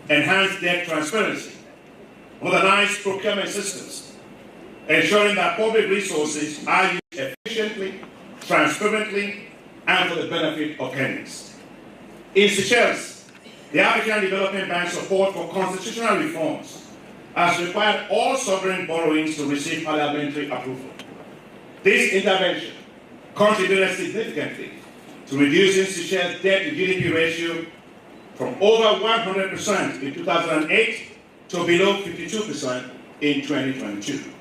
enhance debt transparency, modernize procurement systems, ensuring that public resources are used efficiently, transparently, and for the benefit of Kenyans. In Seychelles, the African Development Bank's support for constitutional reforms has required all sovereign borrowings to receive parliamentary approval. This intervention contributed significantly to reducing Seychelles' debt-to-GDP ratio from over 100% in 2008 to below 52% in 2022.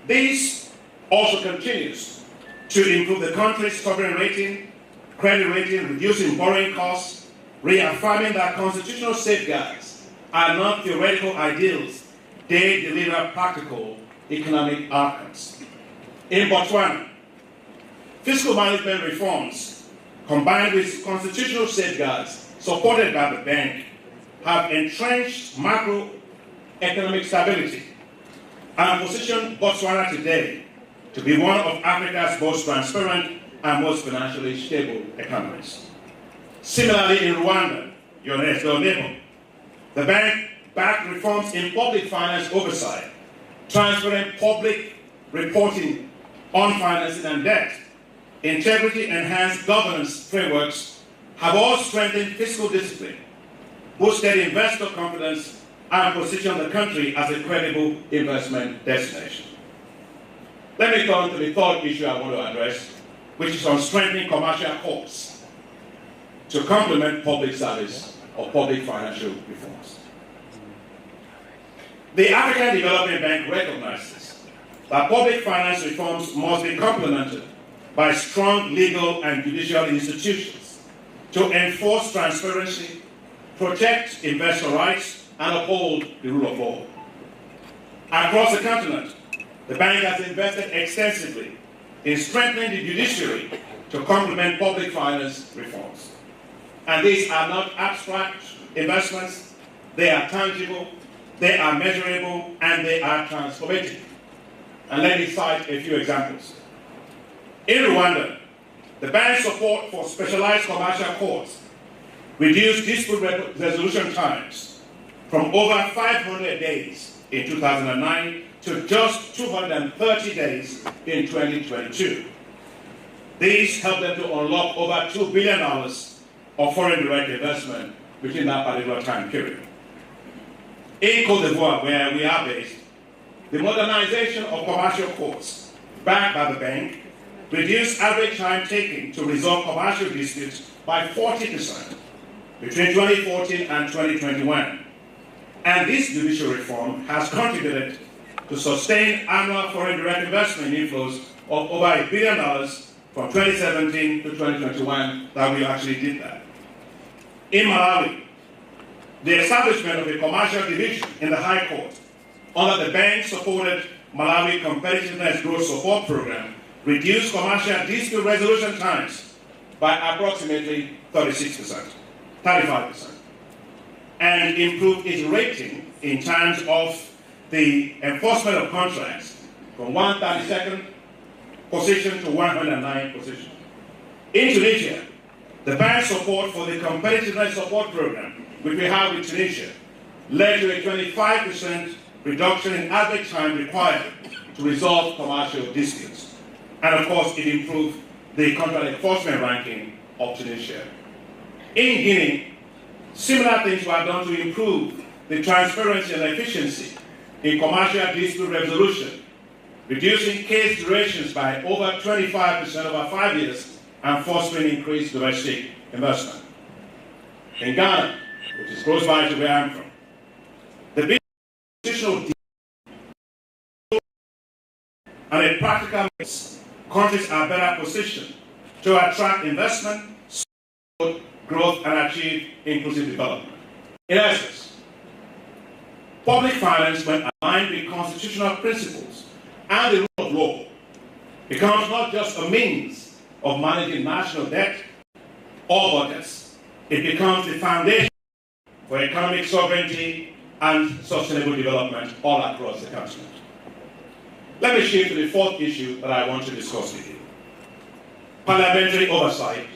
This also continues to improve the country's sovereign rating, credit rating, reducing borrowing costs, reaffirming that constitutional safeguards are not theoretical ideals, they deliver practical economic outcomes. In Botswana, fiscal management reforms combined with constitutional safeguards supported by the bank have entrenched macroeconomic stability and positioned Botswana today to be one of Africa's most transparent and most financially stable economies. Similarly, in Rwanda, your next door neighbor, the bank backed reforms in public finance oversight, transparent public reporting on financing and debt, integrity-enhanced governance frameworks have all strengthened fiscal discipline, boosted investor confidence, and positioned the country as a credible investment destination. Let me turn to the third issue I want to address, which is on strengthening commercial courts to complement public service or public financial reforms. The African Development Bank recognizes that public finance reforms must be complemented by strong legal and judicial institutions to enforce transparency, protect investor rights, and uphold the rule of law. Across the continent, the bank has invested extensively in strengthening the judiciary to complement public finance reforms. And these are not abstract investments, they are tangible, they are measurable, and they are transformative. And let me cite a few examples. In Rwanda, the bank's support for specialized commercial courts reduced dispute resolution times from over 500 days in 2009 to just 230 days in 2022. These helped them to unlock over $2 billion of foreign direct investment within that particular time period. In Cote d'Ivoire, where we are based, the modernization of commercial courts, backed by the bank, reduced average time taken to resolve commercial disputes by 40% between 2014 and 2021. And this judicial reform has contributed to sustain annual foreign direct investment inflows of over $1 billion from 2017 to 2021 that we actually did that. In Malawi, the establishment of a commercial division in the High Court under the bank-supported Malawi Competitiveness Growth Support Program reduced commercial dispute resolution times by approximately 35%, and improved its rating in terms of the enforcement of contracts from 132nd position to 109th position. In Tunisia, the bank's support for the Competitiveness Support Program, which we have in Tunisia, led to a 25% reduction in average time required to resolve commercial disputes. And of course, it improved the contract enforcement ranking of Tunisia. In Guinea, similar things were done to improve the transparency and efficiency in commercial dispute resolution, reducing case durations by over 25% over 5 years and fostering increased domestic investment. In Ghana, which is close by to where I'm from, the constitutional and a practical mix, countries are better positioned to attract investment, support growth, and achieve inclusive development. In essence, public finance, when aligned with constitutional principles and the rule of law, becomes not just a means of managing national debt or budgets, it becomes the foundation for economic sovereignty and sustainable development all across the continent. Let me shift to the fourth issue that I want to discuss with you. Parliamentary oversight,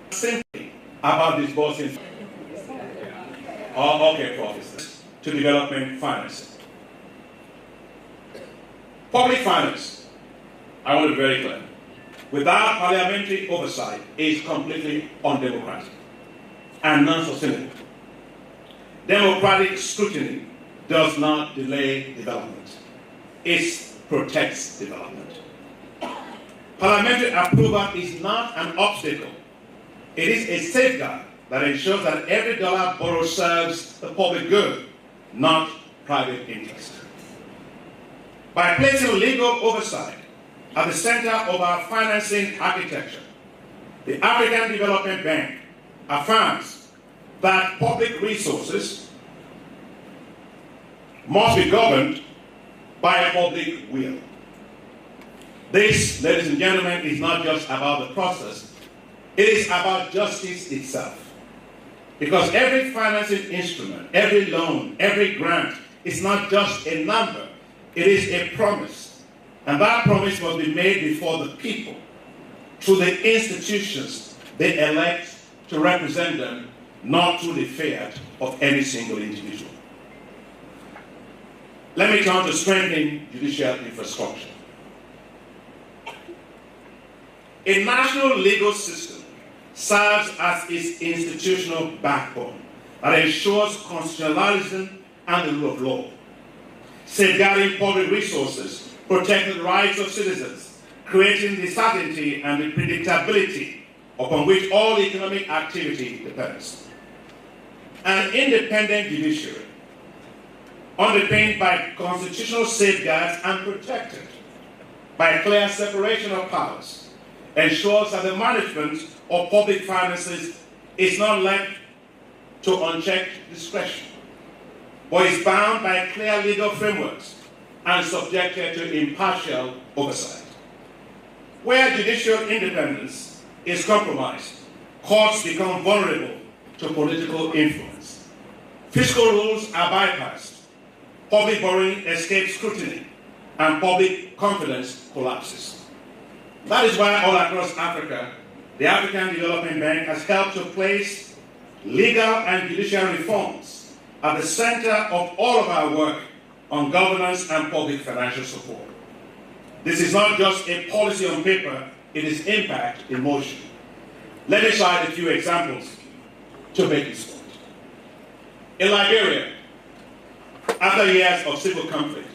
simply about disbursing. profits to development financing. Public finance, I want to be very clear, without parliamentary oversight is completely undemocratic and non-sustainable. Democratic scrutiny does not delay development. It protects development. Parliamentary approval is not an obstacle. It is a safeguard that ensures that every dollar borrowed serves the public good, not private interest. By placing legal oversight at the center of our financing architecture, the African Development Bank affirms that public resources must be governed by a public will. This, ladies and gentlemen, is not just about the process, it is about justice itself. Because every financing instrument, every loan, every grant is not just a number, it is a promise. And that promise must be made before the people, through the institutions they elect to represent them, not through the fiat of any single individual. Let me turn to strengthening judicial infrastructure. A national legal system serves as its institutional backbone that ensures constitutionalism and the rule of law, safeguarding public resources, protecting the rights of citizens, creating the certainty and the predictability upon which all economic activity depends. An independent judiciary, underpinned by constitutional safeguards and protected by clear separation of powers, ensures that the management of public finances is not left to unchecked discretion, but is bound by clear legal frameworks and subjected to impartial oversight. Where judicial independence is compromised, courts become vulnerable to political influence. Fiscal rules are bypassed, public borrowing escapes scrutiny, and public confidence collapses. That is why all across Africa, the African Development Bank has helped to place legal and judicial reforms at the center of all of our work on governance and public financial support. This is not just a policy on paper, it is impact in motion. Let me cite a few examples to make this point. In Liberia, after years of civil conflict,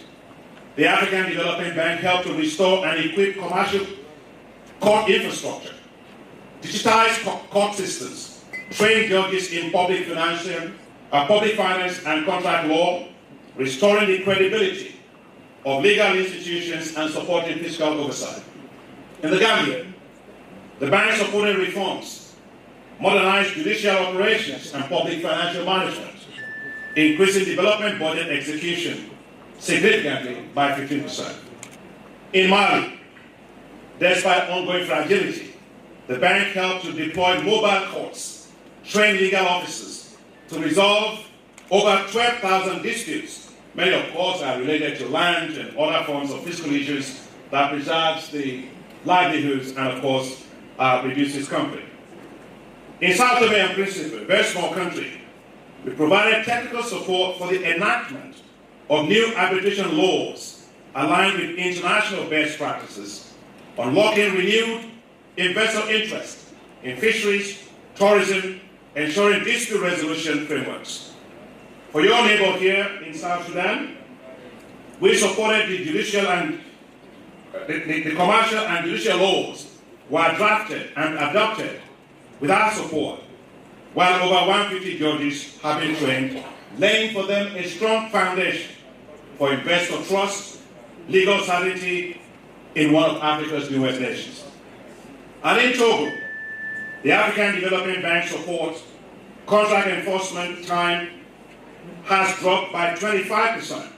the African Development Bank helped to restore and equip commercial court infrastructure, digitize court systems, train judges in public finance and contract law, restoring the credibility of legal institutions and supporting fiscal oversight. In the Gambia, the bank supported reforms, modernized judicial operations and public financial management, increasing development budget execution significantly by 15%. In Mali, despite ongoing fragility, the bank helped to deploy mobile courts, train legal officers to resolve over 12,000 disputes. Many, of course, are related to land and other forms of fiscal issues that preserves the livelihoods and, of course, reduces conflict. In South Tome and Principe, a very small country, we provided technical support for the enactment of new arbitration laws aligned with international best practices, unlocking renewed investor interest in fisheries, tourism, ensuring dispute resolution frameworks. For your neighbor here in South Sudan, we supported the judicial and the commercial and judicial laws were drafted and adopted with our support, while over 150 judges have been trained, laying for them a strong foundation for investor trust, legal certainty in one of Africa's newest nations. And in Togo, the African Development Bank supports contract enforcement time has dropped by 25%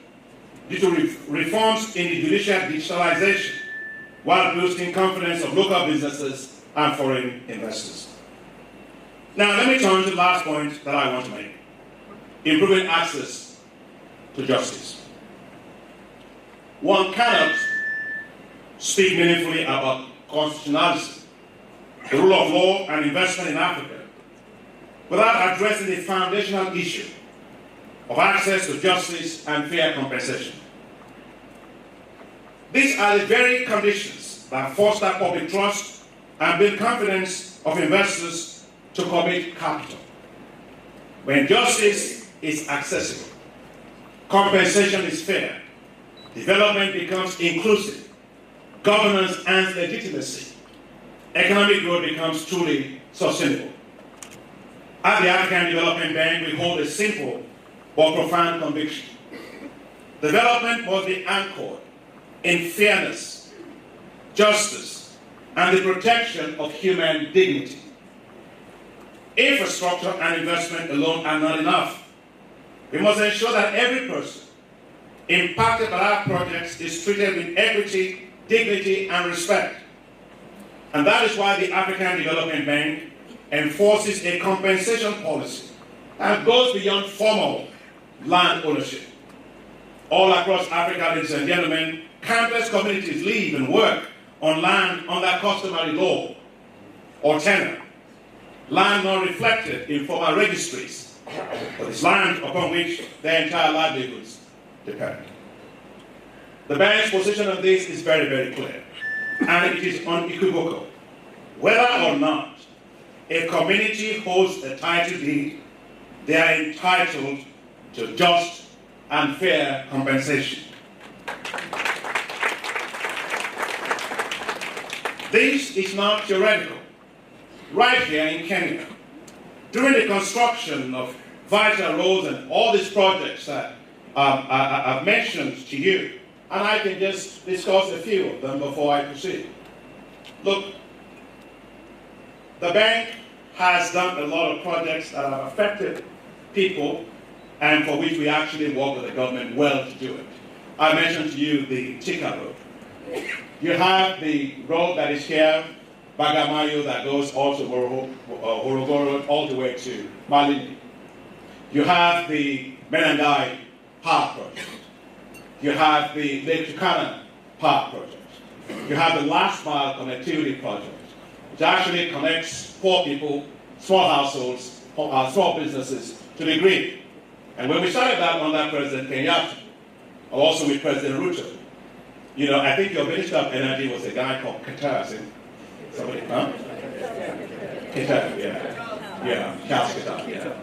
due to reforms in the judicial digitalization, while boosting confidence of local businesses and foreign investors. Now, let me turn to the last point that I want to make: improving access to justice. One cannot speak meaningfully about constitutionalism, the rule of law, and investment in Africa without addressing the foundational issue of access to justice and fair compensation. These are the very conditions that foster public trust and build confidence of investors to commit capital. When justice is accessible, compensation is fair, development becomes inclusive, governance and legitimacy, economic growth becomes truly sustainable. At the African Development Bank, we hold a simple but profound conviction. Development must be anchored in fairness, justice, and the protection of human dignity. Infrastructure and investment alone are not enough. We must ensure that every person impacted by our projects is treated with equity, dignity, and respect. And that is why the African Development Bank enforces a compensation policy that goes beyond formal land ownership. All across Africa, ladies and gentlemen, countless communities live and work on land under customary law or tenure, land not reflected in formal registries, but it's land upon which their entire livelihoods depend. The bank's position on this is very, very clear, and it is unequivocal. Whether or not a community holds a title deed, they are entitled to just and fair compensation. This is not theoretical. Right here in Kenya, during the construction of vital roads and all these projects that I've mentioned to you, and I can just discuss a few of them before I proceed. Look, the bank has done a lot of projects that have affected people and for which we actually work with the government well to do it. I mentioned to you the Tika Road. You have the road that is here, Bagamayo, that goes also Horogoro, all the way to Malindi. You have the Menandai Park project. You have the Lake Turkana Park project. You have the last mile connectivity project, which actually connects poor people, small households, small businesses to the grid. And when we started that under President Kenyatta, also with President Ruto, you know, I think your Minister of Energy was a guy called Qatar, somebody, huh? Qatar, yeah. Yeah, Charles Qatar, yeah.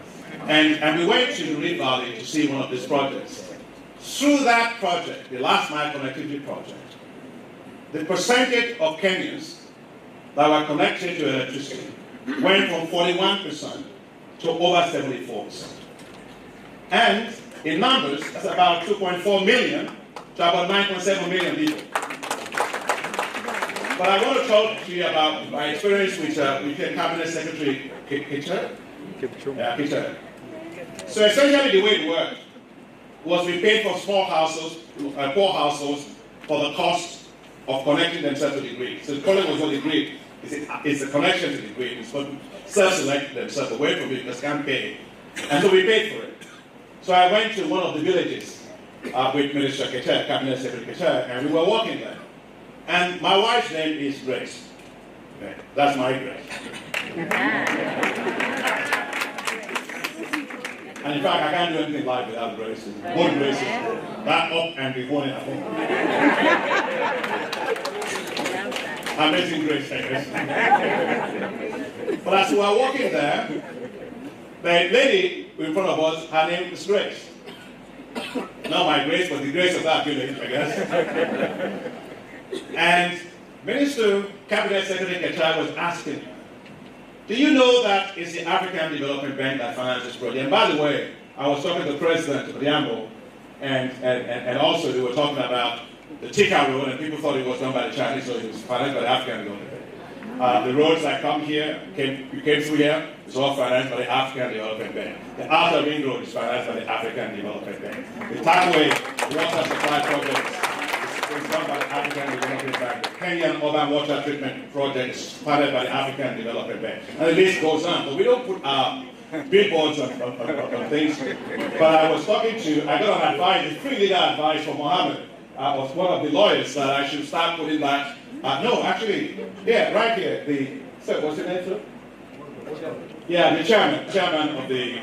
And we went to the Rift Valley to see one of these projects. Through that project, the last mile connectivity project, the percentage of Kenyans that were connected to electricity went from 41% to over 74%. And in numbers, that's about 2.4 million to about 9.7 million people. But I want to talk to you about my experience with Cabinet Secretary Kitcher. Yeah, Kitcher. So essentially the way it worked was we paid for small households, poor households, for the cost of connecting themselves to the grid. So the problem was not the grid, it's the connection to the grid. It's not self-select themselves away from it because they can't pay. And so we paid for it. So I went to one of the villages with Minister Keter, Cabinet Secretary Keter, and we were walking there. And my wife's name is Grace. Okay. That's my Grace. And in fact, I can't do anything live without Grace. Both Graces, that up and before it, I think. Amazing Grace, I guess. But as we were walking there, the lady in front of us, her name is Grace. Not my Grace, but the grace of that village, I guess. And Minister, Cabinet Secretary Keter was asking her, do you know that it's the African Development Bank that finances this project? And by the way, I was talking to the President of Yambo, and also they were talking about the Tika Road, and people thought it was done by the Chinese, so it was financed by the African Development Bank. The roads that come here, you came through here, it's all financed by the African Development Bank. The outer ring road is financed by the African Development Bank. The Tagway water supply project is done by the African Development Bank. The Kenyan urban water treatment project is funded by the African Development Bank. And the list goes on. But we don't put our billboards on things. But I was talking to, I got an advice, a free legal advice from Mohammed, was one of the lawyers that I should start putting that. No, actually, yeah, right here. What's the name, sir? Yeah, the chairman of the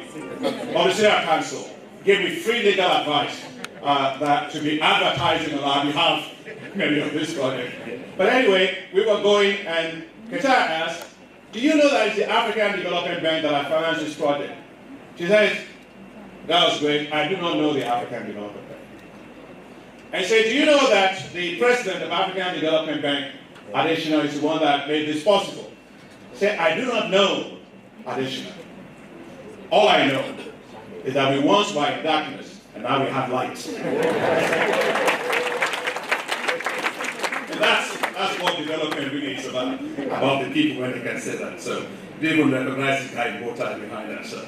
Senior Council gave me free legal advice that to be advertising on our behalf many of this project. But anyway, we were going, and Qatar asked, "Do you know that it's the African Development Bank that financed this project?" She says, "That was great. I do not know the African Development Bank." And said, "Do you know that the president of African Development Bank, Additional, is the one that made this possible?" I said, "I do not know Additional. All I know is that we once were in darkness, and now we have light." And that's what development really is about the people when they can say that. So people recognize the guy important behind that. So.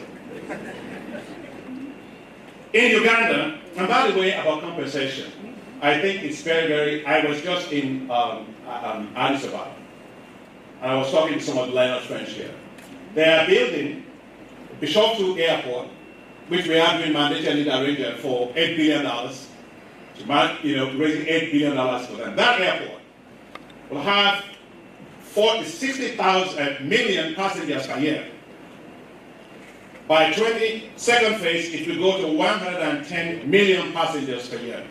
In Uganda, and by the way, about compensation, I think it's very, I was just in Addis Ababa, and I was talking to some of the Lions French here. They are building Bishoptu Airport, which we have been mandatorily arranged for $8 billion, raising $8 billion for them. That airport will have 60,000 million passengers per year. By 22nd phase, it will go to 110 million passengers per year.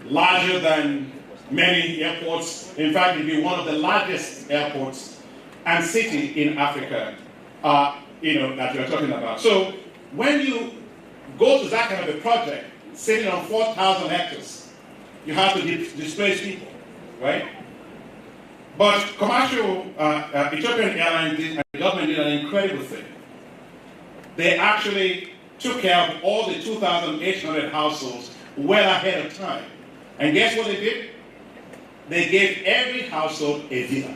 Larger than many airports. In fact, it will be one of the largest airports and city in Africa, that we're talking about. So when you go to that kind of a project, sitting on 4,000 hectares, you have to displace people, right? But commercial Ethiopian Airlines and the government did an incredible thing. They actually took care of all the 2,800 households well ahead of time. And guess what they did? They gave every household a villa.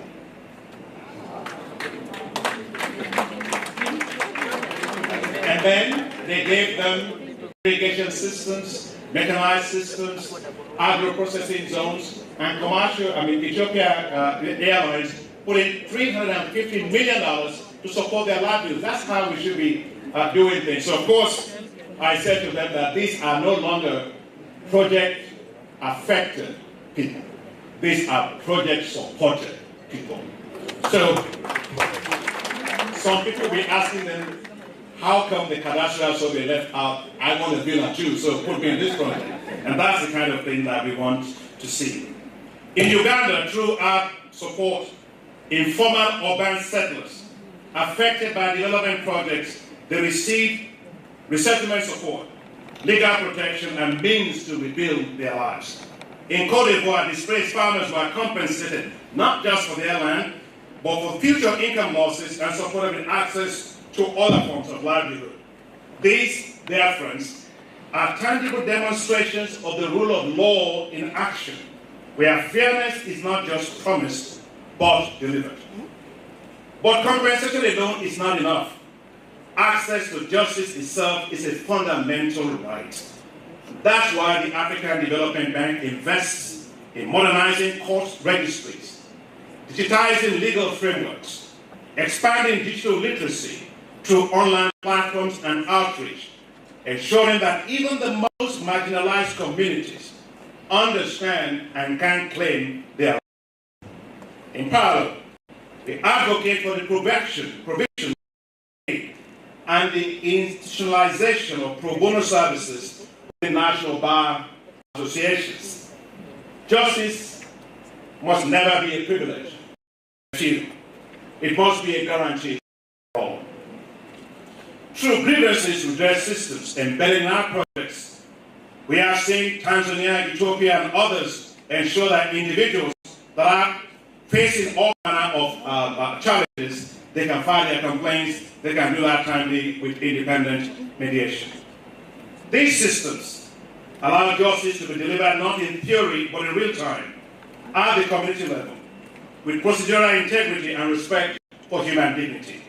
And then they gave them irrigation systems, mechanized systems, agro-processing zones, and Ethiopia Airlines put in $350 million to support their livelihoods. That's how we should be doing things. So, of course, I said to them that these are no longer project-affected people. These are project-supported people. So, some people will be asking them, how come the cadastral survey left out, I want a villa too, so put me in this project. And that's the kind of thing that we want to see. In Uganda, through our support, informal urban settlers affected by development projects, they receive resettlement support, legal protection, and means to rebuild their lives. In Côte d'Ivoire, displaced farmers were compensated not just for their land, but for future income losses and supported with access to other forms of livelihood. These, dear friends, are tangible demonstrations of the rule of law in action, where fairness is not just promised, but delivered. But compensation alone is not enough. Access to justice itself is a fundamental right. That's why the African Development Bank invests in modernizing court registries, digitizing legal frameworks, expanding digital literacy through online platforms and outreach, ensuring that even the most marginalized communities understand and can claim their rights. In parallel, we advocate for the provision and the institutionalization of pro bono services in national bar associations. Justice must never be a privilege. It must be a guarantee for all. Through grievances redress systems embedded in our projects, we are seeing Tanzania, Ethiopia, and others ensure that individuals that are facing all manner of challenges, they can file their complaints, they can do that timely with independent mediation. These systems allow justice to be delivered not in theory, but in real time, at the community level, with procedural integrity and respect for human dignity.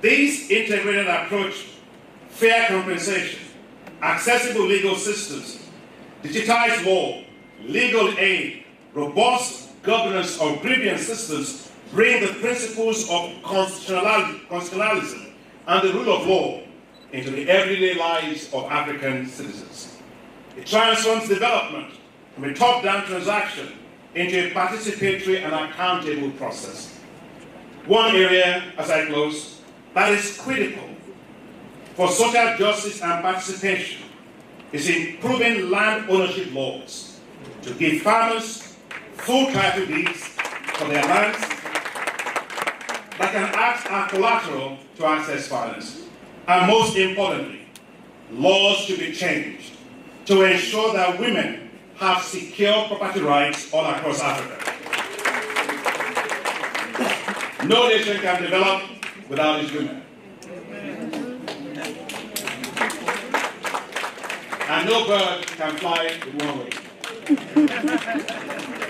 This integrated approach, fair compensation, accessible legal systems, digitized law, legal aid, robust governance of grievance systems bring the principles of constitutionalism and the rule of law into the everyday lives of African citizens. It transforms development from a top-down transaction into a participatory and accountable process. One area, as I close, that is critical for social justice and participation is improving land ownership laws to give farmers full title deeds for their lands that can act as collateral to access finance. And most importantly, laws should be changed to ensure that women have secure property rights all across Africa. No nation can develop without its women. And no bird can fly with one wing.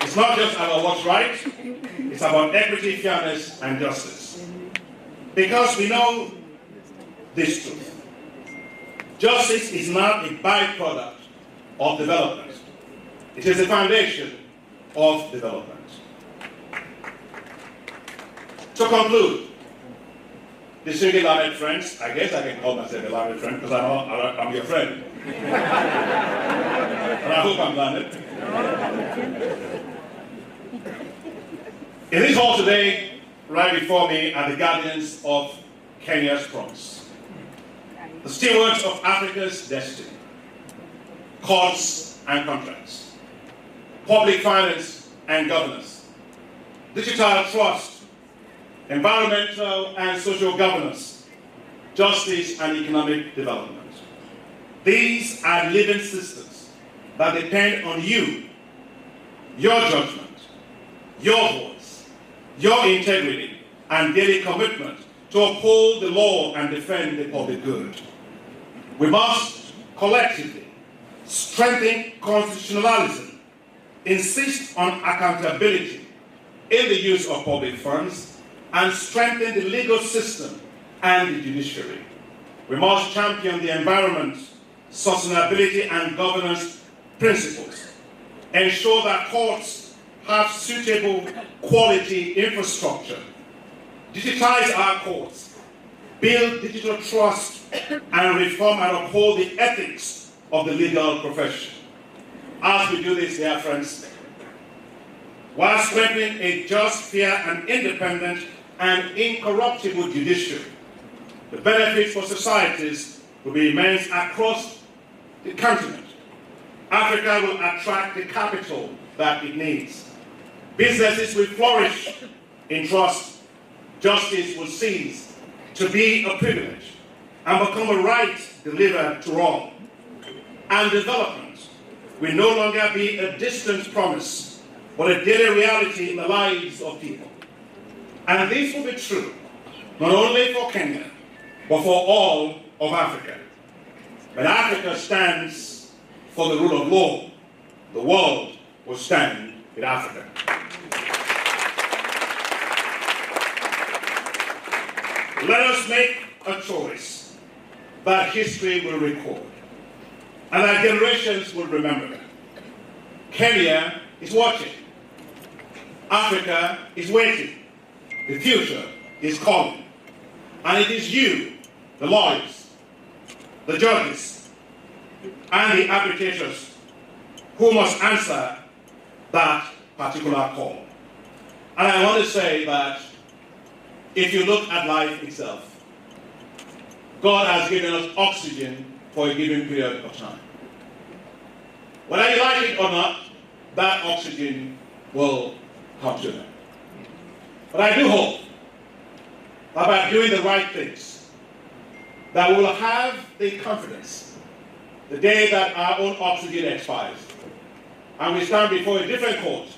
It's not just about what's right, it's about equity, fairness, and justice. Because we know this truth. Justice is not a byproduct of development. It is the foundation of development. To conclude, distinguished learned friends, I guess I can call myself a learned friend because I'm your friend. And I hope I'm learned. In this hall today, right before me, are the guardians of Kenya's promise, the stewards of Africa's destiny, courts and contracts, public finance and governance, digital trust, environmental and social governance, justice and economic development. These are living systems that depend on you, your judgment, your voice, your integrity, and daily commitment to uphold the law and defend the public good. We must collectively strengthen constitutionalism, insist on accountability in the use of public funds, and strengthen the legal system and the judiciary. We must champion the environment, sustainability, and governance principles, ensure that courts have suitable quality infrastructure, digitize our courts, build digital trust, and reform and uphold the ethics of the legal profession. As we do this, dear friends, while strengthening a just, fair, and independent and incorruptible judiciary, the benefits for societies will be immense across the continent. Africa will attract the capital that it needs. Businesses will flourish in trust. Justice will cease to be a privilege and become a right delivered to all. And development will no longer be a distant promise, but a daily reality in the lives of people. And this will be true not only for Kenya, but for all of Africa. When Africa stands for the rule of law, the world will stand with Africa. Let us make a choice that history will record and that generations will remember. Kenya is watching. Africa is waiting. The future is calling. And it is you, the lawyers, the judges, and the arbitrators who must answer that particular call. And I want to say that if you look at life itself, God has given us oxygen for a given period of time. Whether you like it or not, that oxygen will come to them. But I do hope that by doing the right things, that we will have the confidence the day that our own oxygen expires, and we stand before a different court,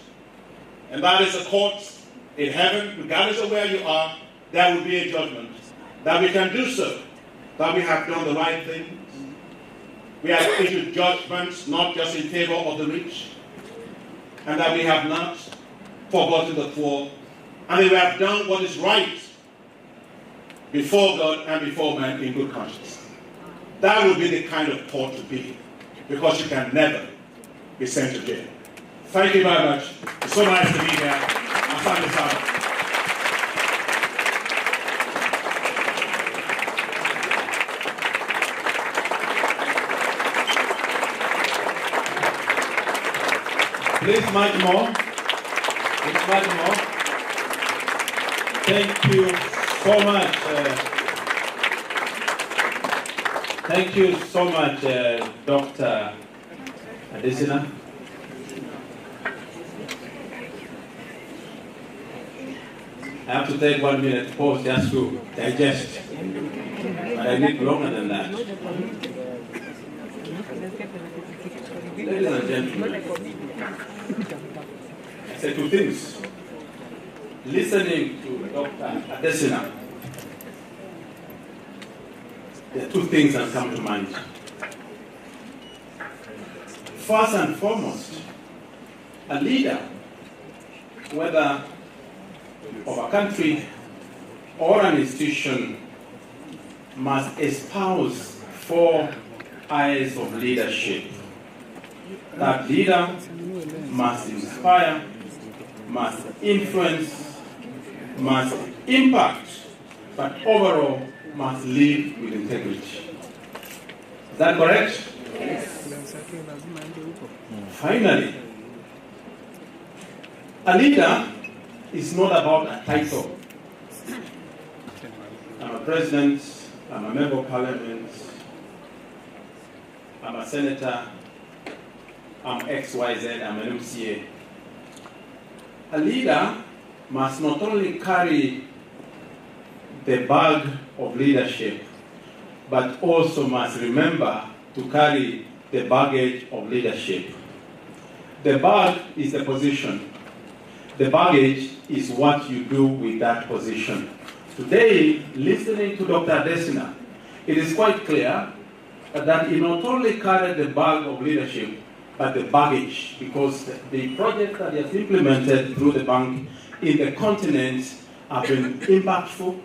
and that is a court in heaven. Regardless of where you are, there will be a judgment, that we can do so, that we have done the right thing. We have issued judgments not just in favor of the rich, and that we have not forgotten the poor, and that we have done what is right before God and before man in good conscience. That will be the kind of court to be, because you can never be sent to jail. Thank you very much. It's so nice to be here. Asante sana. Please, Mike Moore. Please, Mike Moore. Thank you so much. Thank you so much, Dr. Adesina. I have to take 1 minute pause just to digest, but I need longer than that. Ladies and gentlemen, I said two things. Listening to Dr. Adesina, there are two things that come to mind. First and foremost, a leader, whether of a country or an institution, must espouse 4 I's of leadership. That leader must inspire, must influence, must impact, but overall must lead with integrity. Is that correct? Yes. Finally, a leader is not about a title. I'm a president, I'm a member of parliament, I'm a senator, I'm XYZ, I'm an MCA. A leader must not only carry the bag of leadership, but also must remember to carry the baggage of leadership. The bag is the position. The baggage is what you do with that position. Today, listening to Dr. Adesina, it is quite clear that he not only carried the bag of leadership, but the baggage, because the projects that he has implemented through the bank in the continent have been impactful,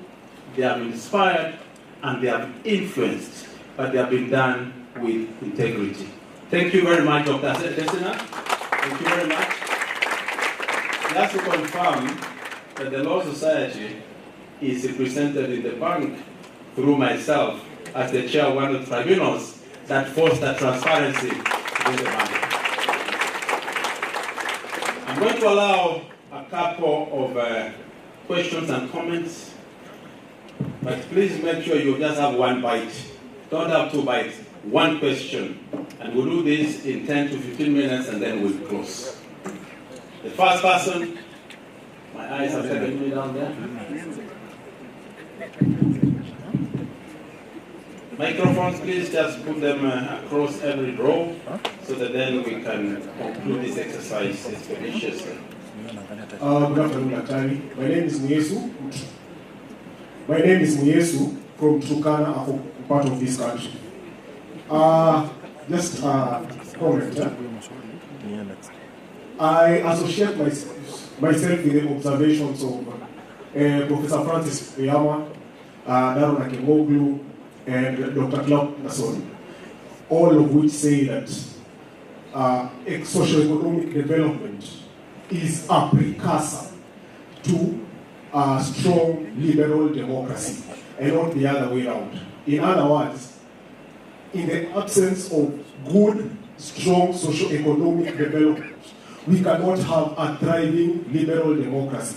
they have inspired, and they have influenced, but they have been done with integrity. Thank you very much, Dr. Adesina. Thank you very much. Just to confirm that the Law Society is represented in the bank through myself as the chair of one of the tribunals that foster transparency in the bank. I'm going to allow a couple of questions and comments, but please make sure you just have 1 bite. Don't have 2 bites. 1 question, and we'll do this in 10 to 15 minutes, and then we'll close. The first person, my eyes are taking me down there. Microphones, please just put them across every row so that then we can conclude this exercise expeditiously. Good afternoon, Daktari. My name is Muyesu from Turkana, I'm part of this country. Just a comment. I associate myself with the observations of Professor Francis Oyama, Darona Kemoglu, and Dr. Clark Nason, all of which say that socio-economic development is a precursor to a strong liberal democracy, and not the other way around. In other words, in the absence of good, strong socio-economic development, we cannot have a thriving liberal democracy.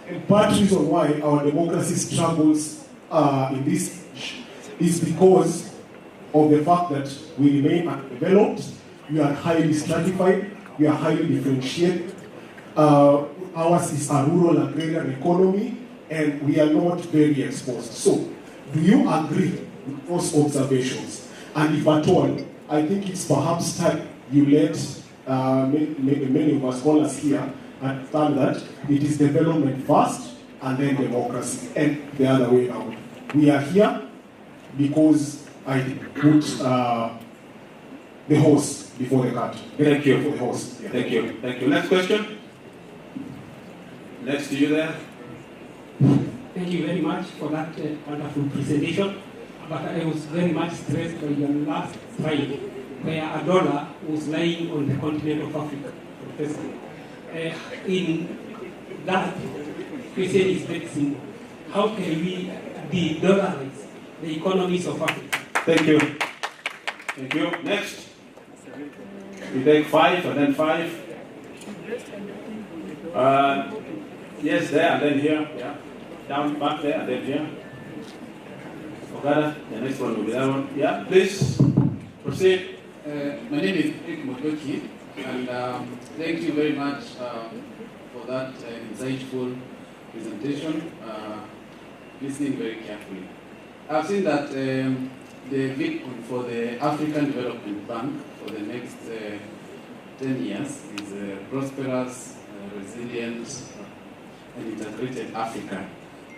And part reason why our democracy struggles in this age is because of the fact that we remain undeveloped, we are highly stratified, we are highly differentiated. Ours is a rural agrarian economy, and we are not very exposed. So, do you agree with those observations? And if at all, I think it's perhaps time you let many of our scholars here understand that it is development first and then democracy, and the other way around. We are here because I put the horse before the cart. Thank you. For the horse. Yeah. Thank you. Thank you. Next question. Next to you there. Thank you very much for that wonderful presentation. But I was very much stressed by your last slide, where a dollar was lying on the continent of Africa. In that, question is very simple. How can we de-dollarize the economies of Africa? Thank you. Thank you. Next. We take 5 and then 5. Yes, there and then here. Yeah. Down back there and then here. Ogada, the next one will be that one. Yeah, please proceed. My name is Eric Motoki, and thank you very much for that insightful presentation, listening very carefully. I've seen that the vision for the African Development Bank for the next 10 years is a prosperous, resilient, and integrated Africa.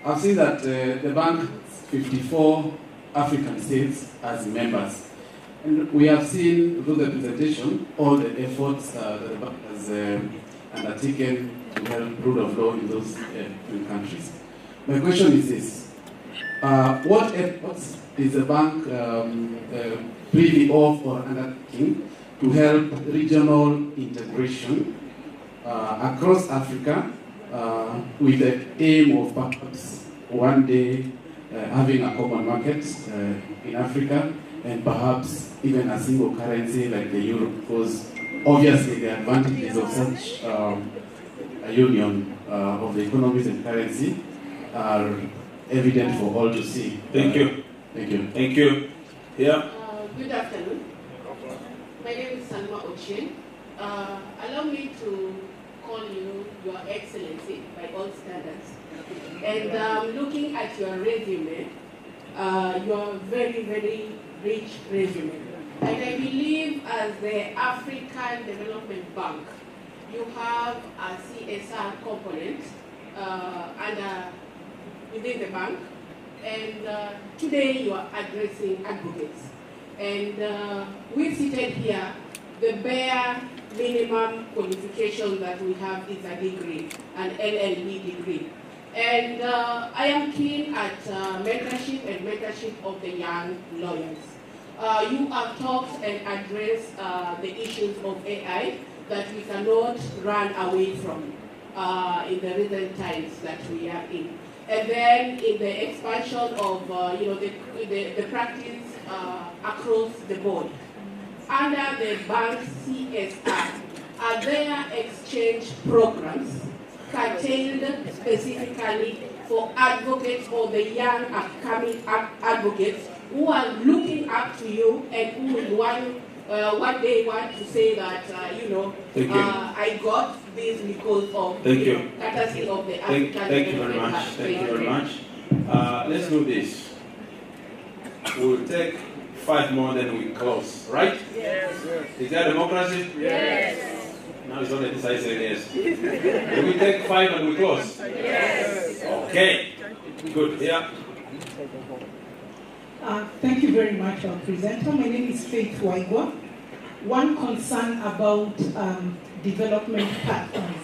I've seen that the bank has 54 African states as members. And we have seen through the presentation all the efforts that the bank has undertaken to help rule of law in those different countries. My question is this. What efforts is the bank privy of or undertaking to help regional integration across Africa with the aim of perhaps one day having a common market in Africa and perhaps even a single currency like the euro, because obviously the advantages of such a union of the economies and currency are evident for all to see. Thank you. Thank you. Thank you. Yeah. Good afternoon. My name is Salma Ochin. Allow me to call you Your Excellency by all standards. And looking at your resume, your very, very rich resume. And I believe as the African Development Bank, you have a CSR component within the bank. And today you are addressing advocates. And we seated here, the bare minimum qualification that we have is a degree, an LLB degree. And I am keen at mentorship of the young lawyers. You have talked and addressed the issues of AI that we cannot run away from in the recent times that we are in. And then in the expansion of the practice across the board. Under the bank's CSR, are there exchange programs curtailed specifically for advocates or the young upcoming advocates who are looking up to you and who will one day want to say that, I got this because of the courtesy of the African Thank you very much. Thank you very much. Let's do this. We'll take 5 more, then we close, right? Yes. Is that democracy? Yes. Now it's only decided yes. Do we take 5 and we close? Yes. Okay. Good. Yeah. Thank you very much, our presenter. My name is Faith Waigwa. One concern about development partners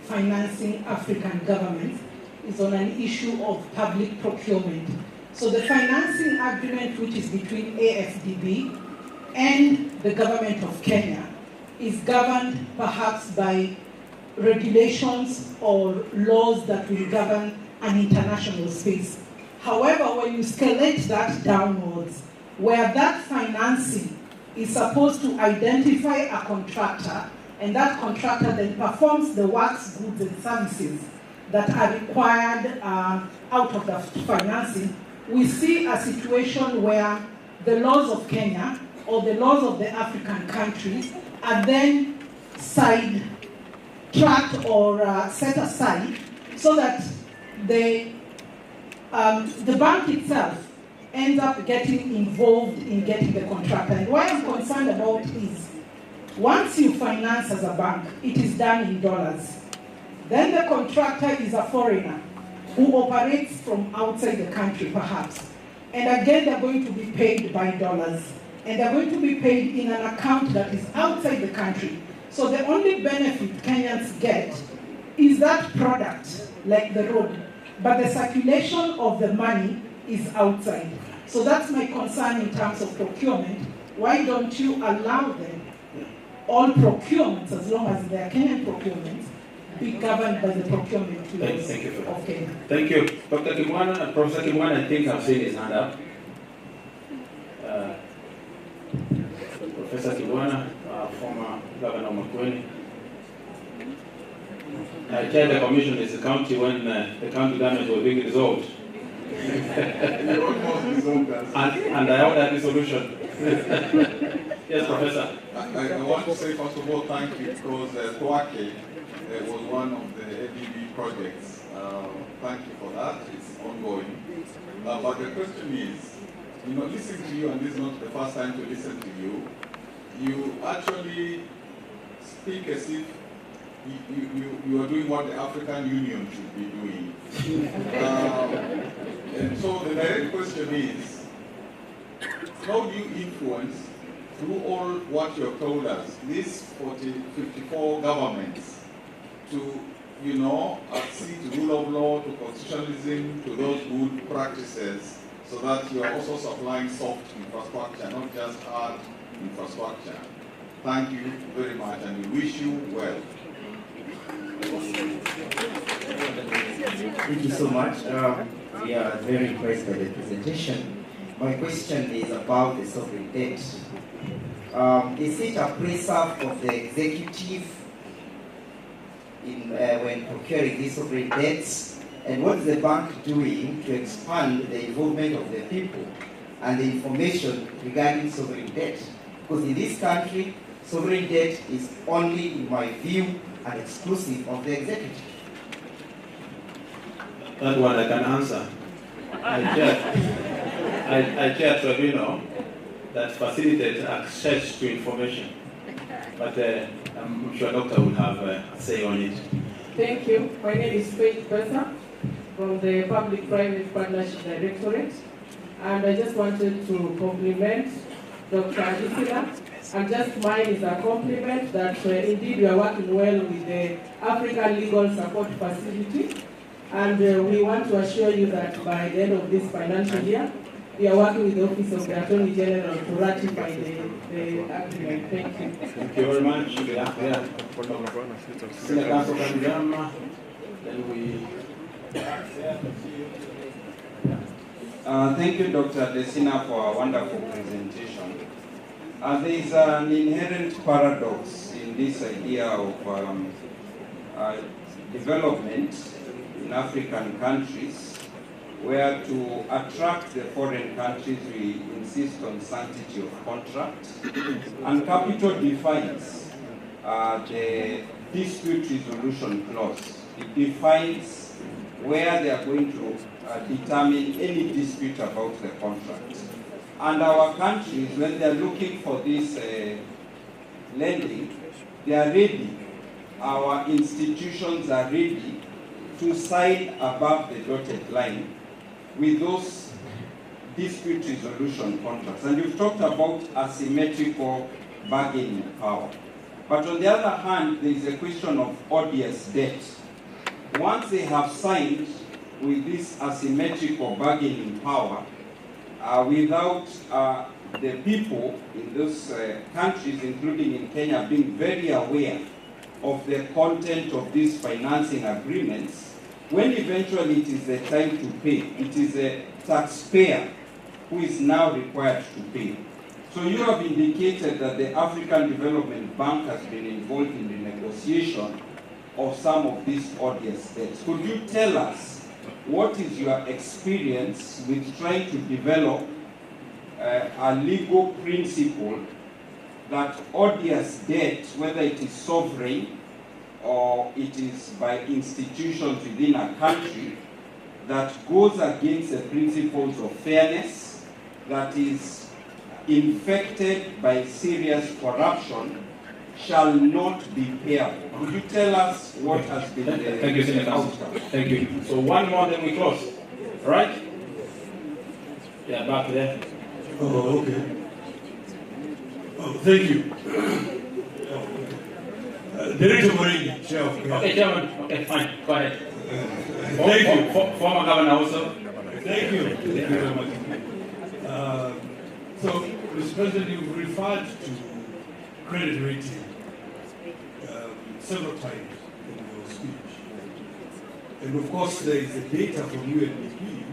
financing African governments is on an issue of public procurement. So the financing agreement, which is between AFDB and the government of Kenya, is governed perhaps by regulations or laws that will govern an international space. However, when you escalate that downwards, where that financing is supposed to identify a contractor, and that contractor then performs the works, goods, and services that are required out of the financing, we see a situation where the laws of Kenya or the laws of the African countries are then side-tracked or set aside so that the bank itself ends up getting involved in getting the contractor. And what I'm concerned about is, once you finance as a bank, it is done in dollars. Then the contractor is a foreigner who operates from outside the country, perhaps. And again, they're going to be paid by dollars. And they're going to be paid in an account that is outside the country. So the only benefit Kenyans get is that product, like the road. But the circulation of the money is outside. So that's my concern in terms of procurement. Why don't you allow them, all procurements, as long as they are Kenyan procurements, be governed by the procurement laws Thank you. of Kenya? Thank you. Dr. Kimwana, Professor Kimwana, I think I've seen his hand up. Professor Kimwana, former Governor Makueni. I chaired the commission in the county when the county government was being dissolved. You almost resolved that. And I ordered the solution. Yes, Professor. I want to say, first of all, thank you, because KWALE was one of the ADB projects. Thank you for that. It's ongoing. But the question is, listening to you, and this is not the first time to listen to you, you actually speak as if you are doing what the African Union should be doing. And so the direct question is, how do you influence, through all what you have told us, these 54 governments to, accede to rule of law, to constitutionalism, to those good practices, so that you are also supplying soft infrastructure, not just hard infrastructure? Thank you very much, and we wish you well. Thank you so much. We are very impressed by the presentation. My question is about the sovereign debt. Is it a precept of the executive when procuring these sovereign debts? And what is the bank doing to expand the involvement of the people and the information regarding sovereign debt? Because in this country, sovereign debt is only, in my view, an exclusive of the executive. That one I can answer. I chair a tribunal that facilitates access to information. But I'm sure Doctor will have a say on it. Thank you. My name is Faith Bessa from the Public-Private Partnership Directorate. And I just wanted to compliment Dr. Adisina. And just mine is a compliment that indeed we are working well with the African Legal Support Facility. And we want to assure you that by the end of this financial year, we are working with the Office of the Attorney General to ratify the agreement. Thank you. Thank you very much. Thank you, Dr. Desina, for a wonderful presentation. There is an inherent paradox in this idea of development in African countries, where to attract the foreign countries we insist on sanctity of contract, and capital defines the dispute resolution clause. It defines where they are going to determine any dispute about the contract. And our countries, when they are looking for this lending, they are ready. Our institutions are ready to sign above the dotted line with those dispute resolution contracts. And you've talked about asymmetrical bargaining power. But on the other hand, there is a question of odious debt. Once they have signed with this asymmetrical bargaining power, without the people in those countries, including in Kenya, being very aware of the content of these financing agreements, when eventually it is the time to pay, it is the taxpayer who is now required to pay. So you have indicated that the African Development Bank has been involved in the negotiation of some of these odious debts. Could you tell us what is your experience with trying to develop a legal principle that odious debt, whether it is sovereign or it is by institutions within a country, that goes against the principles of fairness, that is infected by serious corruption, shall not be payable? Could you tell us what has been the Thank you, Senator. outcome? Thank you. So one more, then we close. All right? Yeah, back there. Oh, okay. Oh, thank you. Director Moringi, Chair of Council. Okay, Chairman. Okay, fine. Go ahead. Thank you. Former Governor also. Thank you. Thank you very much. So, Mr. President, you've referred to credit rating several times in your speech. And of course, there is the data from UNDP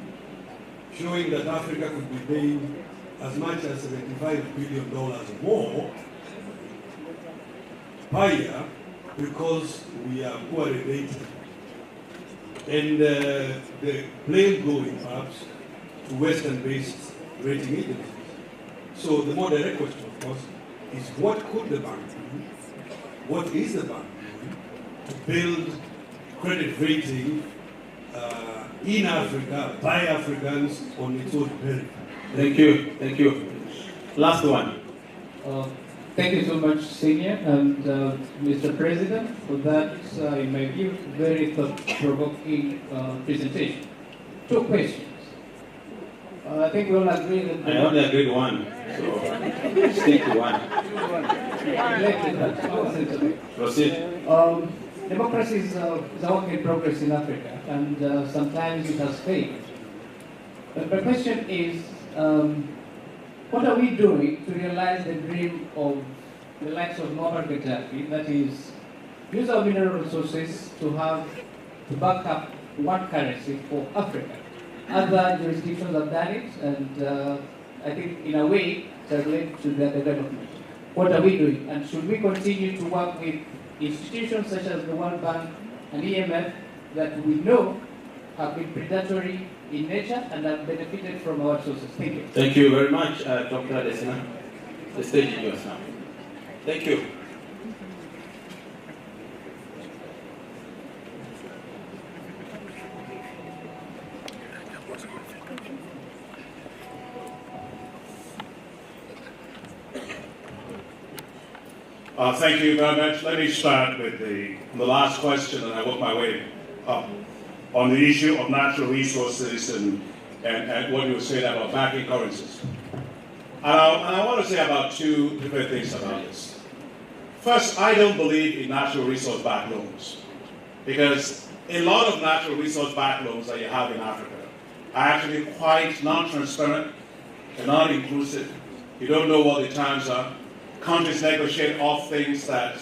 showing that Africa could be paying as much as $75 billion more per year because we are poorly rated. and the blame going perhaps to Western-based rating agencies. So the more direct question, of course, is what could the bank do? What is the bank doing to build credit rating in Africa by Africans on its own merit? Thank you. Thank you. Last one. Thank you so much, Senior and Mr. President, for that, in my view, very thought-provoking presentation. Two questions. I think we all agree that... I only agreed one, so stick to one. Proceed. Democracy is a work in progress in Africa, and sometimes it has failed. But my question is, what are we doing to realize the dream of the likes of Muammar Gaddafi, that is, use our mineral resources to back up one currency for Africa? Other jurisdictions have done it, and I think in a way it has led to their development. What are we doing? And should we continue to work with institutions such as the World Bank and EMF that we know have been predatory in nature and have benefited from our resources? Thank you. Thank you very much, Dr. Adesina. The stage is yours now. Thank you. Thank you very much. Let me start with the last question, and I work my way up on the issue of natural resources and what you were saying about backing currencies. And I want to say about two different things about this. First, I don't believe in natural resource-backed loans, because a lot of natural resource-backed loans that you have in Africa are actually quite non-transparent and non-inclusive. You don't know what the terms are. Countries negotiate off things that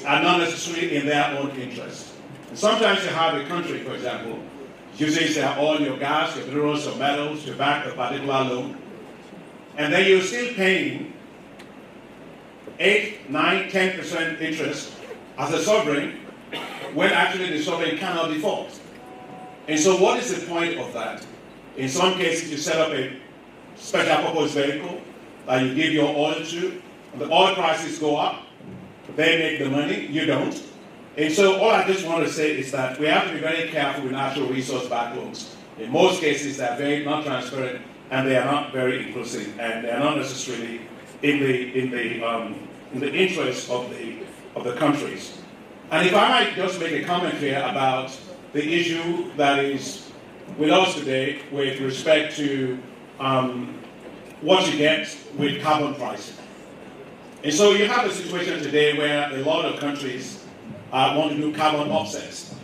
are not necessarily in their own interest. And sometimes you have a country, for example, using their oil, your gas, your minerals, your metals to back a particular loan, and then you're still paying 8, 9, 10% interest as a sovereign when actually the sovereign cannot default. And so what is the point of that? In some cases, you set up a special purpose vehicle that you give your oil to, and the oil prices go up, they make the money, you don't. And so all I just want to say is that we have to be very careful with natural resource-backed loans. In most cases, they're very non-transparent, and they are not very inclusive, and they are not necessarily in the interest of the countries. And if I might just make a comment here about the issue that is with us today with respect to what you get with carbon pricing. And so you have a situation today where a lot of countries want to do carbon offsets.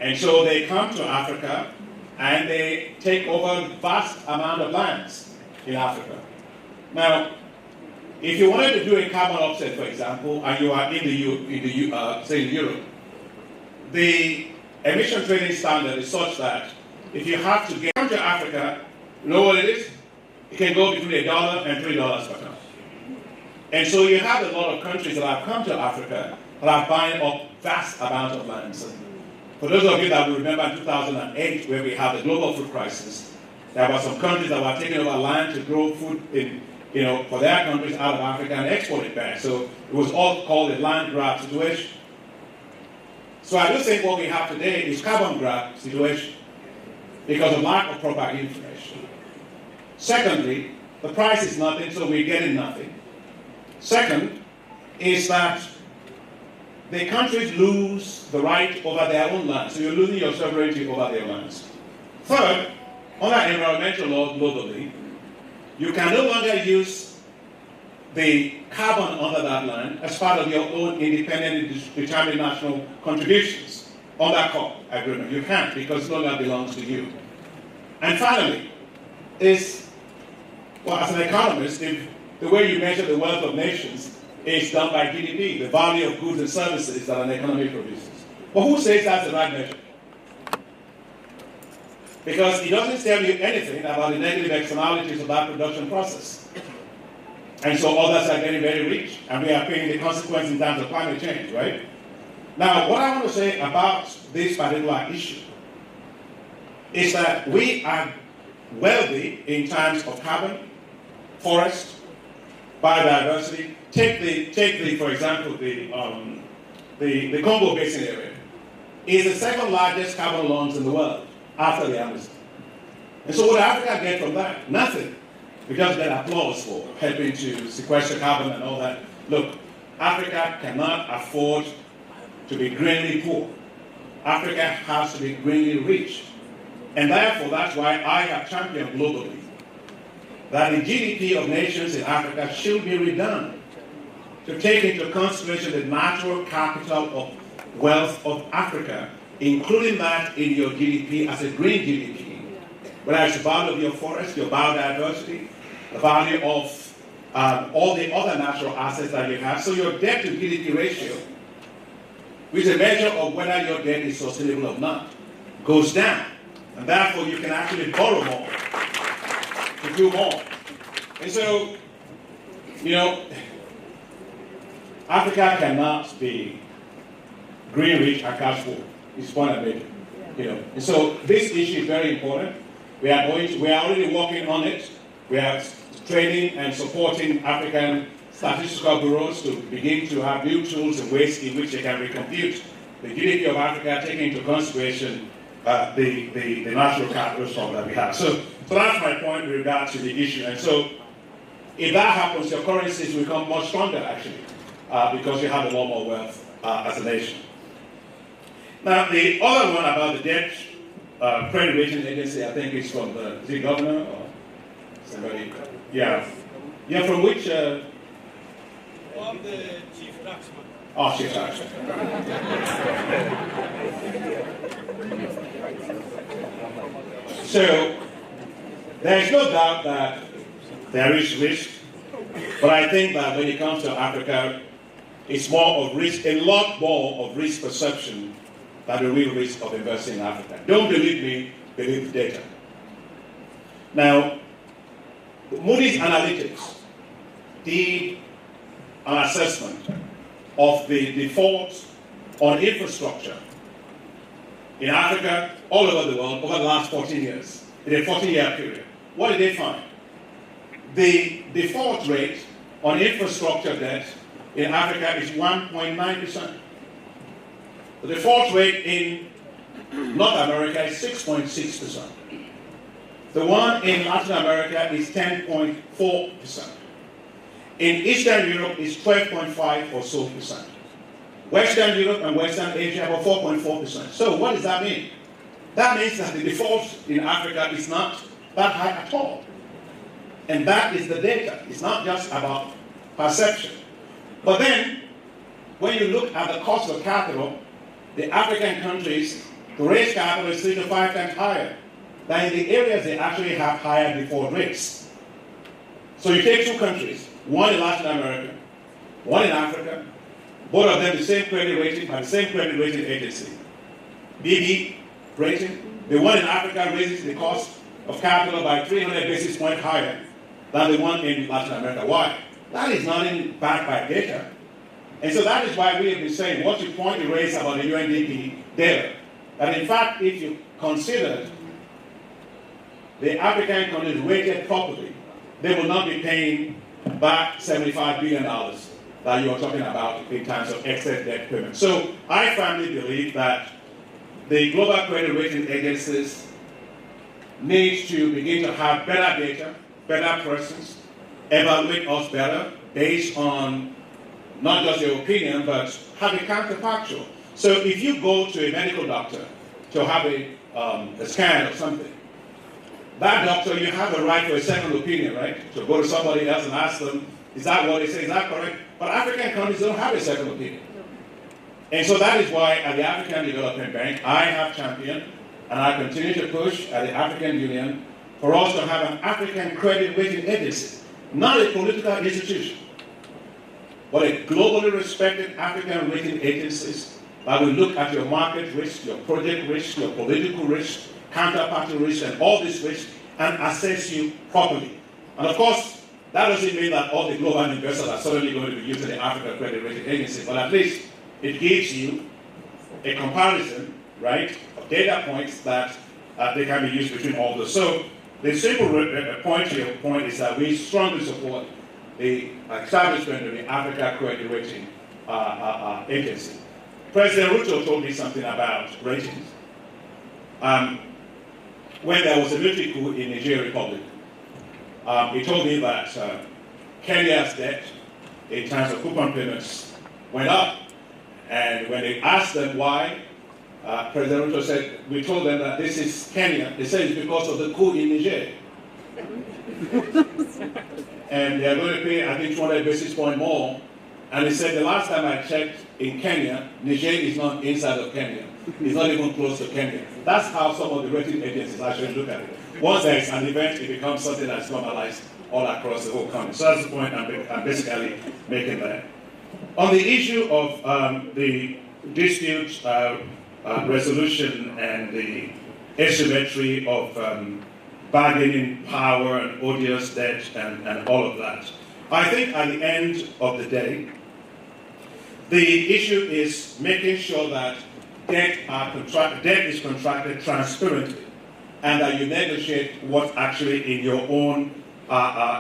And so they come to Africa and they take over vast amount of lands in Africa. Now, if you wanted to do a carbon offset, for example, and you are say in Europe, the emission trading standard is such that if you have to get to Africa, you know what it is? It can go between $1 and $3 per ton. And so you have a lot of countries that have come to Africa that are buying up vast amounts of land. So for those of you that will remember in 2008, where we had the global food crisis, there were some countries that were taking over land to grow food for their countries out of Africa and export it back. So it was all called a land grab situation. So I do think what we have today is carbon grab situation because of lack of proper information. Secondly, the price is nothing, so we're getting nothing. Second is that the countries lose the right over their own land, so you're losing your sovereignty over their lands. Third, under environmental law globally, you can no longer use the carbon under that land as part of your own independently determined national contributions on that COP agreement. You can't, because it no longer belongs to you. And finally, as an economist, the way you measure the wealth of nations is done by GDP, the value of goods and services that an economy produces. But who says that's the right measure? Because it doesn't tell you anything about the negative externalities of that production process. And so others are getting very rich, and we are paying the consequence in terms of climate change, right? Now, what I want to say about this particular issue is that we are wealthy in terms of carbon, forest, biodiversity. Take the for example, the Congo Basin area is the second largest carbon launch in the world after the Amazon. And so what does Africa get from that? Nothing. We just get applause for helping to sequester carbon and all that. Look, Africa cannot afford to be greenly poor. Africa has to be greenly rich. And therefore, that's why I have championed globally that the GDP of nations in Africa should be redone to take into consideration the natural capital of wealth of Africa, including that in your GDP as a green GDP, whether it's the value of your forest, your biodiversity, the value of all the other natural assets that you have. So your debt to GDP ratio, which is a measure of whether your debt is sustainable or not, goes down. And therefore, you can actually borrow more to do more. And so, you know, Africa cannot be green rich and cash poor. It's point I'm making. You know, and so this issue is very important. We are already working on it. We are training and supporting African statistical bureaus to begin to have new tools and ways in which they can recompute the GDP of Africa, taking into consideration the natural capital stock that we have. So that's my point with regard to the issue. And so if that happens, your currencies will become much stronger, actually, because you have a lot more wealth as a nation. Now, the other one about the debt credit rating agency, I think it's from the governor or somebody. Yeah. Yeah, from which? From the chief taxman. Oh, chief taxman. So, there is no doubt that there is risk, but I think that when it comes to Africa, it's more of risk, a lot more of risk perception than the real risk of investing in Africa. Don't believe me, believe the data. Now, Moody's Analytics did an assessment of the default on infrastructure in Africa, all over the world, over the last 14 years, in a 14-year period. What did they find? The default rate on infrastructure debt in Africa is 1.9%. The default rate in North America is 6.6%. The one in Latin America is 10.4%. In Eastern Europe is 12.5 or so percent. Western Europe and Western Asia about 4.4%. So what does that mean? That means that the default in Africa is not that high at all. And that is the data. It's not just about perception. But then, when you look at the cost of capital, the African countries, to raise capital is 3 to 5 times higher than in the areas they actually have higher default rates. So you take two countries, one in Latin America, one in Africa, both of them the same credit rating by the same credit rating agency. BB rating, the one in Africa raises the cost of capital by 300 basis points higher than the one in Latin America. Why? That is not backed by data. And so that is why we have been saying what you point to raise about the UNDP data. That in fact, if you considered the African countries rated properly, they will not be paying back $75 billion that you are talking about in terms of excess debt payment. So I firmly believe that the global credit rating agencies need to begin to have better data, better persons, evaluate us better based on not just your opinion, but have a counterfactual. So if you go to a medical doctor to have a scan or something, that doctor, you have a right to a second opinion, right? To go to somebody else and ask them, is that what they say, is that correct? But African countries don't have a second opinion. And so that is why at the African Development Bank, I have championed, and I continue to push at the African Union for us to have an African credit rating agency, not a political institution, but a globally respected African rating agencies that will look at your market risk, your project risk, your political risk, counterparty risk, and all this risk, and assess you properly. And of course, that doesn't mean that all the global investors are suddenly going to be using the African Credit Rating Agency, but at least it gives you a comparison, right, of data points that they can be used between all those. So the simple point to your point is that we strongly support the establishment of the Africa Credit Rating Agency. President Ruto told me something about ratings. When there was a military coup in Nigeria Republic, he told me that Kenya's debt in terms of coupon payments went up. And when they asked them why, President Ruto said, we told them that this is Kenya. They said it's because of the coup in Niger. And they're going to pay, I think, 200 basis points more. And he said, the last time I checked in Kenya, Niger is not inside of Kenya. It's not even close to Kenya. That's how some of the rating agencies actually look at it. Once there is an event, it becomes something that's normalized all across the whole country. So that's the point I'm basically making there. On the issue of the dispute resolution and the asymmetry of bargaining power and odious debt and all of that, I think at the end of the day, the issue is making sure that debt is contracted transparently and that you negotiate what's actually in your own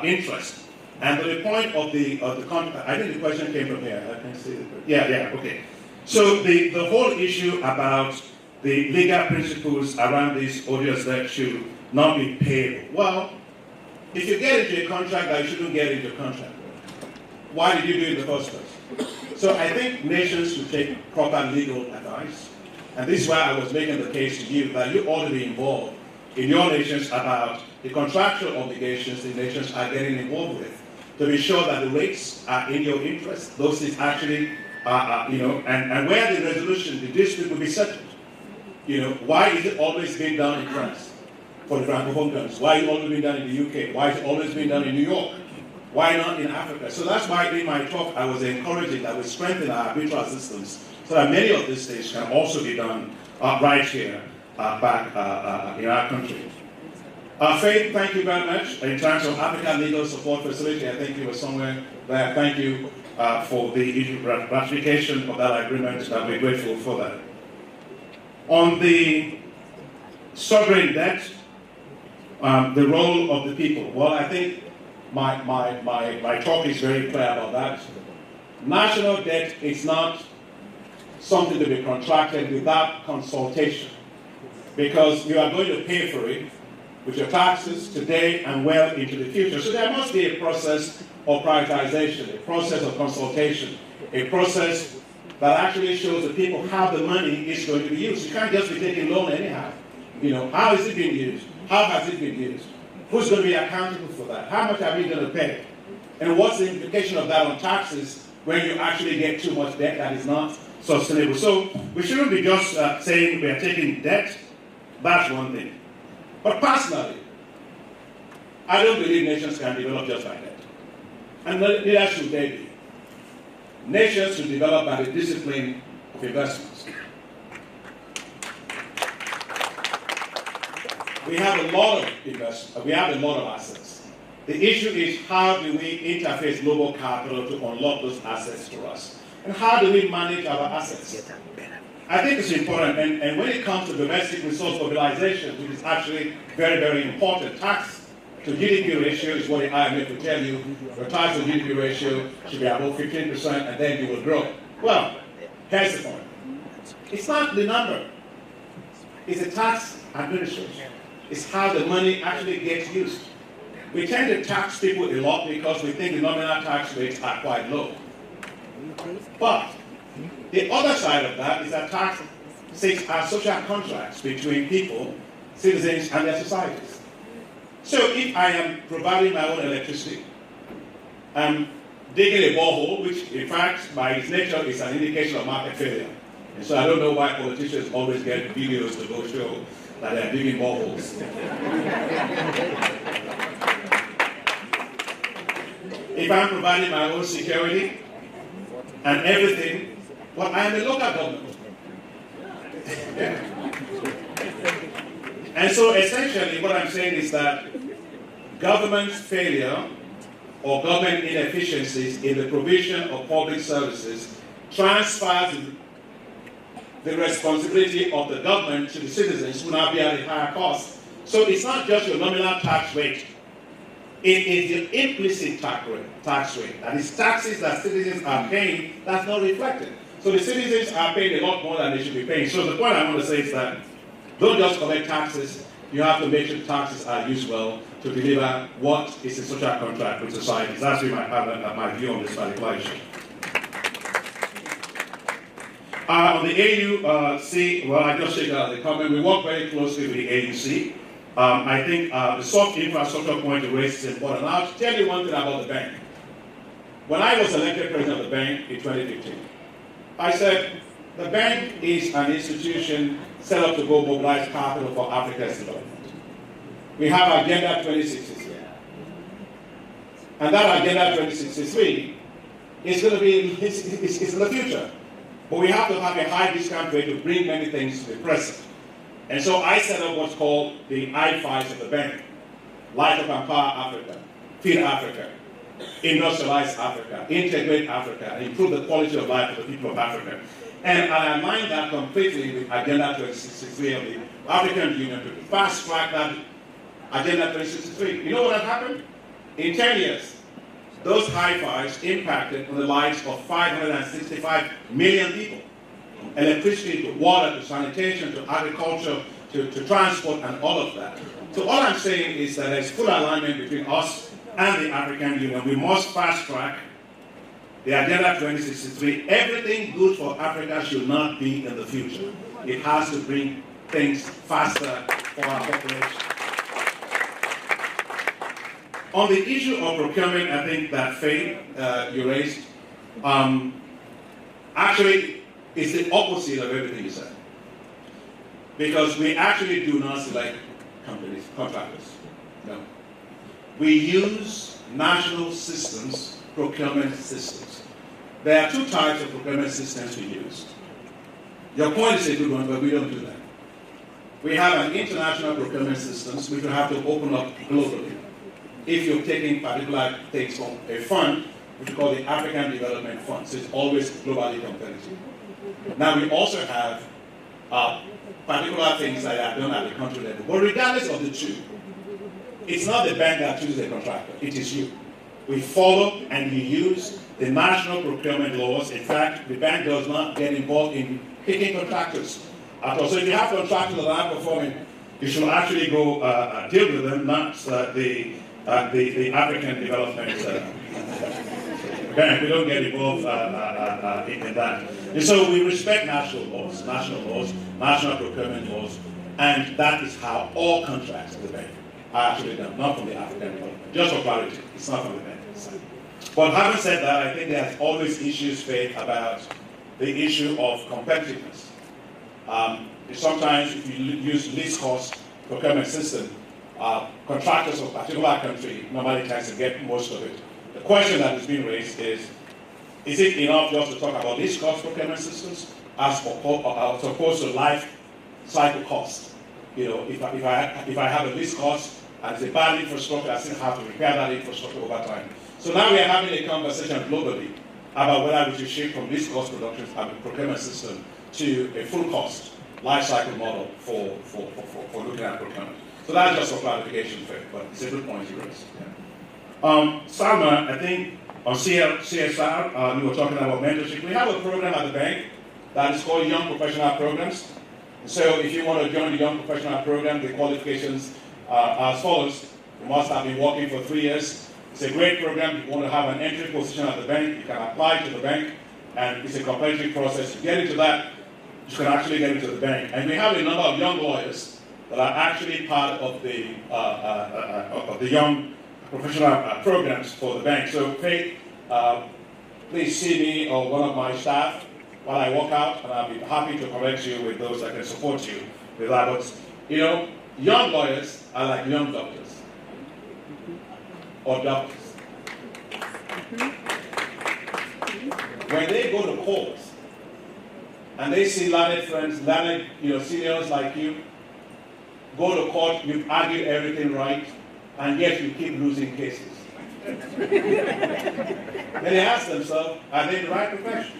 interest. And the point of the contract, I think the question came from here. I can see it. Yeah, okay. So the whole issue about the legal principles around this odious debt should not be paid. Well, if you get into a contract that you shouldn't get into a contract, why did you do it in the first place? So I think nations should take proper legal advice. And this is why I was making the case to you that you ought to be involved in your nations about the contractual obligations the nations are getting involved with, to be sure that the rates are in your interest, those things actually and where the resolution, the dispute will be settled. Why is it always being done in France for the Francophone countries? Why is it always being done in the UK? Why is it always being done in New York? Why not in Africa? So that's why in my talk I was encouraging that we strengthen our arbitral systems so that many of these things can also be done right here back in our country. Faith, thank you very much. In terms of African Legal Support Facility, I think you were somewhere there. Thank you for the ratification of that agreement. We're grateful for that. On the sovereign debt, the role of the people. Well, I think my talk is very clear about that. National debt is not something to be contracted without consultation, because you are going to pay for it with your taxes today and well into the future. So there must be a process of prioritization, a process of consultation, a process that actually shows the people how the money is going to be used. You can't just be taking loan anyhow. How is it being used? How has it been used? Who's going to be accountable for that? How much are we going to pay? And what's the implication of that on taxes when you actually get too much debt that is not sustainable? So we shouldn't be just saying we are taking debt. That's one thing. But personally, I don't believe nations can develop just like that. And neither should they be. Nations should develop by the discipline of investments. We have a lot of investments. We have a lot of assets. The issue is how do we interface global capital to unlock those assets for us? And how do we manage our assets? I think it's important, and when it comes to domestic resource mobilization, which is actually very, very important, tax to GDP ratio is what the IMF will tell you. Your tax to GDP ratio should be above 15%, and then you will grow. Well, here's the point. It's not the number. It's the tax administration. It's how the money actually gets used. We tend to tax people a lot because we think the nominal tax rates are quite low. But the other side of that is that tax are social contracts between people, citizens, and their societies. So if I am providing my own electricity, I'm digging a borehole, which in fact, by its nature, is an indication of market failure. And so I don't know why politicians always get videos to go show that they're digging boreholes. If I'm providing my own security and everything, well, I am a local government. Yeah. And so essentially what I'm saying is that government failure or government inefficiencies in the provision of public services transfers the responsibility of the government to the citizens who now bear the higher cost. So it's not just your nominal tax rate. It is the implicit tax rate. That is taxes that citizens are paying that's not reflected. So the citizens are paying a lot more than they should be paying. So the point I want to say is that don't just collect taxes. You have to make sure the taxes are used well to deliver what is a social contract with society. That's really my view on this particular issue. On the AUC, well, I just checked out the comment. We work very closely with the AUC. I think the soft infrastructure point you raised is important. I'll tell you one thing about the bank. When I was elected president of the bank in 2015, I said the bank is an institution set up to go mobilize capital for Africa's development. We have Agenda 2063. And that Agenda 2063 is going to be it's in the future. But we have to have a high discount rate to bring many things to the present. And so I set up what's called the I5s of the bank. Light up and power Africa, feed Africa, industrialize Africa, integrate Africa, and improve the quality of life of the people of Africa. And I align that completely with Agenda 2063 of the African Union to fast track that Agenda 2063. You know what had happened? In 10 years, those high fives impacted on the lives of 565 million people. From electricity to water to sanitation to agriculture to transport and all of that. So all I'm saying is that there's full alignment between us and the African Union. We must fast track the Agenda 2063. Everything good for Africa should not be in the future. It has to bring things faster for our population. On the issue of procurement, I think that Faith you raised, actually it's the opposite of everything you said. Because we actually do not select companies, contractors. No. We use national systems, procurement systems. There are two types of procurement systems we use. Your point is a good one, but we don't do that. We have an international procurement systems which we have to open up globally. If you're taking particular things from a fund, which we call the African Development Fund, so it's always globally competitive. Now we also have particular things that are done at the country level. But regardless of the two, it's not the bank that chooses the contractor, it is you. We follow and we use the national procurement laws. In fact, the bank does not get involved in picking contractors. So if you have contractors that are performing, you should actually go deal with them, not the African Development Bank. We don't get involved in that. And so we respect national laws, national procurement laws, and that is how all contracts of the bank are actually done, not from the African Development. Just for clarity, it's not from the bank. But having said that, I think there's always issues, Faith, about the issue of competitiveness. Sometimes if you use least cost procurement system, contractors of a particular country normally tends to get most of it. The question that is being raised is it enough just to talk about least cost procurement systems as opposed to life cycle cost? You know, if I have a least cost and it's a bad infrastructure, I still have to repair that infrastructure over time. So now we are having a conversation globally about whether we should shift from least cost production and procurement system to a full cost life cycle model for looking at procurement. So that's just for clarification, but it's a good point you raised. Yeah. Salma, I think on CSR, you were talking about mentorship. We have a program at the bank that is called Young Professional Programs. So if you want to join the Young Professional Program, the qualifications are as follows. You must have been working for 3 years. It's a great program. If you want to have an entry position at the bank, you can apply to the bank, and it's a competitive process. To get into that, you can actually get into the bank. And we have a number of young lawyers that are actually part of the young professional programs for the bank. So Faith, please see me or one of my staff while I walk out, and I'll be happy to connect you with those that can support you with that. But, you know, young lawyers are like young doctors or doctors. When they go to court and they see learned friends, learned seniors like you, go to court, you've argued everything right, and yet you keep losing cases. Then they ask themselves, are they in the right profession?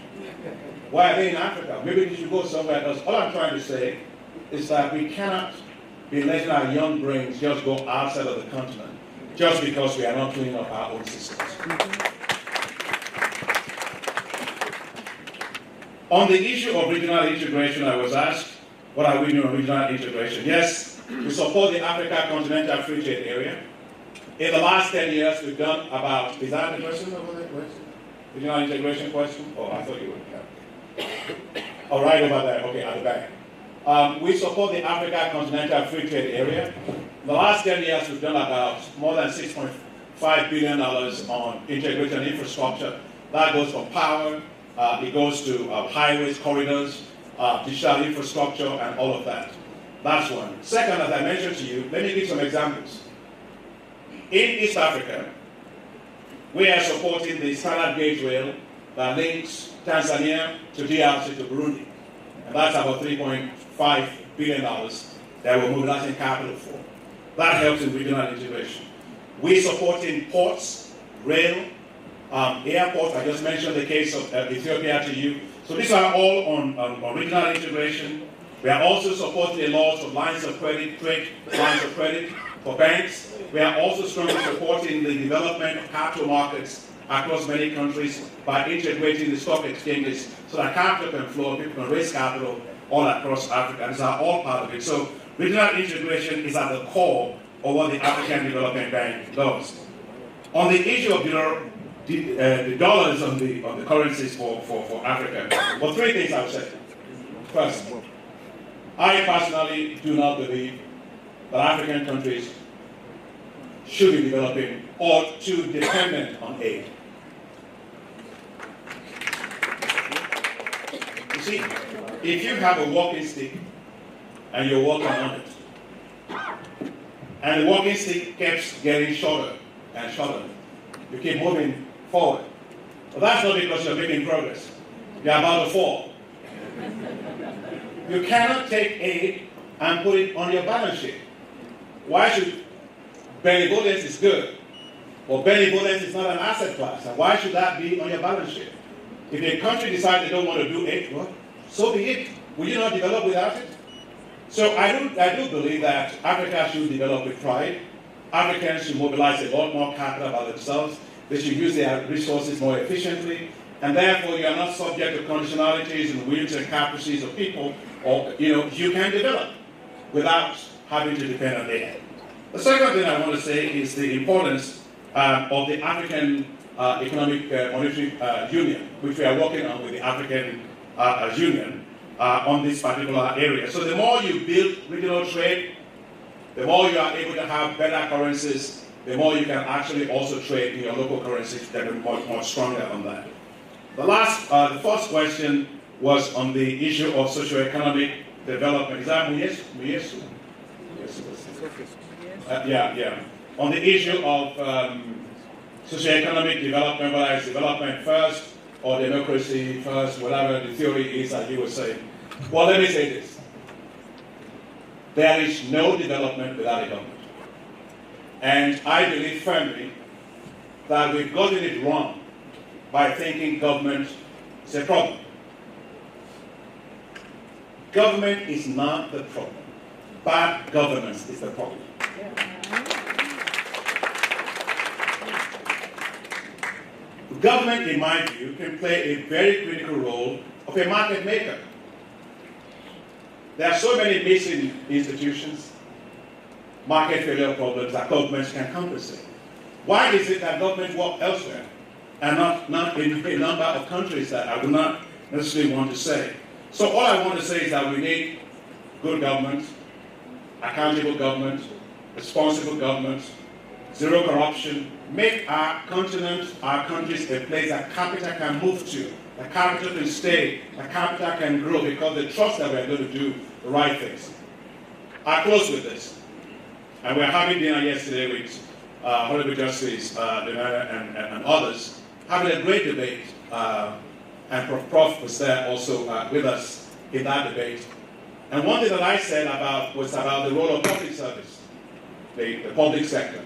Why are they in Africa? Maybe they should go somewhere else. All I'm trying to say is that we cannot be letting our young brains just go outside of the continent just because we are not cleaning up our own systems. On the issue of regional integration, I was asked, what are we doing on regional integration? Yes, we support the Africa Continental Free Trade Area. In the last 10 years, we've done about, is that the question over there? Regional integration question? Oh, I thought you would have. Oh, right over there, okay, at the back. We support the Africa Continental Free Trade Area. In the last 10 years, we've done about more than $6.5 billion on integration infrastructure. That goes from power, it goes to highways, corridors, digital infrastructure, and all of that. That's one. Second, as I mentioned to you, let me give some examples. In East Africa, we are supporting the standard gauge rail that links Tanzania to DRC to Burundi. And that's about $3.5 billion that we're mobilizing capital for. That helps in regional integration. We're supporting ports, rail, airports. I just mentioned the case of Ethiopia to you. So these are all on regional integration. We are also supporting the laws of lines of credit, trade lines of credit for banks. We are also strongly supporting the development of capital markets across many countries by integrating the stock exchanges so that capital can flow, people can raise capital all across Africa. These are all part of it. So regional integration is at the core of what the African Development Bank does. On the issue of the dollars on the currencies for Africa, well, three things I would say. First, I personally do not believe that African countries should be developing or too dependent on aid. You see, if you have a walking stick and you're walking on it, and the walking stick keeps getting shorter and shorter, you keep moving forward. But that's not because you're making progress. You're about to fall. You cannot take aid and put it on your balance sheet. Why should benevolence is good, but benevolence is not an asset class, and why should that be on your balance sheet? If a country decides they don't want to do aid, well, so be it. Will you not develop without it? So I do believe that Africa should develop with pride. Africans should mobilize a lot more capital by themselves. They should use their resources more efficiently, and therefore you are not subject to conditionalities and whims and caprices of people, or you can develop without having to depend on aid. The second thing I want to say is the importance of the African Economic Monetary Union, which we are working on with the African Union on this particular area. So the more you build regional trade, the more you are able to have better currencies, the more you can actually also trade in your local currencies that are much more stronger on that. The first question was on the issue of socioeconomic development. Is that Muyesu? Yeah. On the issue of socioeconomic development, whether it's development first or democracy first, whatever the theory is that you were saying. Well, let me say this. There is no development without a government. And I believe firmly that we've gotten it wrong by thinking government is a problem. Government is not the problem. Bad governance is the problem. Government, in my view, can play a very critical role of a market maker. There are so many missing institutions, market failure problems that governments can compensate. Why is it that governments work elsewhere and not in a number of countries that I would not necessarily want to say? So all I want to say is that we need good government, accountable government, responsible government, zero corruption, make our continent, our countries a place that capital can move to, that capital can stay, that capital can grow because they trust that we're going to do the right things. I close with this. And we're having dinner yesterday with Honorable Justice and others, having a great debate, and Prof was there also with us in that debate. And one thing that I said was about the role of public service, the public sector.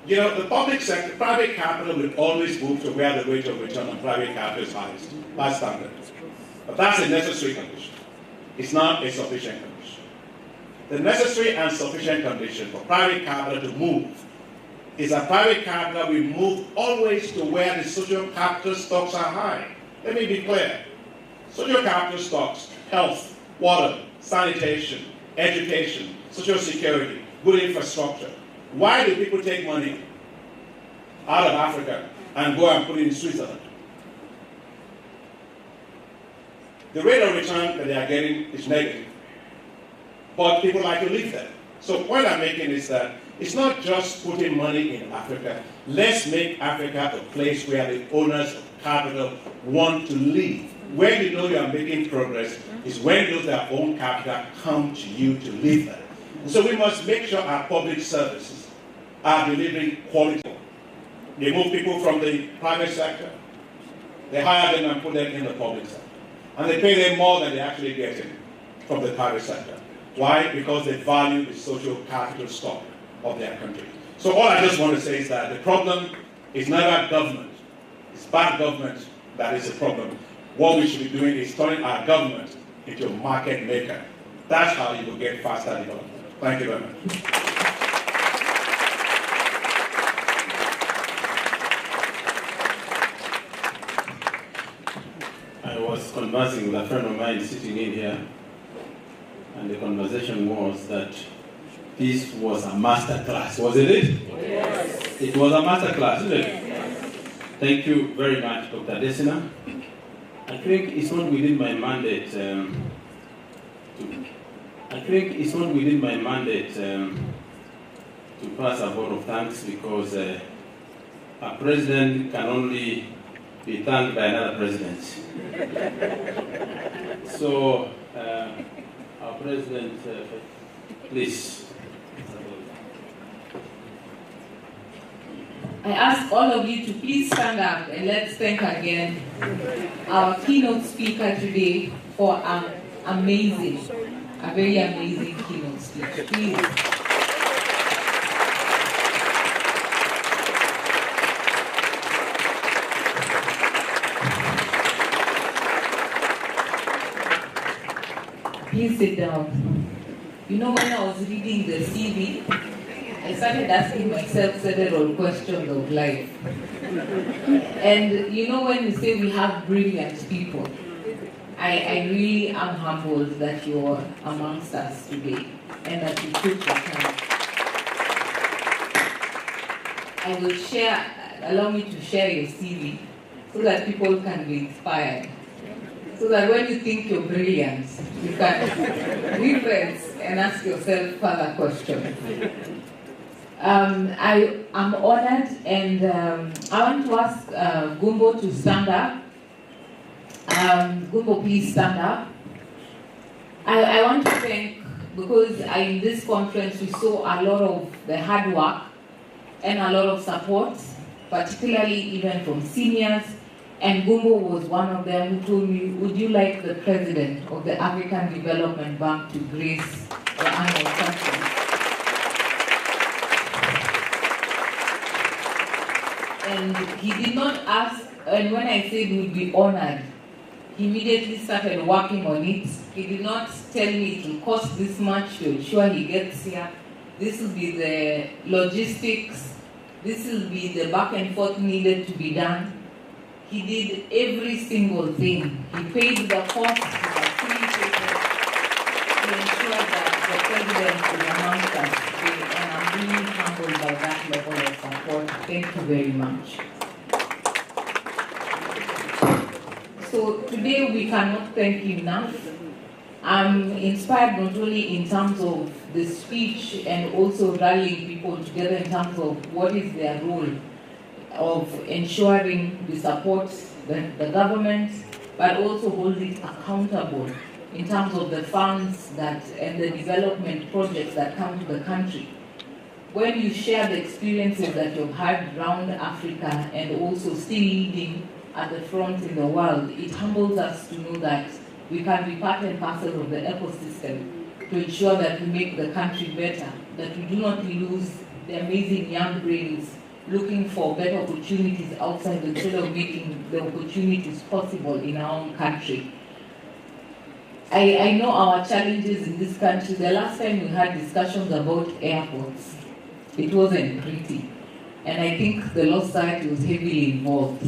You know, the public sector, private capital will always move to where the rate of return on private capital is highest. That's standard. But that's a necessary condition. It's not a sufficient condition. The necessary and sufficient condition for private capital to move is that private capital will move always to where the social capital stocks are high. Let me be clear. Social capital stocks, health, water, sanitation, education, social security, good infrastructure. Why do people take money out of Africa and go and put it in Switzerland? The rate of return that they are getting is negative, but people like to live there. So the point I'm making is that it's not just putting money in Africa. Let's make Africa a place where the owners of capital want to live. When you know you are making progress is when those that own capital come to you to live there. And so we must make sure our public services are delivering quality. They move people from the private sector, they hire them and put them in the public sector. And they pay them more than they actually get from the private sector. Why? Because they value the social capital stock of their country. So all I just want to say is that the problem is never government. It's bad government that is the problem. What we should be doing is turning our government into a market maker. That's how you will get faster development. Thank you very much. I was conversing with a friend of mine sitting in here, and the conversation was that this was a master class, wasn't it? Yes. It was a master class, isn't it? Yes. Thank you very much, Dr. Desina. I think it's not within my mandate to pass a vote of thanks, because a president can only be thanked by another president. So, our president, please. I ask all of you to please stand up and let's thank again our keynote speaker today for a very amazing keynote speech. Please. Please sit down. You know, when I was reading the CV, I started asking myself several questions of life. And you know, when you say we have brilliant people, I really am humbled that you're amongst us today and that you took the time. I will allow me to share your CV so that people can be inspired. So that when you think you're brilliant, you can reference and ask yourself further questions. I am honored, and I want to ask Gumbo to stand up. Gumbo, please stand up. I want to thank, because in this conference we saw a lot of the hard work and a lot of support, particularly even from seniors. And Gumbo was one of them who told me, would you like the president of the African Development Bank to grace the annual conference? And he did not ask, and when I said we'd be honored, he immediately started working on it. He did not tell me it will cost this much to ensure he gets here. This will be the logistics. This will be the back and forth needed to be done. He did every single thing. He paid the cost, he facilitated to ensure that the president is amongst us today, and I'm really humbled by that level of support. Thank you very much. So today we cannot thank you enough. I'm inspired not only in terms of the speech and also rallying people together in terms of what is their role of ensuring we support the government, but also hold it accountable in terms of the funds and the development projects that come to the country. When you share the experiences that you've had around Africa and also still leading at the front in the world, it humbles us to know that we can be part and parcel of the ecosystem to ensure that we make the country better, that we do not lose the amazing young brains looking for better opportunities outside instead of making the opportunities possible in our own country. I know our challenges in this country. The last time we had discussions about airports, it wasn't pretty. And I think the Law Society was heavily involved.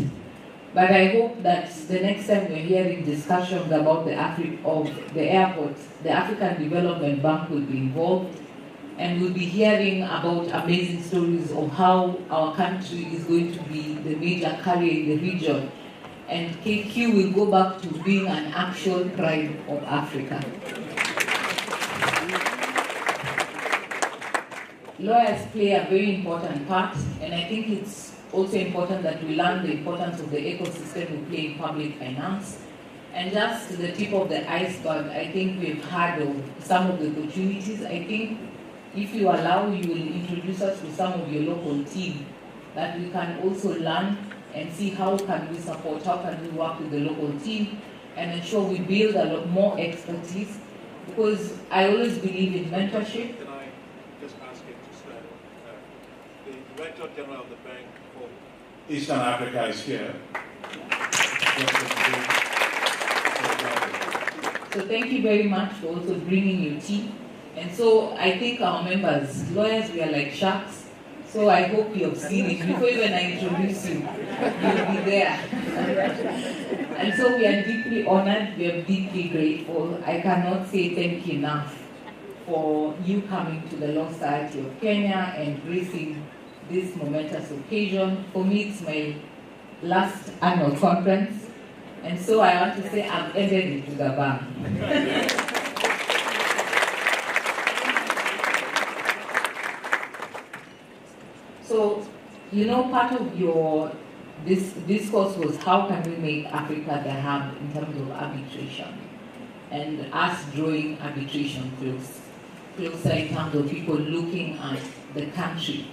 But I hope that the next time we're hearing discussions about the airports, the African Development Bank will be involved, and we'll be hearing about amazing stories of how our country is going to be the major carrier in the region. And KQ will go back to being an actual pride of Africa. Lawyers play a very important part, and I think it's also important that we learn the importance of the ecosystem we play in public finance. And just the tip of the iceberg, I think we've heard of some of the opportunities. I think if you allow, you will introduce us to some of your local team that we can also learn and see how can we support, how can we work with the local team and ensure we build a lot more expertise, because I always believe in mentorship. Can I just ask you to start? The Director General of the Bank for Eastern Africa is here. So thank you very much for also bringing your team. And so I think our members, lawyers, we are like sharks. So I hope you have seen it. Before even I introduce you, you'll be there. And so we are deeply honored, we are deeply grateful. I cannot say thank you enough for you coming to the Law Society of Kenya and gracing this momentous occasion. For me, it's my last annual conference. And so I want to say I've ended it with a bang. So, you know, part of this discourse was how can we make Africa the hub in terms of arbitration, and us drawing arbitration closer in terms of people looking at the country.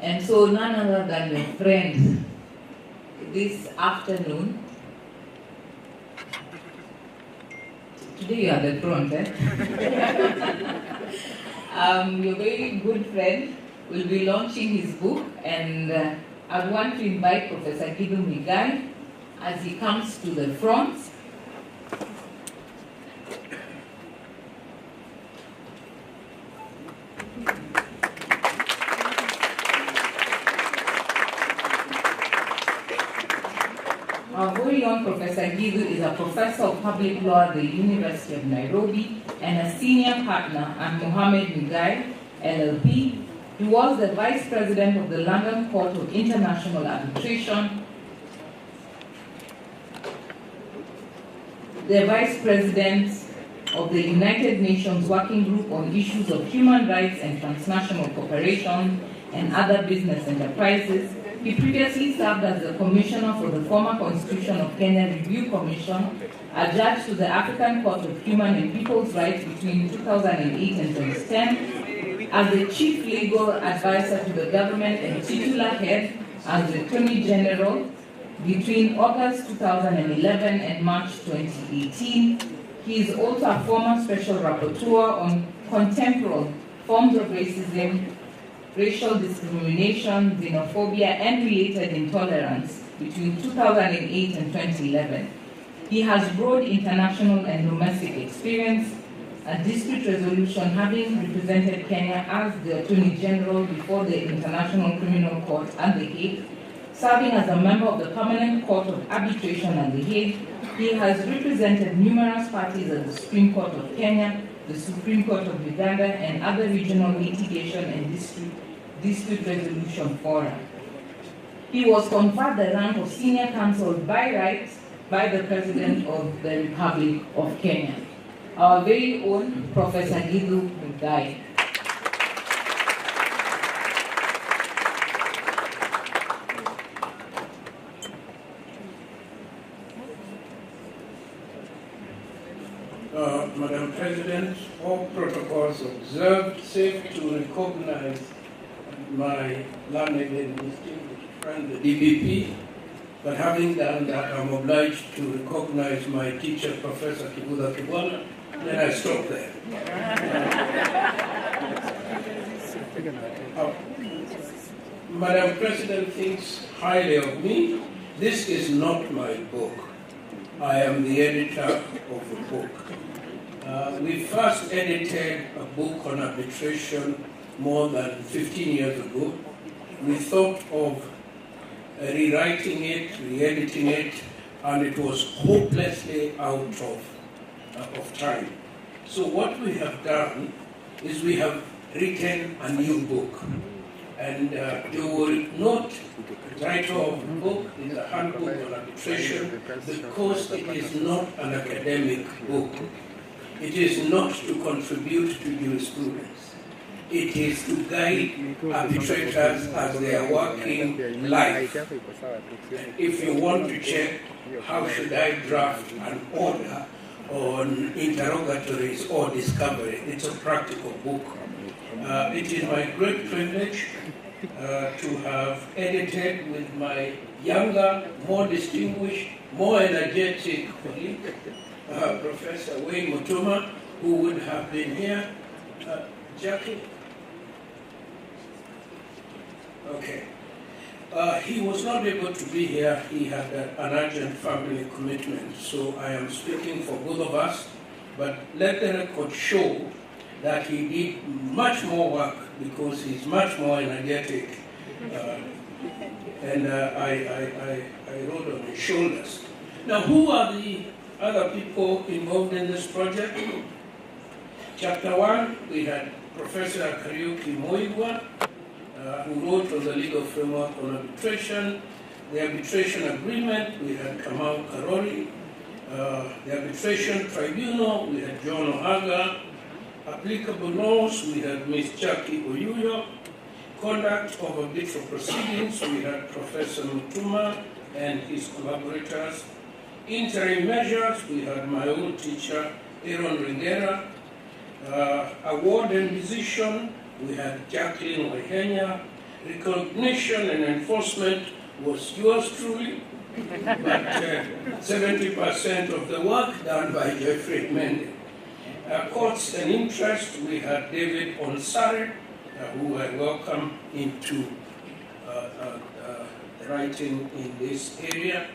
And so none other than your friend this afternoon, today you are the front, your very good friend will be launching his book, and I want to invite Professor Gidu Migai as he comes to the front. Our very own Professor Gidu is a professor of public law at the University of Nairobi and a senior partner at Mohammed Migai, LLP. He was the Vice President of the London Court of International Arbitration, the Vice President of the United Nations Working Group on Issues of Human Rights and Transnational Cooperation and Other Business Enterprises. He previously served as the Commissioner for the former Constitution of Kenya Review Commission, a judge to the African Court of Human and People's Rights between 2008 and 2010, as the Chief Legal Advisor to the government and titular head as the Attorney General between August 2011 and March 2018. He is also a former Special Rapporteur on contemporary forms of racism, racial discrimination, xenophobia, and related intolerance between 2008 and 2011. He has broad international and domestic experience, a dispute resolution, having represented Kenya as the Attorney General before the International Criminal Court at The Hague, serving as a member of the Permanent Court of Arbitration at The Hague. He has represented numerous parties at the Supreme Court of Kenya, the Supreme Court of Uganda, and other regional litigation and dispute resolution fora. He was conferred the rank of Senior Counsel by right by the President of the Republic of Kenya. Our very own Professor Gidu Migai. Madam President, all protocols observed, safe to recognize my learned and distinguished friend, the DBP. But having done that, I'm obliged to recognize my teacher, Professor Kibuda Kibwana. Then I stop there. Madam President thinks highly of me. This is not my book. I am the editor of the book. We first edited a book on arbitration more than 15 years ago. We thought of rewriting it, re-editing it, and it was hopelessly out of time. So what we have done is we have written a new book. And you will note the title of the book is a handbook on arbitration because it is not an academic book. It is not to contribute to jurisprudence. It is to guide arbitrators as they are working live. If you want to check how should I draft an order on interrogatories or discovery, it's a practical book. It is my great privilege to have edited with my younger, more distinguished, more energetic colleague, Professor Wayne Mutuma, who would have been here. Jackie? Okay. He was not able to be here. He had an urgent family commitment, so I am speaking for both of us. But let the record show that he did much more work because he's much more energetic. And I rode on his shoulders. Now, who are the other people involved in this project? Chapter 1, we had Professor Kariuki Moigwa, who wrote on the legal framework on arbitration. The arbitration agreement, we had Kamau Karori. The arbitration tribunal, we had John Ohaga. Applicable laws, we had Ms. Jackie Oyuyo. Conduct of arbitral proceedings, we had Professor Mutuma and his collaborators. Interim measures, we had my old teacher, Aaron Ringera. Award and decision, we had Jacqueline Wahenya. Recognition and enforcement was yours truly, but 70% of the work done by Jeffrey Mende. Courts and interest, we had David Onsare, who I welcome into writing in this area.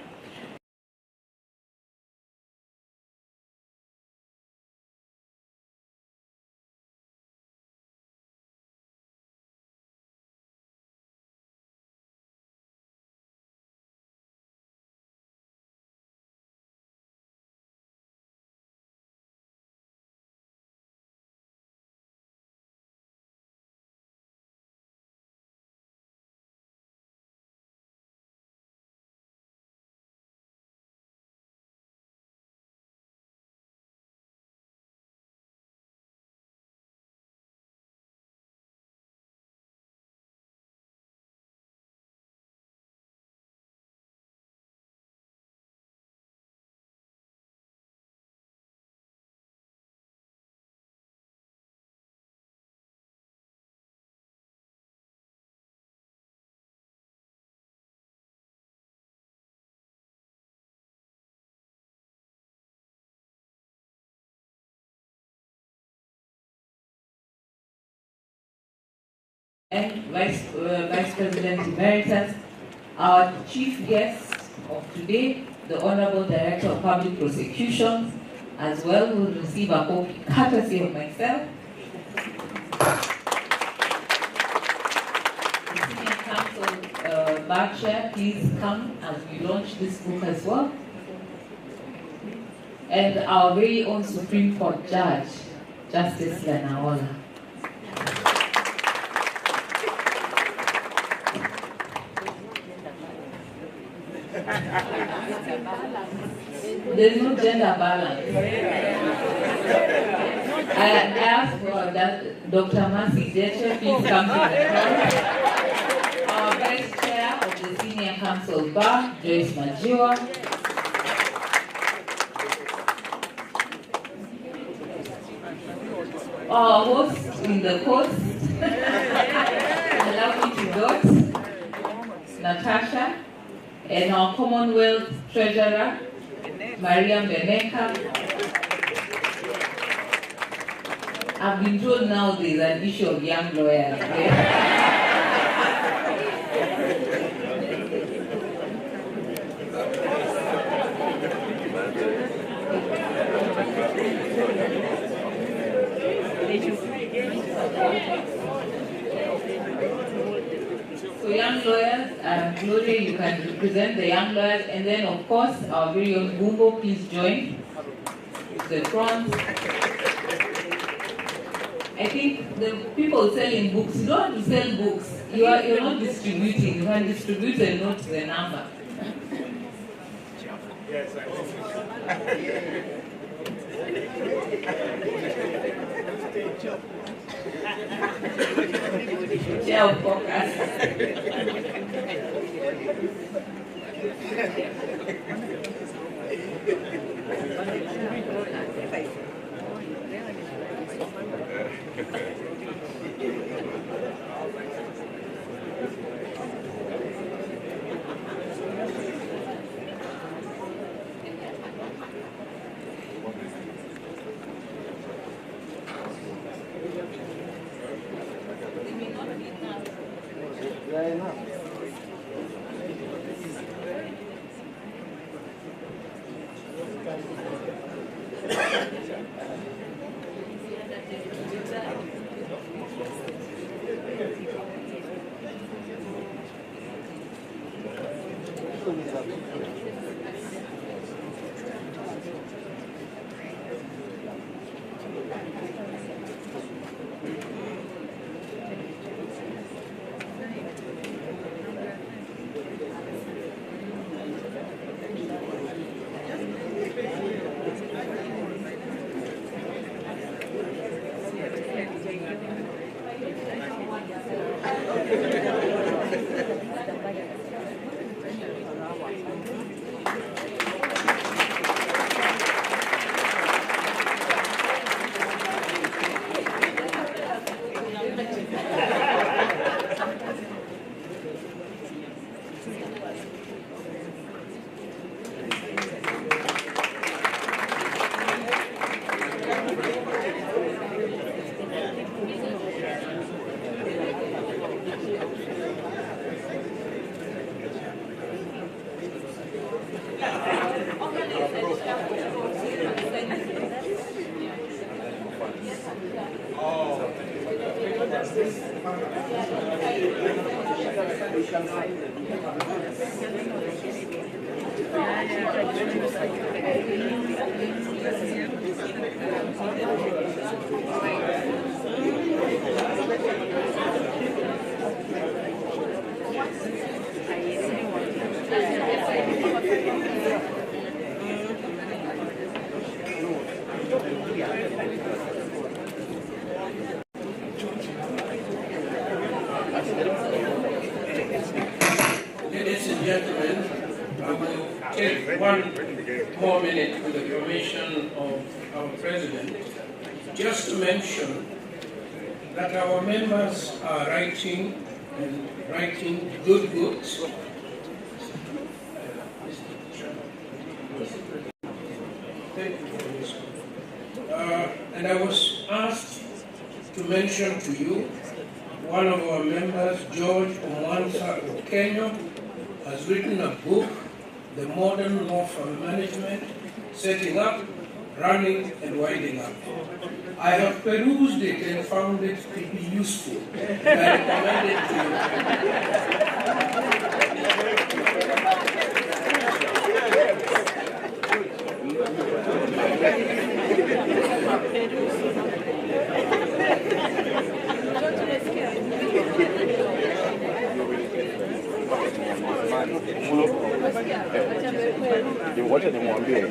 And Vice President Emeritus, our chief guest of today, the Honorable Director of Public Prosecutions, as well, will receive a copy courtesy of myself. The Senior Counsel Bar Chair, please come as we launch this book as well. And our very own Supreme Court Judge, Justice Lenaola. There's no gender balance. I ask for that Dr. Mercy Deche, please come to the front. Our Vice Chair of the Senior Counsel Bar, Joyce Majiwa. Our host in the coast, allow me to dot, Natasha. And our Commonwealth Treasurer, Maria Beneka. I've been told now there's an issue of young lawyers. So young lawyers, Gloria, you can represent the young lawyers, and then of course our very own Gumbo, please join the front. I think the people selling books, you don't have to sell books. You're not distributing. You can distribute and note the number. Yes, Chair of caucus. Ladies and gentlemen, I will take 1 more minute with the permission of our President, just to mention that our members are writing good books. And I was asked to mention to you one of our members, George Omwansa of Kenya, has written a book, The Modern Law Firm Management, Setting Up, Running and Winding Up. I have perused it and found it to be useful. I recommend it to Wacha nimwambie.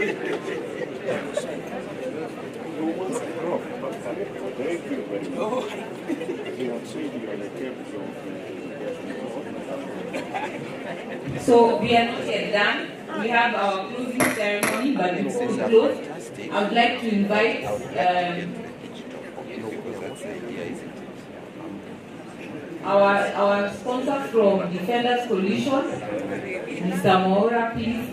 So we are not yet done. We have our closing ceremony, but before we close, I would like to invite our sponsor from Defenders Coalition, Mr. Maura, please.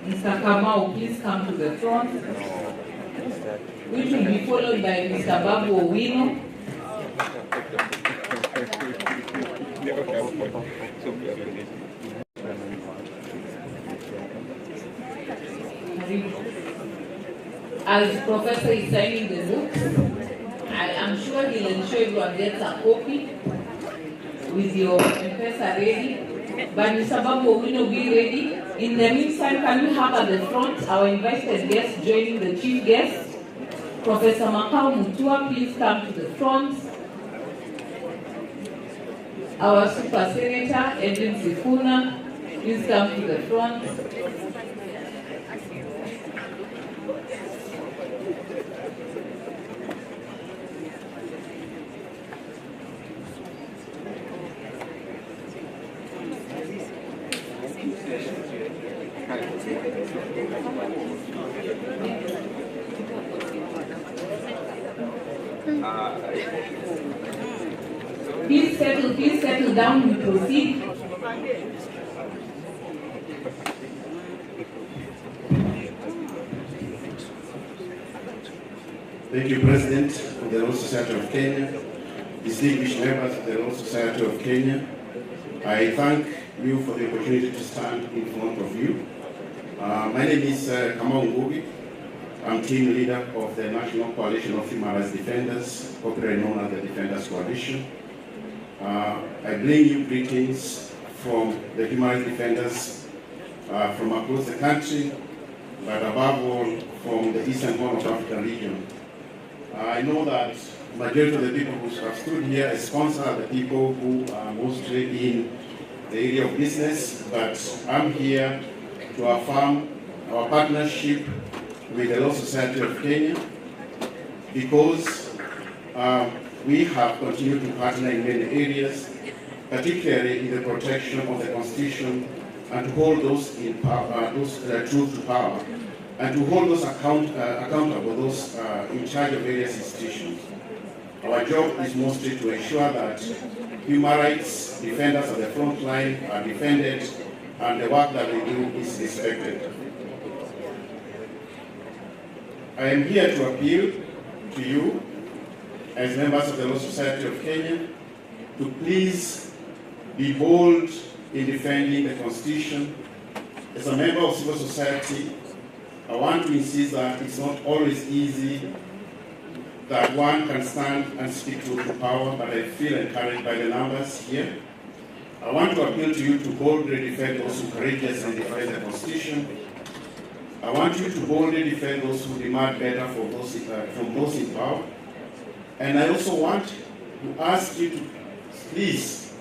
Mr. Kamau, please come to the front. which will be followed by Mr. Babu Owino. As Professor is signing the books, I am sure he'll ensure everyone gets a copy with your M-Pesa ready. But Mr. Babu Owino, be ready. In the meantime, can we have at the front our invited guests joining the chief guest? Professor Makau Mutua, please come to the front. Our Super Senator, Edwin Sifuna, please come to the front. Please settle down, we proceed. Thank you, President of the Law Society of Kenya, distinguished members of the Law Society of Kenya. I thank you for the opportunity to stand in front of you. My name is Kamau Ngugi. I'm team leader of the National Coalition of Human Rights Defenders, popularly known as the Defenders Coalition. I bring you greetings from the human rights defenders from across the country, but above all from the Eastern Horn of Africa region. I know that the majority of the people who have stood here as sponsors are the people who are mostly in the area of business, but I'm here to affirm our partnership with the Law Society of Kenya because we have continued to partner in many areas, particularly in the protection of the Constitution and to hold those in power, truth to power, and to hold those accountable, those in charge of various institutions. Our job is mostly to ensure that human rights defenders at the front line are defended and the work that they do is respected. I am here to appeal to you as members of the Law Society of Kenya to please be bold in defending the Constitution. As a member of civil society, I want to insist that it's not always easy that one can stand and speak truth to power, but I feel encouraged by the numbers here. I want to appeal to you to boldly defend those who courageously defend the Constitution. I want you to boldly defend those who demand better from those in power. And I also want to ask you to please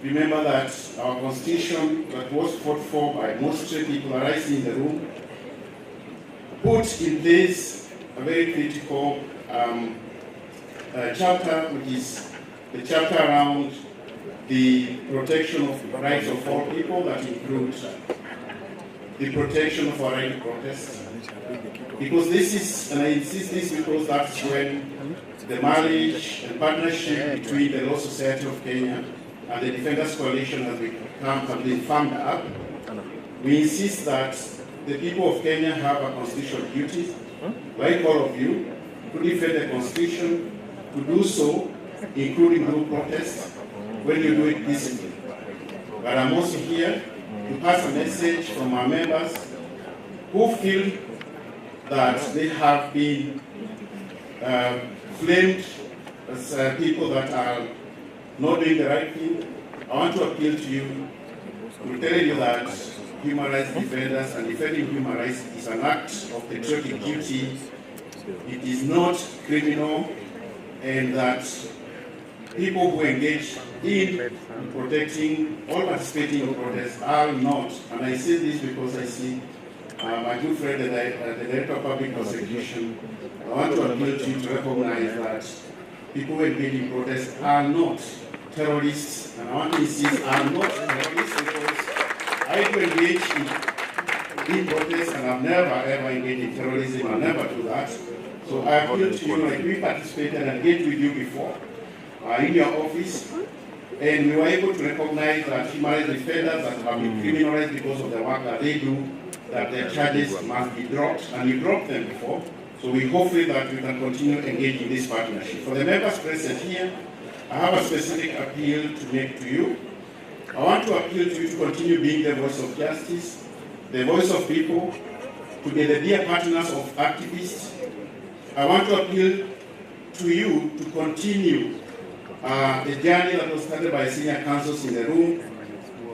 remember that our Constitution that was fought for by most people arising in the room put in place a very critical chapter, which is the chapter around the protection of rights of all people, that includes the protection of our right to protest. Because this is, and I insist this because that's when the marriage and partnership between the Law Society of Kenya and the Defenders Coalition has been firmed up. We insist that the people of Kenya have a constitutional duty, like all of you, to defend the Constitution, to do so, including group protests, when you do it peacefully. But I'm also here to pass a message from our members who feel that they have been blamed as people that are not doing the right thing. I want to appeal to you to tell you that human rights defenders and defending human rights is an act of patriotic duty. It is not criminal, and that people who engage in protecting or participating in protests are not. And I say this because I see my good friend, the Director of Public Prosecution. I want to appeal to you to recognize that people who engage in protests are not terrorists, and I want to insist are not terrorists because I do engage in protests and I've never ever engaged in terrorism. I'll never do that. So I appeal to you, like we participated and engaged with you before in your office, and we were able to recognize that human rights defenders that have been criminalized because of the work that they do, that their charges must be dropped, and we dropped them before. So we hopefully that we can continue engaging this partnership. For the members present here, I have a specific appeal to make to you. I want to appeal to you to continue being the voice of justice, the voice of people, to be the dear partners of activists. I want to appeal to you to continue the journey that was started by senior councils in the room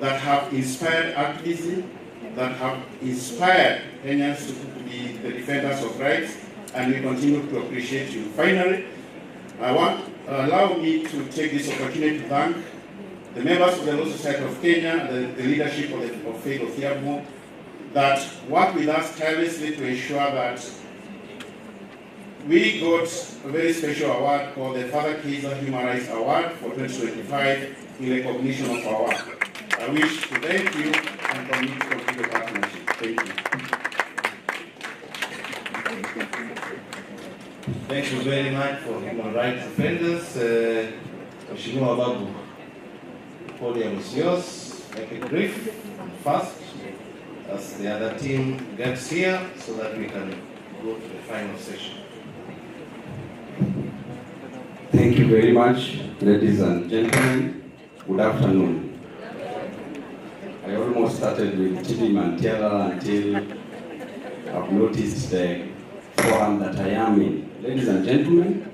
that have inspired activism, that have inspired Kenyans to be the defenders of rights, and we continue to appreciate you. Finally, allow me to take this opportunity to thank the members of the Law Society of Kenya, the leadership of Faith of Thiabu, that work with us tirelessly to ensure that we got a very special award called the Father Kaiser Human Rights Award for 2025 in recognition of our work. I wish to thank you and commit to continue the partnership. Thank you. Thank you very much for human rights defenders. Mheshimiwa Babu, the podium is yours. Make it brief and fast as the other team gets here so that we can go to the final session. Thank you very much, ladies and gentlemen. Good afternoon. I almost started with TD Mantiala until I've noticed the forum that I am in. Ladies and gentlemen,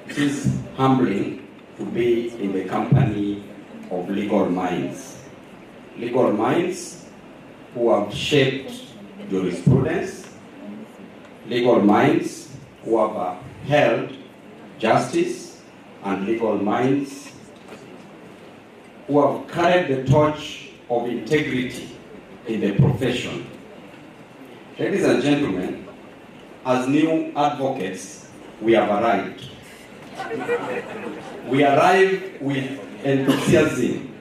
it is humbling to be in the company of legal minds. Legal minds who have shaped jurisprudence, legal minds who have upheld justice, and legal minds who have carried the torch of integrity in the profession. Ladies and gentlemen, as new advocates, we have arrived. We arrive with enthusiasm.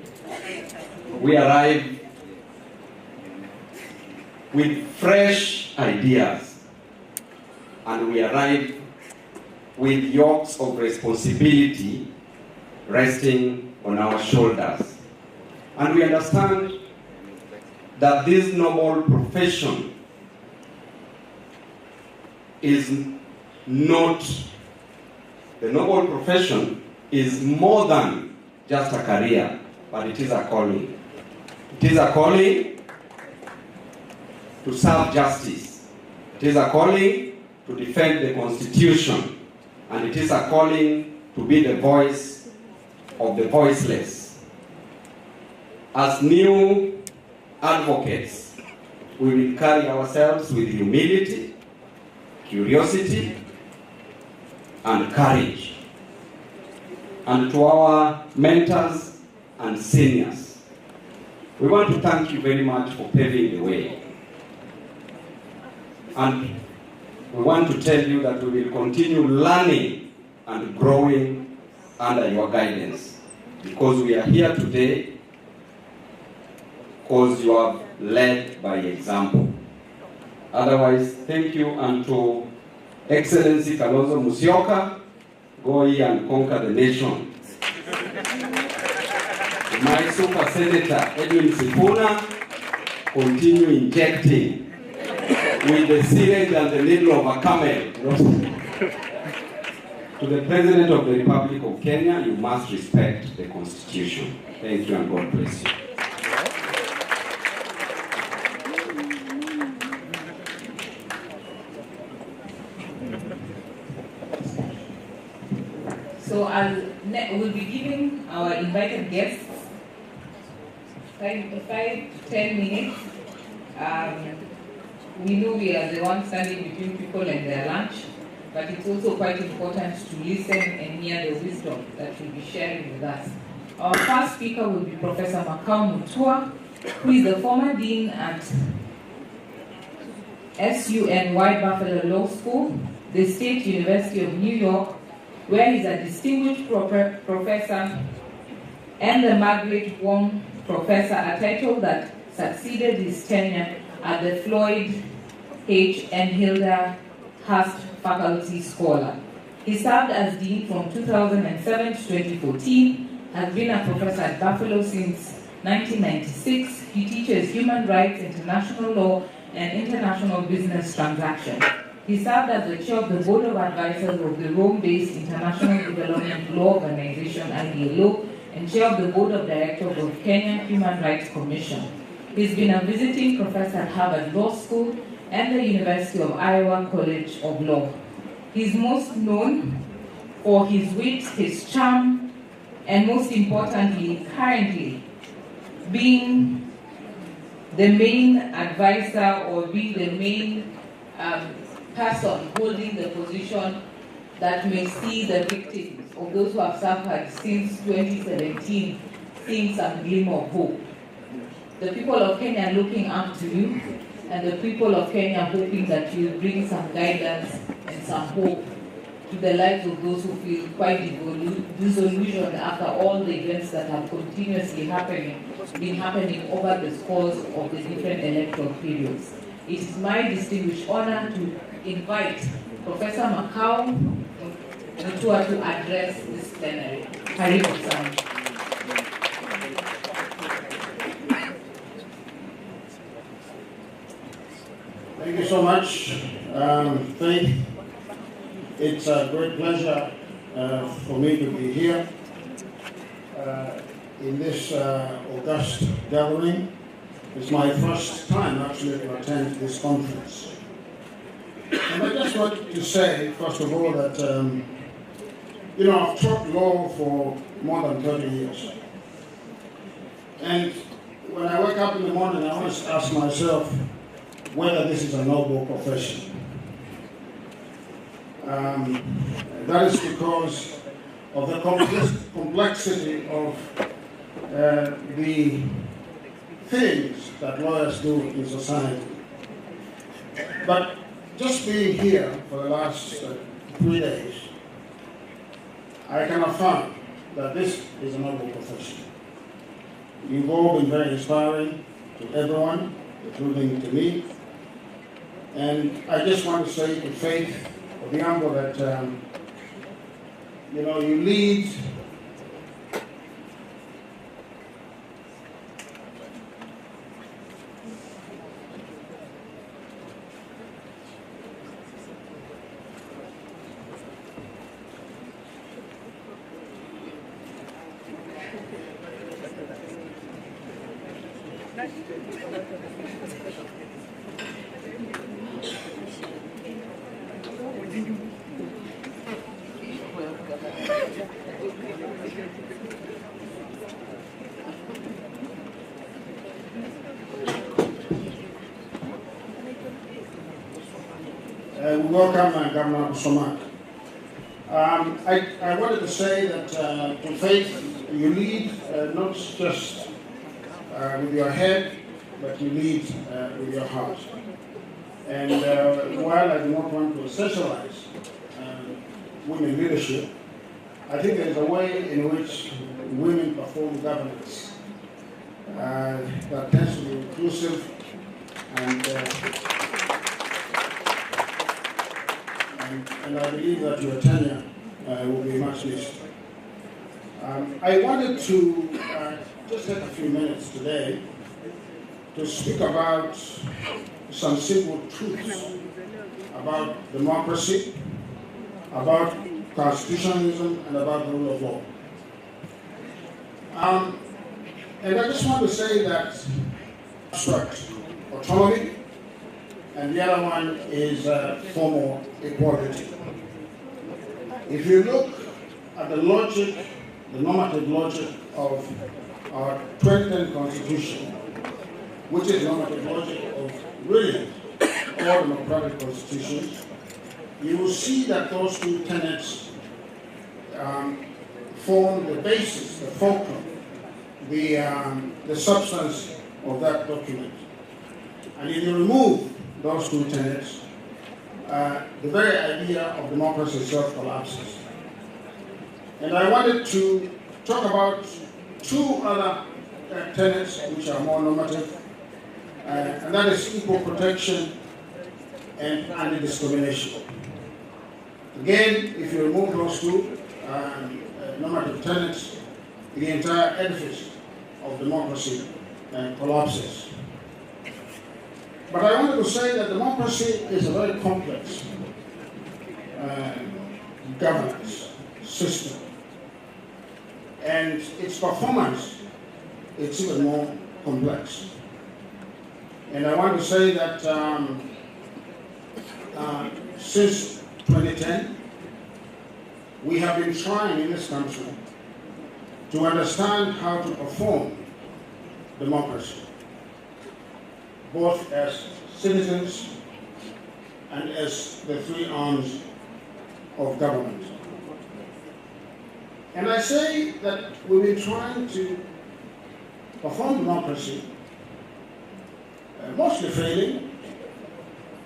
We arrive with fresh ideas. And we arrive with yokes of responsibility resting on our shoulders. And we understand that this noble profession is not, the noble profession is more than just a career, but it is a calling. It is a calling to serve justice. It is a calling to defend the Constitution. And it is a calling to be the voice of the voiceless. As new advocates, we will carry ourselves with humility, curiosity, and courage. And to our mentors and seniors, we want to thank you very much for paving the way. And we want to tell you that we will continue learning and growing under your guidance, because we are here today because you have led by example. Otherwise, thank you, and to Excellency Kalonzo Musyoka, go ye and conquer the nation. My super senator, Edwin Sifuna, continue injecting with the syringe and the needle of a camel. To the President of the Republic of Kenya, you must respect the Constitution. Thank you, and God bless you. So we'll be giving our invited guests 5 to 10 minutes. We know we are the ones standing between people and their lunch, but it's also quite important to listen and hear the wisdom that you'll be sharing with us. Our first speaker will be Professor Makau Mutua, who is the former dean at SUN White Buffalo Law School, the State University of New York, where he's a distinguished professor and the Margaret Wong Professor, a title that succeeded his tenure at the Floyd H. and Hilda Hurst Faculty Scholar. He served as dean from 2007 to 2014, has been a professor at Buffalo since 1996. He teaches human rights, international law, and international business transactions. He served as the chair of the Board of Advisors of the Rome-based International Development Law Organization, IDLO, and chair of the Board of Directors of Kenya Human Rights Commission. He's been a visiting professor at Harvard Law School and the University of Iowa College of Law. He's most known for his wit, his charm, and most importantly, currently, being the main advisor or being the main person holding the position that may see the victims of those who have suffered since 2017 seeing some glimmer of hope. The people of Kenya are looking up to you, and the people of Kenya are hoping that you bring some guidance and some hope to the lives of those who feel quite disillusioned after all the events that have continuously been happening over the course of the different electoral periods. It is my distinguished honor to invite Professor Makau Mutua to address this plenary. Karibu sana. Thank you so much, Faith. It's a great pleasure for me to be here in this august gathering. It's my first time actually to attend this conference. And I just want to say, first of all, that I've taught law for more than 30 years. And when I wake up in the morning, I always ask myself whether this is a noble profession. That is because of the complexity of the things that lawyers do in society. But just being here for the last 3 days, I can affirm that this is a noble profession. You've all been very inspiring to everyone, including to me. And I just want to say to Faith Odhiambo that, you lead welcome Governor Somak. I wanted to say that to Faith, you lead not just with your head, but you lead with your heart. And while I do not want to essentialize women leadership, I think there is a way in which women perform governance that tends to be inclusive and I believe that your tenure will be much missed. I wanted to just take a few minutes today to speak about some simple truths about democracy, about constitutionalism, and about the rule of law. And I just want to say that abstract autonomy, and the other one is formal equality. If you look at the logic, the normative logic of our 2010 Constitution, which is normative logic of really all democratic constitutions, you will see that those two tenets form the basis, the fulcrum, the substance of that document. And if you remove those two tenets, the very idea of democracy itself collapses. And I wanted to talk about two other tenets which are more normative, and that is equal protection and anti-discrimination. Again, if you remove those two normative tenets, the entire edifice of democracy collapses. But I wanted to say that democracy is a very complex governance system. And its performance is even more complex. And I want to say that since 2010, we have been trying in this country to understand how to perform democracy, both as citizens and as the three arms of government. And I say that we've been trying to perform democracy, mostly failing,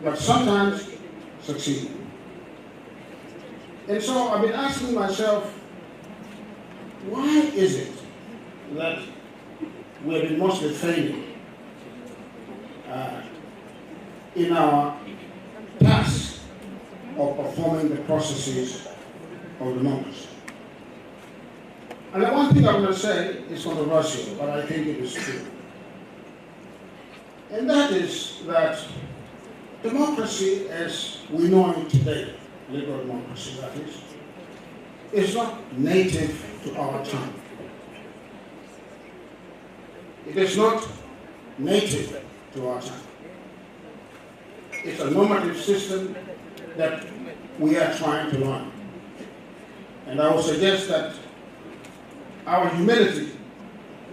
but sometimes succeeding. And so I've been asking myself, why is it that we have been mostly failing in our task of performing the processes of democracy? And the one thing I'm going to say is controversial, but I think it is true. And that is that democracy as we know it today, liberal democracy that is not native to our time. It is not native to our time. It's a normative system that we are trying to learn. And I would suggest that our humility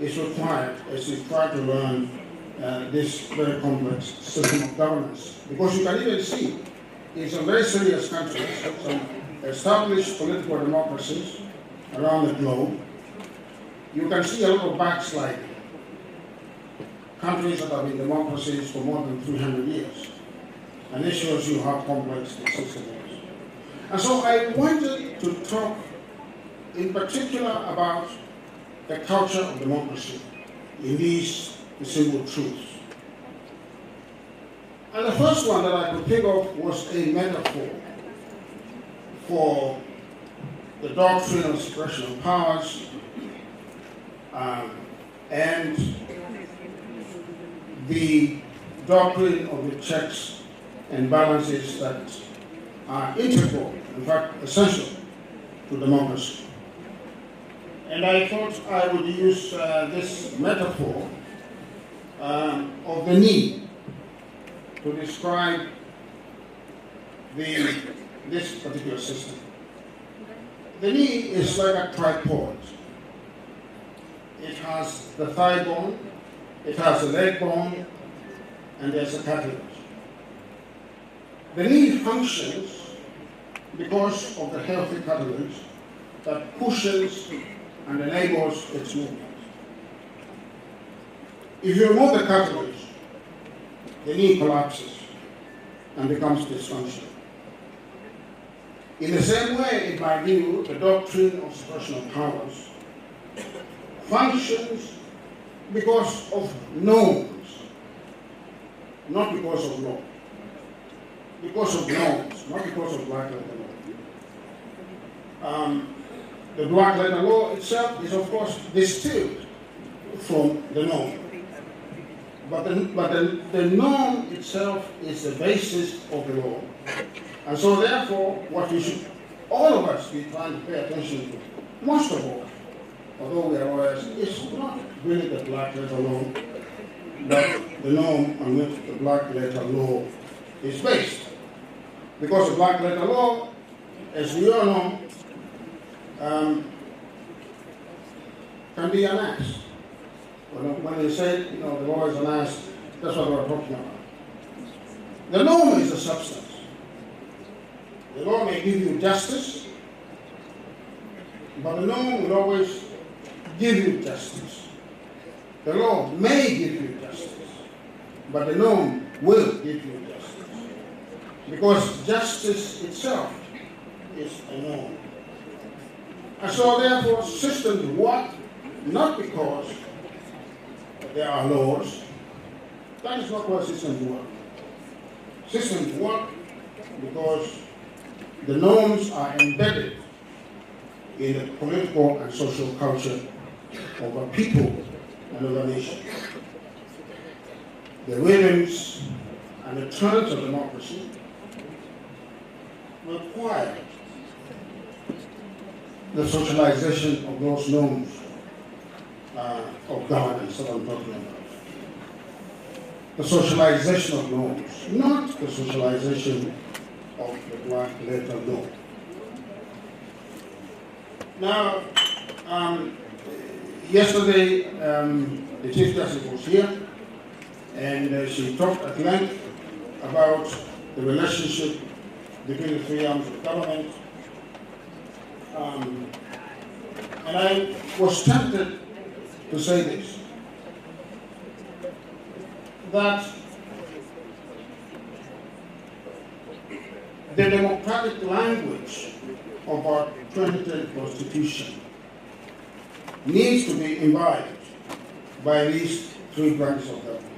is required as we try to learn this very complex system of governance. Because you can even see in some very serious countries, some established political democracies around the globe, you can see a little backsliding. Countries that have been democracies for more than 300 years. And it shows you how complex the system is. And so I wanted to talk in particular about the culture of democracy in these simple truths. And the first one that I could think of was a metaphor for the doctrine of separation of powers and the doctrine of the checks and balances that are integral, in fact essential to democracy. And I thought I would use this metaphor of the knee to describe this particular system. The knee is like a tripod. It has the thigh bone, it has a leg bone, and there's a cartilage. The knee functions because of the healthy cartilage that pushes and enables its movement. If you remove the cartilage, the knee collapses and becomes dysfunctional. In the same way, in my view, the doctrine of separation of powers functions because of norms, not because of law. Because of norms, not because of black letter law. The black letter law itself is, of course, distilled from the norm. But the norm itself is the basis of the law. And so therefore, what we should, all of us, be trying to pay attention to, most of all, although we are lawyers, is not really the black letter law, but the norm on which the black letter law is based. Because the black letter law, as we all know, can be an ass. When they say, the law is an ass, that's what we're talking about. The norm is the substance. The law may give you justice, but the norm will always give you justice. The law may give you justice, but the norm will give you justice. Because justice itself is a norm. And so therefore systems work not because there are laws. That is not why systems work. Systems work because the norms are embedded in the political and social culture of a people and of a nation. The rhythms and the terms of democracy require the socialization of those norms of governance that I'm talking about. The socialization of norms, not the socialization of the black letter law. Now, yesterday, the Chief Justice was here, and she talked at length about the relationship between the three arms of government. And I was tempted to say this, that the democratic language of our 2010 Constitution needs to be imbibed by these three branches of government.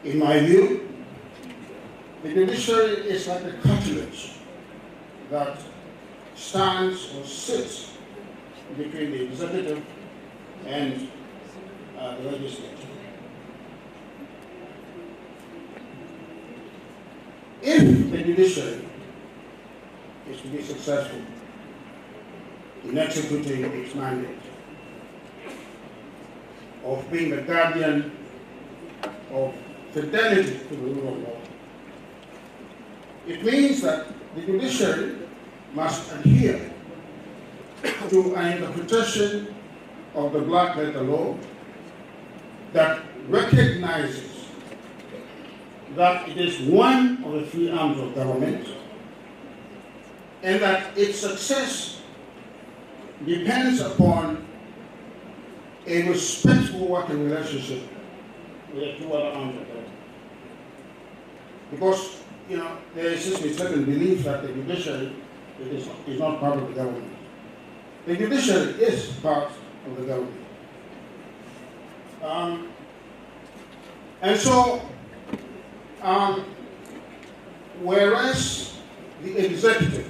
In my view, the judiciary is like a cartilage that stands or sits between the executive and the legislature. If the judiciary is to be successful in executing its mandate of being the guardian of fidelity to the rule of law, it means that the judiciary must adhere to an interpretation of the black letter law that recognizes that it is one of the three arms of government and that its success depends upon a respectful working relationship with the two other arms of government. Because, there is this mistaken belief that the judiciary is not part of the government. The judiciary is part of the government. And so, whereas the executive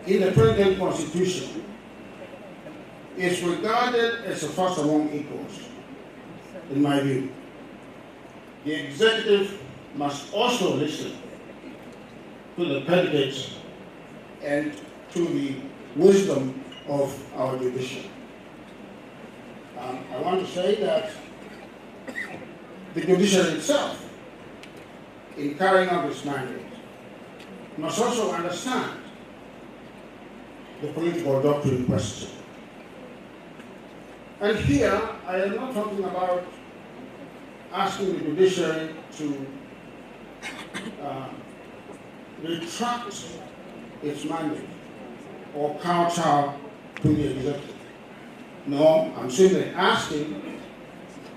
in the 2010 Constitution is regarded as a first among equals, in my view, the executive must also listen to the predicates and to the wisdom of our judiciary. I want to say that the judiciary itself, in carrying out its mandate, must also understand the political doctrine question. And here, I am not talking about asking the judiciary to retract its mandate or kowtow to the executive. No, I'm simply asking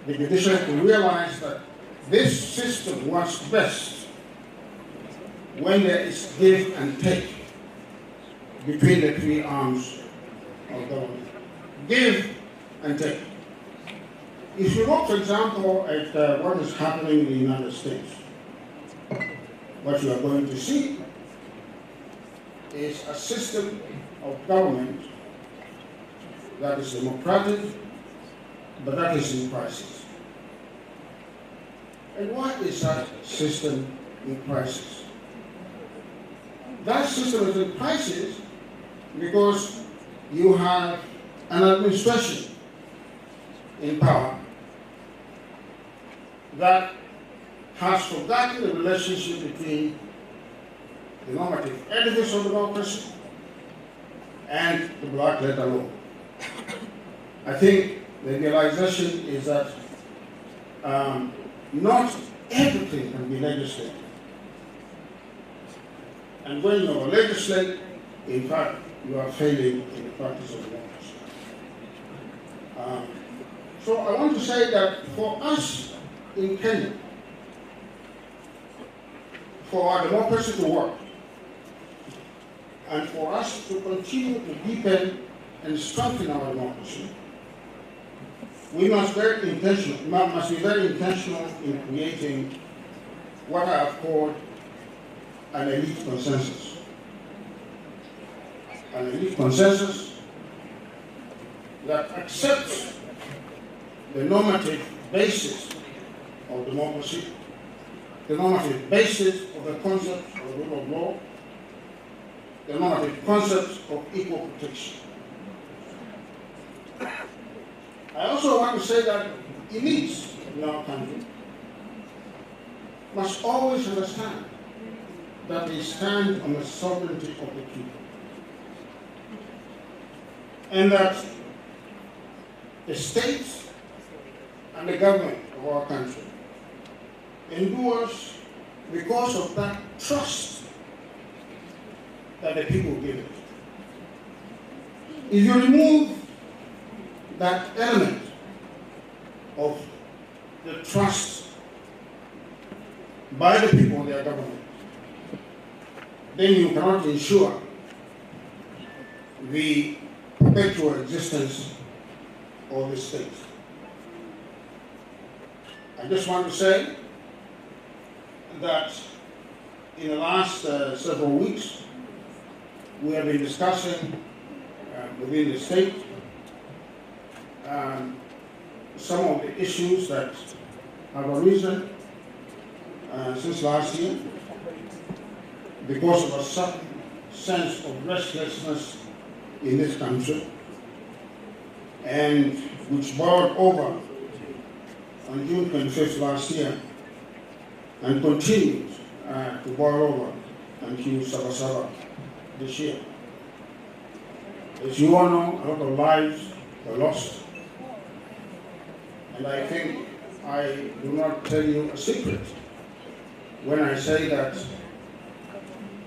the judiciary to realize that this system works best when there is give and take between the three arms of government. Give and take. If you look, for example, at what is happening in the United States, what you are going to see is a system of government that is democratic, but that is in crisis. And why is that system in crisis? That system is in crisis because you have an administration in power that has forgotten the relationship between the normative edifice of democracy and the black letter law. I think the realization is that not everything can be legislated. And when you legislate, in fact, you are failing in the practice of democracy. So I want to say that for us in Kenya, for our democracy to work, and for us to continue to deepen and strengthen our democracy, we must be very intentional in creating what I have called an elite consensus. An elite consensus that accepts the normative basis of democracy, the normative basis of the concept of the rule of law, the normative concepts of equal protection. I also want to say that elites in our country must always understand that they stand on the sovereignty of the people, and that the state and the government of our country endures because of that trust that the people give it. If you remove that element of the trust by the people in their government, then you cannot ensure the perpetual existence of the state. I just want to say that in the last several weeks, we have been discussing within the state some of the issues that have arisen since last year because of a sudden sense of restlessness in this country, and which boiled over on June 25th last year and continues to boil over until Sabasaba this year. As you all know, a lot of lives were lost, and I think I do not tell you a secret when I say that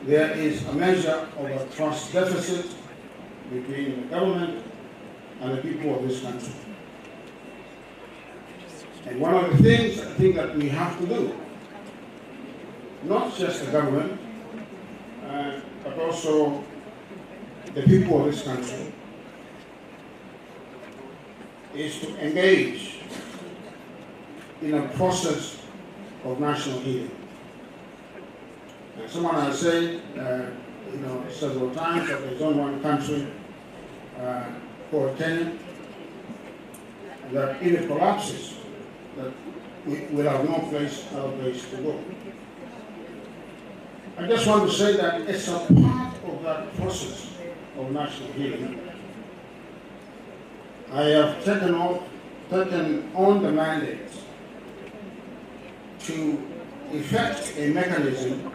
there is a measure of a trust deficit between the government and the people of this country. And one of the things I think that we have to do, not just the government, but also the people of this country, is to engage in a process of national healing. And someone has said, several times that there's only one country called Kenya, and that if it collapses, that we will have no other place to go. I just want to say that it's a part of that process of national healing. I have taken on the mandate to effect a mechanism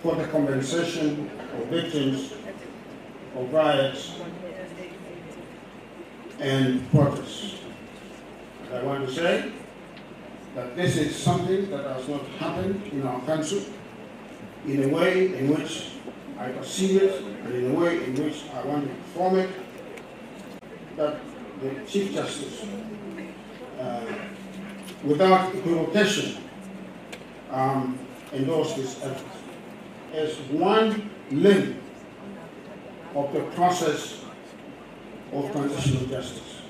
for the compensation of victims of riots and protests. And I want to say that this is something that has not happened in our country in a way in which I perceive it, and in a way in which I want to perform it, that the Chief Justice, without equivocation, endorsed this effort as one limb of the process of transitional justice.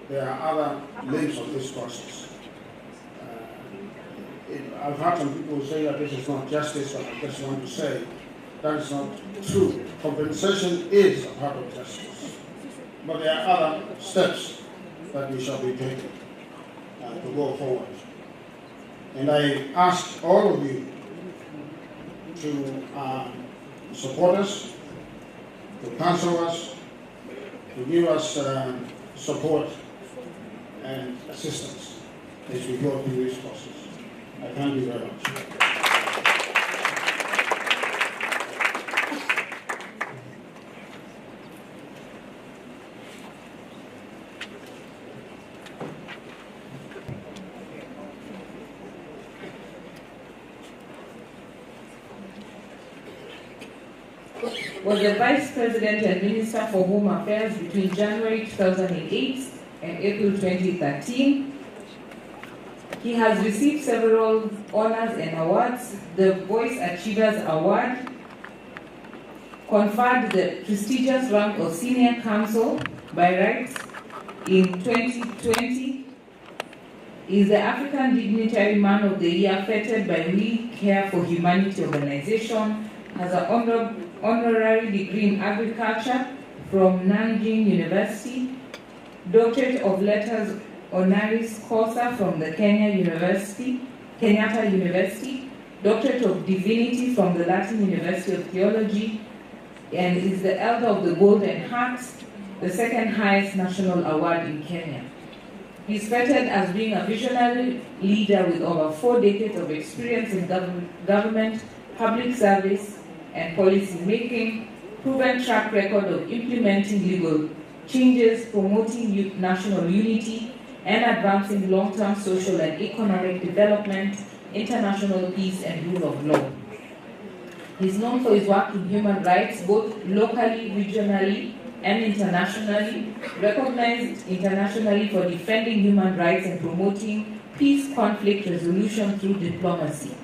There are other limbs of this process. I've heard some people say that this is not justice, but I just want to say that is not true. Compensation is a part of justice. But there are other steps that we shall be taking to go forward. And I ask all of you to support us, to counsel us, to give us support and assistance as we go through this process. I thank you very much. Was the Vice President and Minister for Home Affairs between January 2008 and April 2013. He has received several honors and awards. The Voice Achievers Award, conferred the prestigious rank of Senior Counsel by rights in 2020, is the African Dignitary Man of the Year feted by We Care for Humanity organization, has an honorary degree in agriculture from Nanjing University, Doctorate of Letters Honoris Causa from the Kenyatta University, Doctorate of Divinity from the Latin University of Theology, and is the Elder of the Golden Heart, the second highest national award in Kenya. He is feted as being a visionary leader with over 4 decades of experience in government, public service, and policy making, proven track record of implementing legal changes, promoting national unity, and advancing long-term social and economic development, international peace, and rule of law. He's known for his work in human rights, both locally, regionally, and internationally, recognized internationally for defending human rights and promoting peace, conflict resolution through diplomacy.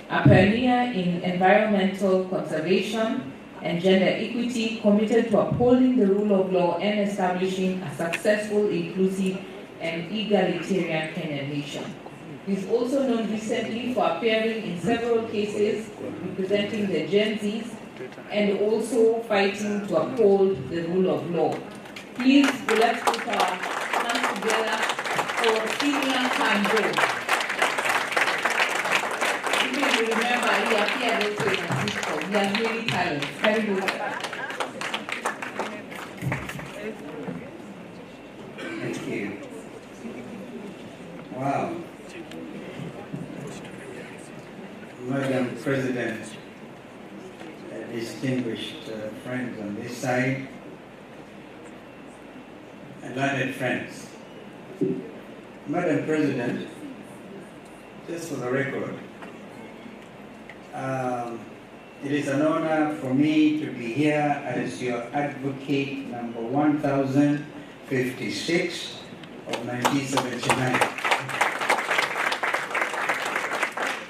A pioneer in environmental conservation and gender equity, committed to upholding the rule of law and establishing a successful, inclusive, and egalitarian Kenyan nation. He's also known recently for appearing in several cases representing the Gen Zs and also fighting to uphold the rule of law. Please, let's put our hands together for Senior Kanjo. If you remember, he appeared also in a sitcom. He has many talents. Very good. Thank you. Wow. Madam President, distinguished friends on this side, and learned friends. Madam President, just for the record, it is an honor for me to be here as your advocate number 1056 of 1979.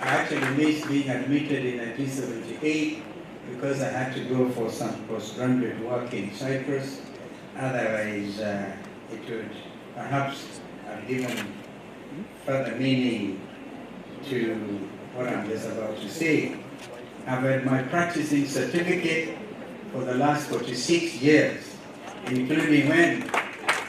I actually missed being admitted in 1978 because I had to go for some postgraduate work in Cyprus. Otherwise, it would perhaps have given further meaning to what I'm just about to say. I've had my practicing certificate for the last 46 years, including when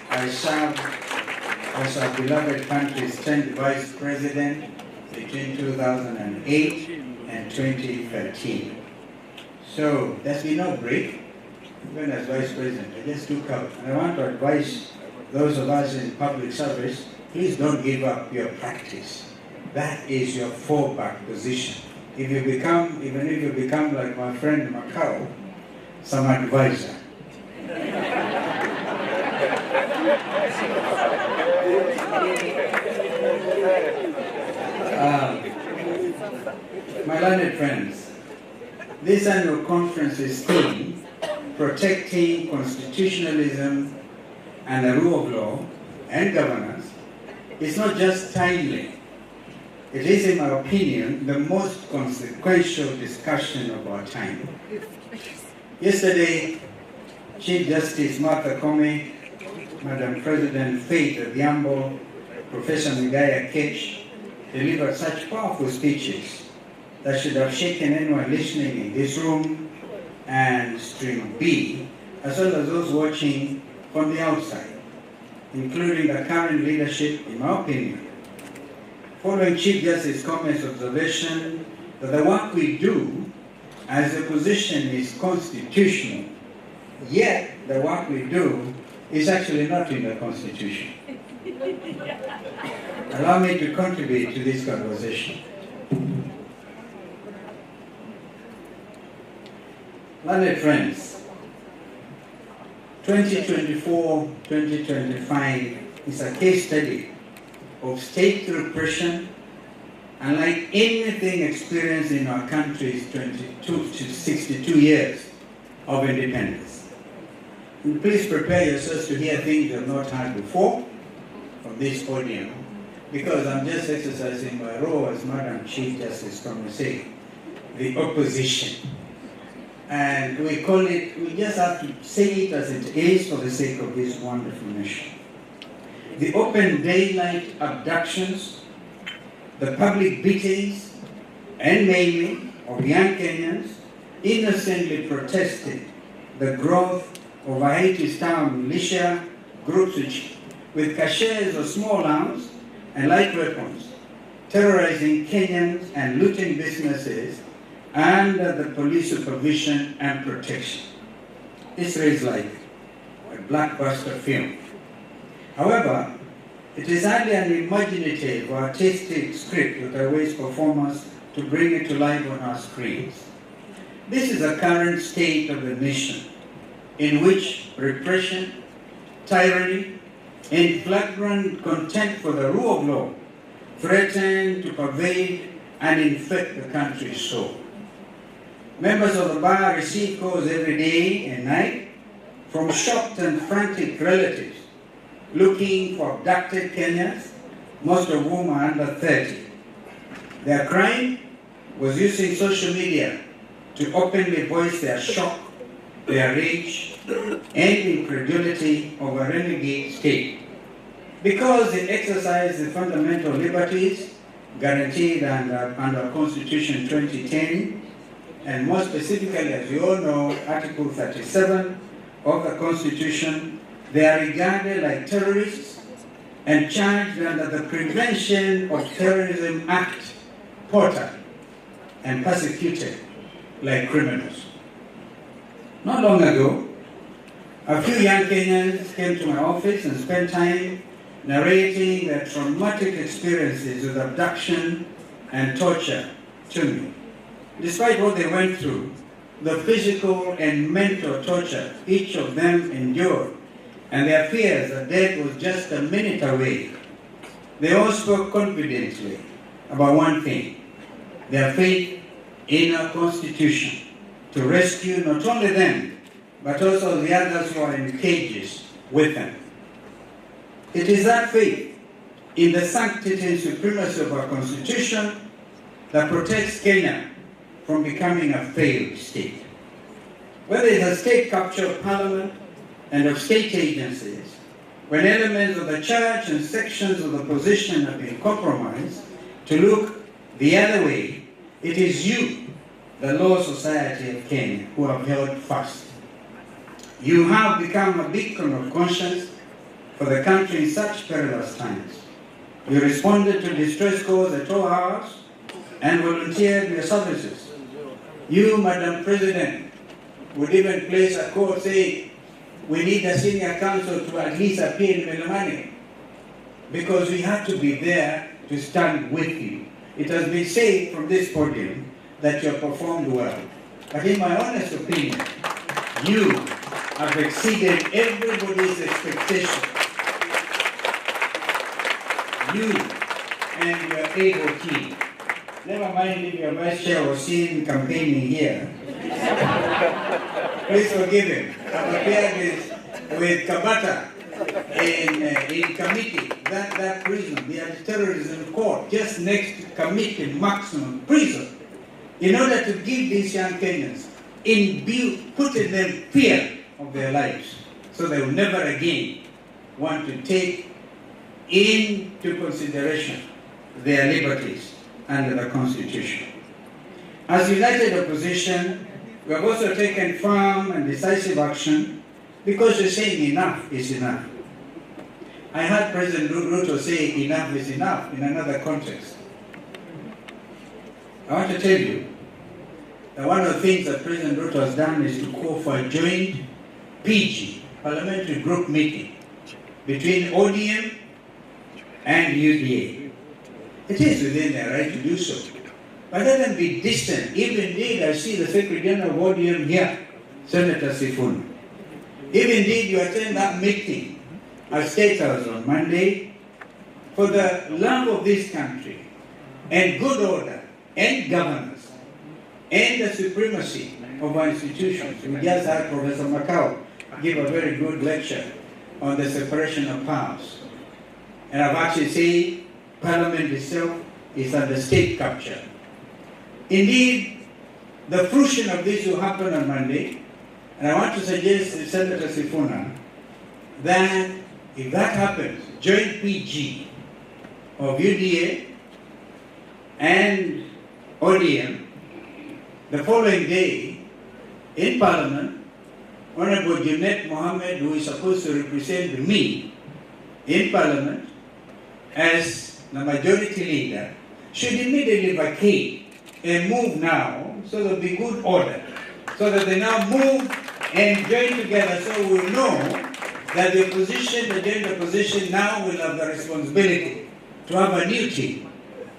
I served as our beloved country's 10th Vice President between 2008 and 2013. So there's been no break, even as Vice President. I just took up. And I want to advise those of us in public service, please don't give up your practice. That is your fallback position. If you become, even if you become like my friend Macau, some advisor. My learned friends, this annual conference is themed Protecting Constitutionalism and the Rule of Law and Governance. It's not just timely. It is, in my opinion, the most consequential discussion of our time. Yesterday, Chief Justice Martha Koome, Madam President Faith Odhiambo, Professor Migaya Ketch delivered such powerful speeches that should have shaken anyone listening in this room and Stream B, as well as those watching from the outside, including the current leadership, in my opinion. Following Chief Justice Koome's observation that the work we do as a position is constitutional, yet the work we do is actually not in the Constitution. Allow me to contribute to this conversation. Learned friends, 2024-2025 is a case study of state repression, unlike anything experienced in our country's 62 years of independence. And please prepare yourselves to hear things you have not heard before from this podium, because I'm just exercising my role as Madam Chief Justice Koome say, the opposition. And we call it, we just have to say it as it is for the sake of this wonderful nation. The open daylight abductions, the public beatings and maiming of young Kenyans innocently protested the growth of Haiti's town militia groups which with caches of small arms and light weapons, terrorizing Kenyans and looting businesses under the police supervision and protection. This reads like a blockbuster film. However, it is hardly an imaginative or artistic script that awaits performers to bring it to life on our screens. This is the current state of the nation, in which repression, tyranny, and flagrant contempt for the rule of law threaten to pervade and infect the country's soul. Members of the bar receive calls every day and night from shocked and frantic relatives looking for abducted Kenyans, most of whom are under 30. Their crime was using social media to openly voice their shock, their rage, and incredulity of a renegade state, because it exercised the fundamental liberties guaranteed under Constitution 2010, and more specifically, as you all know, Article 37 of the Constitution. They are regarded like terrorists and charged under the Prevention of Terrorism Act, POTA, and persecuted like criminals. Not long ago, a few young Kenyans came to my office and spent time narrating their traumatic experiences with abduction and torture to me. Despite what they went through, the physical and mental torture each of them endured, and their fears that death was just a minute away, they all spoke confidently about one thing: their faith in our Constitution to rescue not only them, but also the others who are in cages with them. It is that faith in the sanctity and supremacy of our Constitution that protects Kenya from becoming a failed state. Whether it's a state capture of parliament and of state agencies, when elements of the church and sections of the opposition have been compromised to look the other way, it is you, the Law Society of Kenya, who have held fast. You have become a beacon of conscience for the country in such perilous times. You responded to distress calls at all hours and volunteered your services. You, Madam President, would even place a call saying, we need a senior counsel to at least appear in Melamani, because we have to be there to stand with you. It has been said from this podium that you have performed well. But in my honest opinion, you have exceeded everybody's expectation. You and your able team. Never mind if your vice chair was seen campaigning here. Please forgive him. I've appeared with Kabata in committee, that prison, the anti-terrorism court, just next to committee maximum prison, in order to give these young Kenyans, put in them fear of their lives, so they will never again want to take into consideration their liberties under the Constitution. As united opposition, we have also taken firm and decisive action because we're saying enough is enough. I heard President Ruto say enough is enough in another context. I want to tell you that one of the things that President Ruto has done is to call for a joint PG, parliamentary group meeting, between ODM and UDA. It is within their right to do so. But let them be distant. If indeed I see the Secretary General of ODM here, Senator Sifuna, if indeed you attend that meeting at State House on Monday, for the love of this country, and good order, and governance, and the supremacy of our institutions. We just had Professor Macau give a very good lecture on the separation of powers. And I've actually said Parliament itself is under state capture. Indeed, the fruition of this will happen on Monday, and I want to suggest to Senator Sifuna that if that happens, joint PG of UDA and ODM, the following day in Parliament, Honorable Junet Mohammed, who is supposed to represent me, in Parliament as the majority leader should immediately vacate and move now so there'll be good order. So that they now move and join together so we'll know that the opposition, the joint opposition now will have the responsibility to have a new team.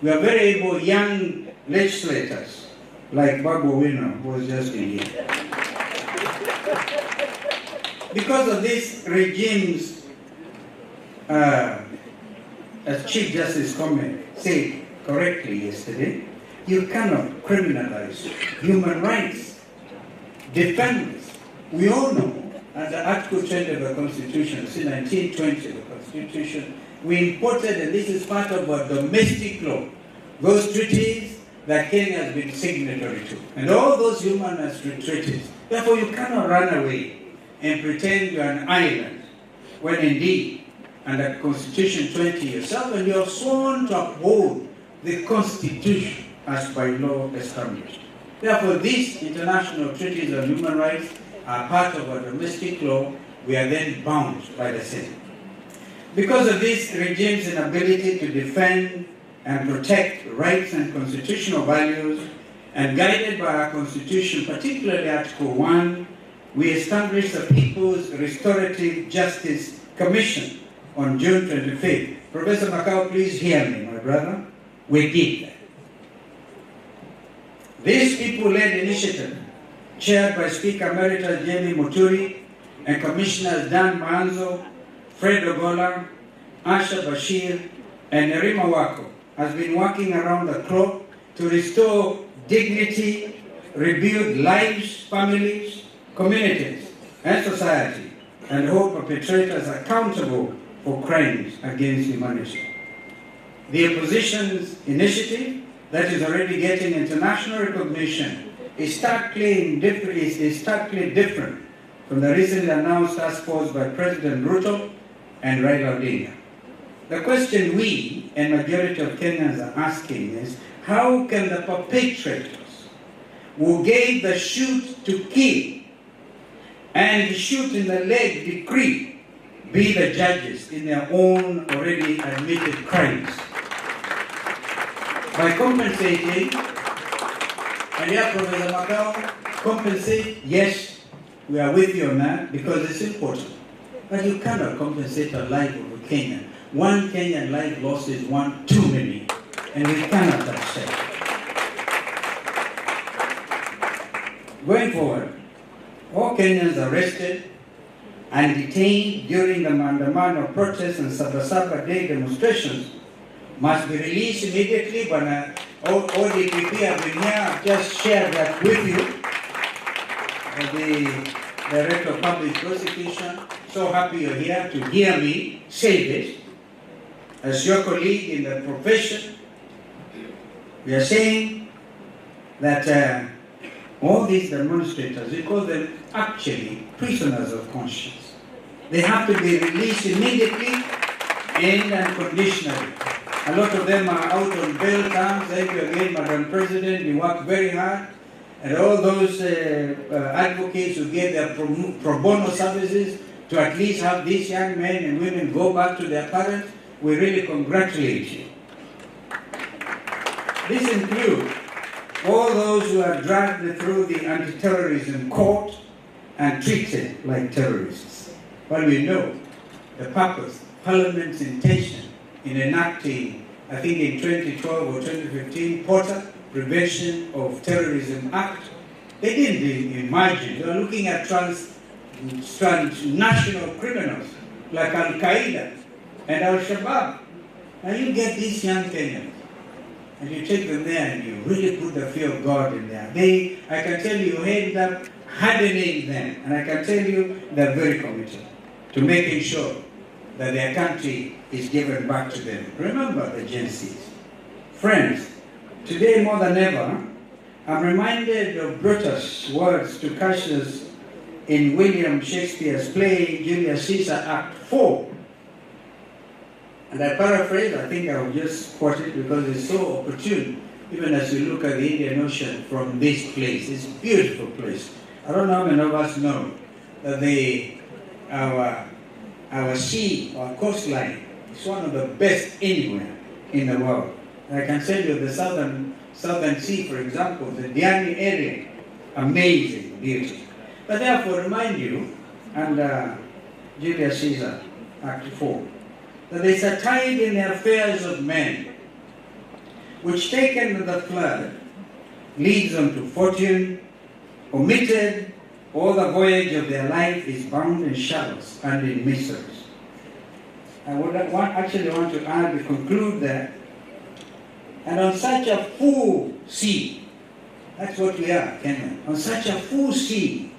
We are very able young legislators like Babu Wino, who was just in here. Because of these regimes, as Chief Justice said correctly yesterday, you cannot criminalize human rights. Defenders, we all know, under Article 20 of the Constitution, see 1920 of the Constitution, we imported, and this is part of our domestic law, those treaties that Kenya has been signatory to, and all those human rights treaties. Therefore, you cannot run away and pretend you're an island, when indeed, under Constitution 20 yourself, and you have sworn to uphold the Constitution as by law established. Therefore, these international treaties on human rights are part of our domestic law. We are then bound by the same. Because of this regime's inability to defend and protect rights and constitutional values, and guided by our Constitution, particularly Article 1, we established the People's Restorative Justice Commission on June 25th. Professor Makau, please hear me, my brother. We did that. This people-led initiative, chaired by Speaker Emeritus Jamie Muturi and Commissioners Dan Manzo, Fred Ogola, Asha Bashir, and Nerima Wako, has been working around the clock to restore dignity, rebuild lives, families, communities, and society, and hold perpetrators accountable for crimes against humanity. The opposition's initiative, that is already getting international recognition, is starkly different from the recently announced task force by President Ruto and Raila Odinga. The question we and majority of Kenyans are asking is, how can the perpetrators who gave the shoot to kill and the shoot in the leg decree be the judges in their own already admitted crimes? By compensating, and yeah, Professor Makau, compensate, yes, we are with you on that because it's important. But you cannot compensate the life of a Kenyan. One Kenyan life lost is one too many, and we cannot accept. Going forward, all Kenyans arrested and detained during the Maandamano protests and Sabasaba Day demonstrations must be released immediately. But all DPP have been here. I've just shared that with you. The Director of Public Prosecution, so happy you're here to hear me say this. As your colleague in the profession, we are saying that all these demonstrators, we call them actually prisoners of conscience. They have to be released immediately and unconditionally. A lot of them are out on bail terms. Thank you again, Madam President. We work very hard. And all those advocates who gave their pro bono services to at least have these young men and women go back to their parents, we really congratulate you. This includes all those who are dragged through the anti-terrorism court and treated like terrorists. Well, we know the purpose, Parliament's intention in enacting, I think in 2012 or 2015, Porter Prevention of Terrorism Act. They didn't imagine. They were looking at transnational criminals like Al-Qaeda and Al-Shabaab. Now you get these young Kenyans and you take them there and you really put the fear of God in there. I can tell you, end up hardening them. And I can tell you, they're very committed to making sure that their country is given back to them. Remember the Gen Zs. Friends, today more than ever, I'm reminded of Brutus' words to Cassius in William Shakespeare's play, Julius Caesar, Act 4. And I paraphrase, I think I will just quote it because it's so opportune, even as you look at the Indian Ocean from this place. It's a beautiful place. I don't know how many of us know that our our sea, our coastline, is one of the best anywhere in the world. And I can tell you the southern sea, for example, the DIANI area, amazing beauty. But therefore, remind you, and Julius Caesar, Act 4, that there is a tide in the affairs of men, which taken with the flood, leads them to fortune, omitted, all the voyage of their life is bound in shallows and in miseries. I would actually want to add, to conclude that, and on such a full sea, that's what we are, Kenya, on such a full sea,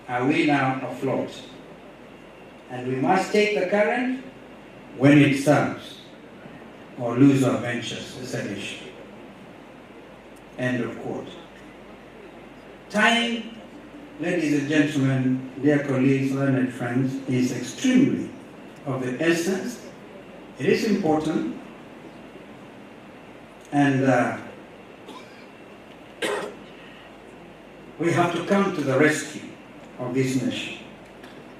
are we now afloat. And we must take the current when it serves, or lose our ventures, is an issue. End of quote. Time, ladies and gentlemen, dear colleagues, learned friends, is extremely of the essence. It is important, and we have to come to the rescue of this nation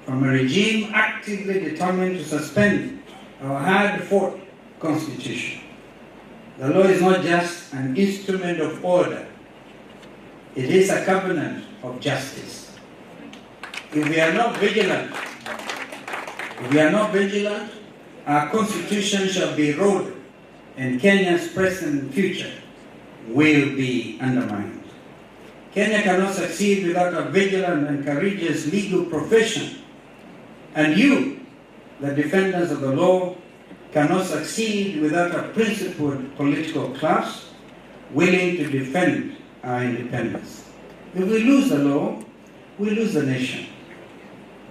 from a regime actively determined to suspend our hard-fought constitution. The law is not just an instrument of order, it is a covenant of justice. If we are not vigilant, our constitution shall be eroded and Kenya's present and future will be undermined. Kenya cannot succeed without a vigilant and courageous legal profession. And you, the defenders of the law, cannot succeed without a principled political class willing to defend our independence. If we lose the law, we lose the nation.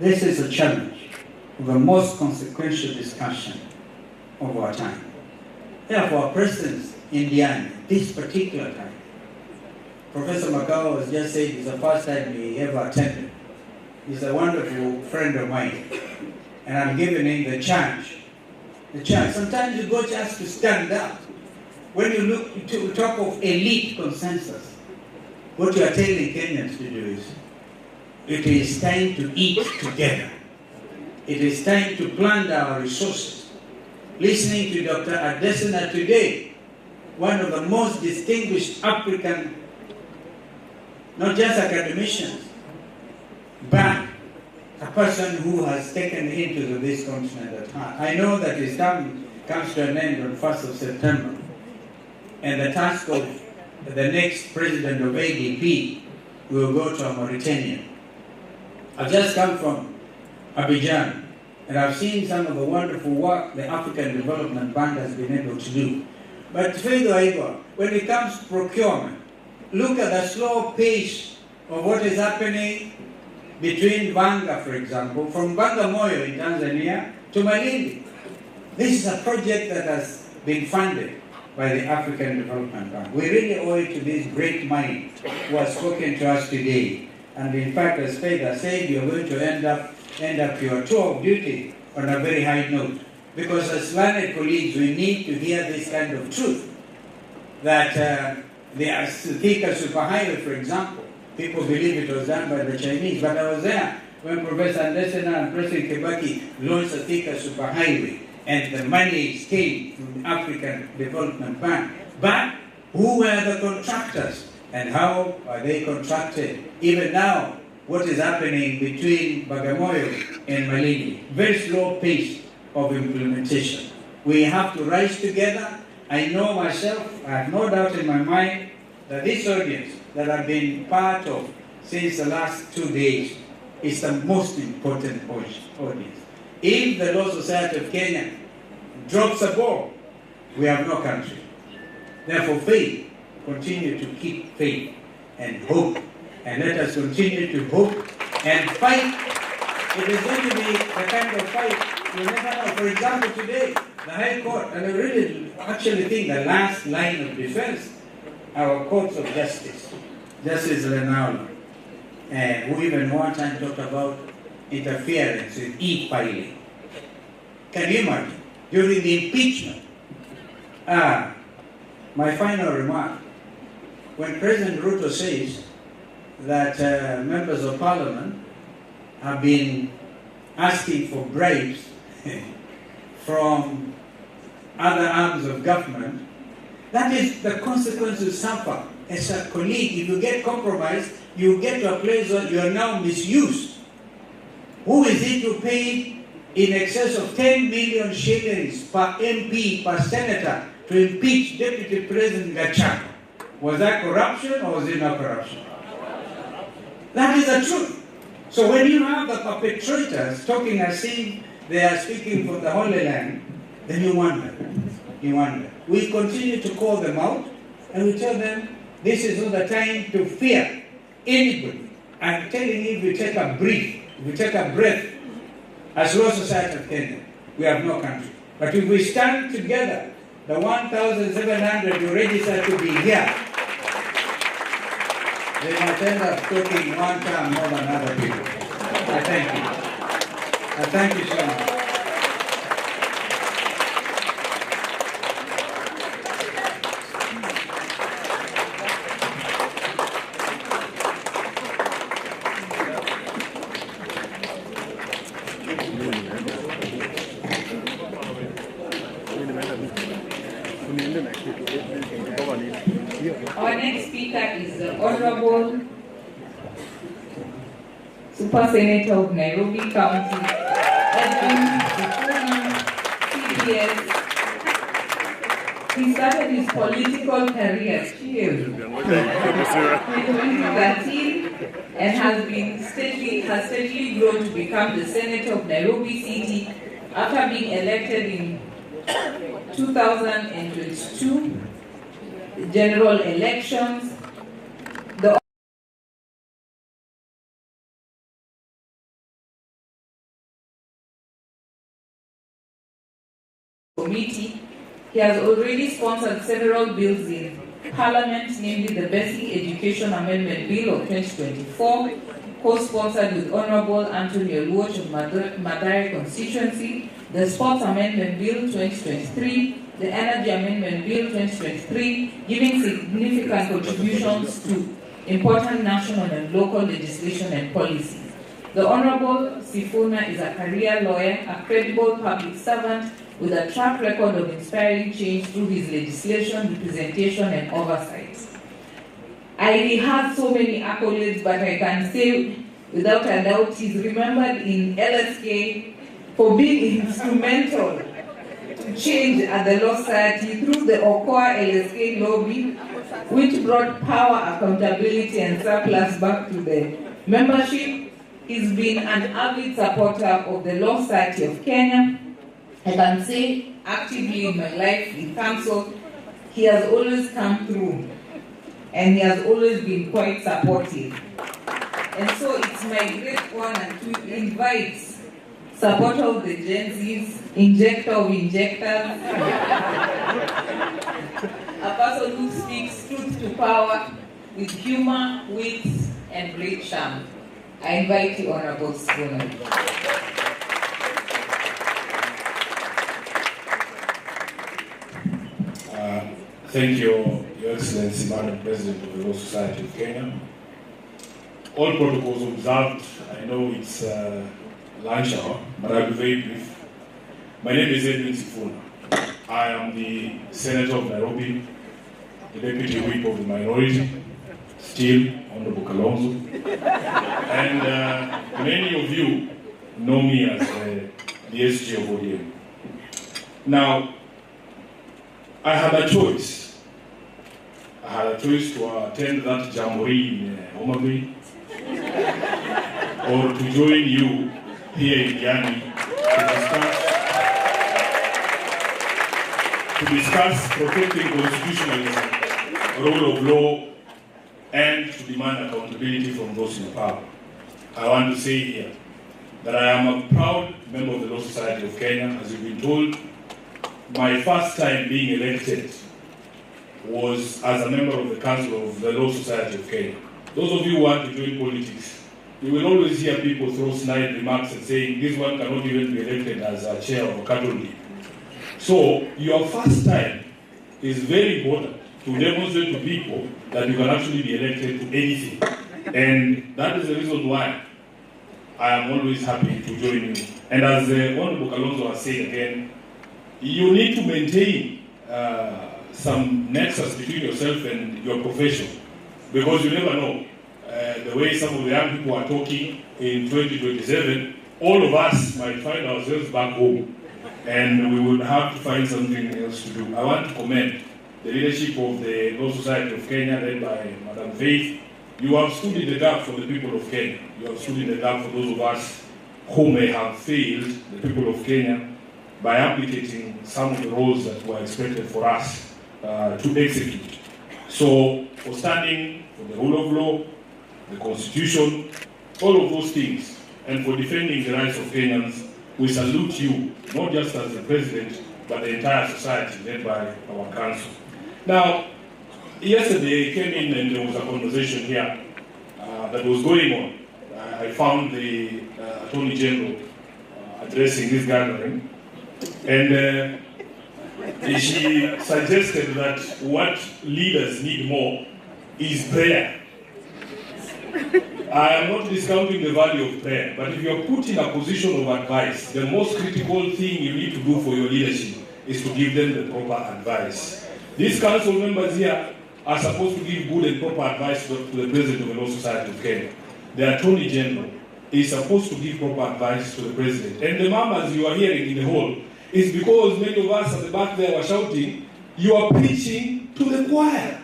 This is a challenge of the most consequential discussion of our time. Therefore, our presence in DIANI, this particular time, Professor Makao has just said it's the first time he ever attended. He's a wonderful friend of mine, and I'm giving him the chance. Sometimes you go just to stand up. When you look to talk of elite consensus, what you are telling Kenyans to do is, it is time to eat together. It is time to plan our resources. Listening to Dr. Adesina today, one of the most distinguished African, not just academicians, but a person who has taken into this continent at heart. I know that his term comes to an end on 1st of September, and the task of the next president of ADP will go to Mauritania. I've just come from Abidjan, and I've seen some of the wonderful work the African Development Bank has been able to do. But when it comes to procurement, look at the slow pace of what is happening between Vanga, for example, from Bagamoyo in Tanzania to Malindi. This is a project that has been funded by the African Development Bank. We really owe it to this great mind who has spoken to us today. And in fact, as Feda said, you're going to end up your tour of duty on a very high note. Because as learned colleagues, we need to hear this kind of truth. That the Thika Superhighway, for example, people believe it was done by the Chinese, but I was there when Professor Adesina and President Kibaki launched the Thika Superhighway, and the money came from the African Development Bank. But who were the contractors, and how are they contracted? Even now, what is happening between Bagamoyo and Malindi? Very slow pace of implementation. We have to rise together. I know myself, I have no doubt in my mind that this audience that I've been part of since the last 2 days is the most important audience. If the Law Society of Kenya drops the ball, we have no country. Therefore, faith, continue to keep faith and hope. And let us continue to hope and fight. It is going to be the kind of fight you never know. For example, today, the High Court, and I really actually think the last line of defense, our courts of justice, Justice Lenaula, who even one time talked about interference with e-filing. Can you imagine? During the impeachment, my final remark, when President Ruto says that members of parliament have been asking for bribes from other arms of government, that is the consequence you suffer as a colleague. If you get compromised, you get to a place where you are now misused. Who is it who paid in excess of 10 million shillings per MP, per senator, to impeach Deputy President Gachagua? Was that corruption or was it not corruption? That is the truth. So when you have the perpetrators talking as if they are speaking for the Holy Land, then you wonder. You wonder. We continue to call them out and we tell them this is not the time to fear anybody. I'm telling you, if we take a breath, as Law Society of Kenya, we have no country. But if we stand together, the 1,700 who registered to be here, they might end up talking one time more than other people. I thank you. I thank you so much. Our next speaker is the Honorable Super Senator of Nairobi County, Edwin CPS. He started his political career in 2013 and has steadily grown to become the Senator of Nairobi City after being elected in 2022 general elections. The committee, he has already sponsored several bills in Parliament, namely the Basic Education Amendment Bill of 2024, co-sponsored with Honorable Anthony Oluoch of Mathare constituency, the Sports Amendment Bill 2023, the Energy Amendment Bill 2023, giving significant contributions to important national and local legislation and policies. The Honorable Sifuna is a career lawyer, a credible public servant with a track record of inspiring change through his legislation, representation, and oversight. He has so many accolades, but I can say without a doubt he's remembered in LSK for being instrumental to change at the Law Society through the Okoa LSK lobby, which brought power, accountability, and surplus back to the membership. He's been an avid supporter of the Law Society of Kenya. I can say actively in my life in council, he has always come through and he has always been quite supportive. And so it's my great honor to invite supporter of the Gen Zs, injector of injectors, a person who speaks truth to power with humor, wit, and great charm. I invite you, Honorable Sifuna. Thank you, Your Excellency, Madam President of the Law Society of Kenya. All protocols observed. I know it's lunch hour, but I'll be very brief. My name is Edwin Sifuna. I am the Senator of Nairobi, the Deputy Whip of the Minority, still Honorable Kalonzo. And many of you know me as the SG of ODM. Now, I had a choice. I had a choice to attend that jamboree in Homa Bay or to join you here in DIANI to discuss protecting constitutionalism, rule of law, and to demand accountability from those in power. I want to say here that I am a proud member of the Law Society of Kenya. As you've been told, my first time being elected was as a member of the Council of the Law Society of Kenya. Those of you who want to join politics, you will always hear people throw snide remarks and saying, this one cannot even be elected as a chair of a cattle league. So, your first time is very important to demonstrate to people that you can actually be elected to anything. And that is the reason why I am always happy to join you. And as Honorable Kalonzo has said again, you need to maintain some nexus between yourself and your profession, because you never know. The way some of the young people are talking in 2027, all of us might find ourselves back home, and we would have to find something else to do. I want to commend the leadership of the Law Society of Kenya, led by Madam Faith. You have stood in the gap for the people of Kenya. You have stood in the gap for those of us who may have failed the people of Kenya by applicating some of the roles that were expected for us to execute. So, for standing for the rule of law, the Constitution, all of those things, and for defending the rights of Kenyans, we salute you, not just as the President, but the entire society led by our Council. Now, yesterday I came in and there was a conversation here that was going on. I found the Attorney General addressing this gathering, and she suggested that what leaders need more is prayer. I am not discounting the value of prayer, but if you are put in a position of advice, the most critical thing you need to do for your leadership is to give them the proper advice. These council members here are supposed to give good and proper advice to the President of the Law Society of Kenya. The Attorney General is supposed to give proper advice to the President. And the murmurs you are hearing in the hall is because many of us at the back there were shouting, you are preaching to the choir.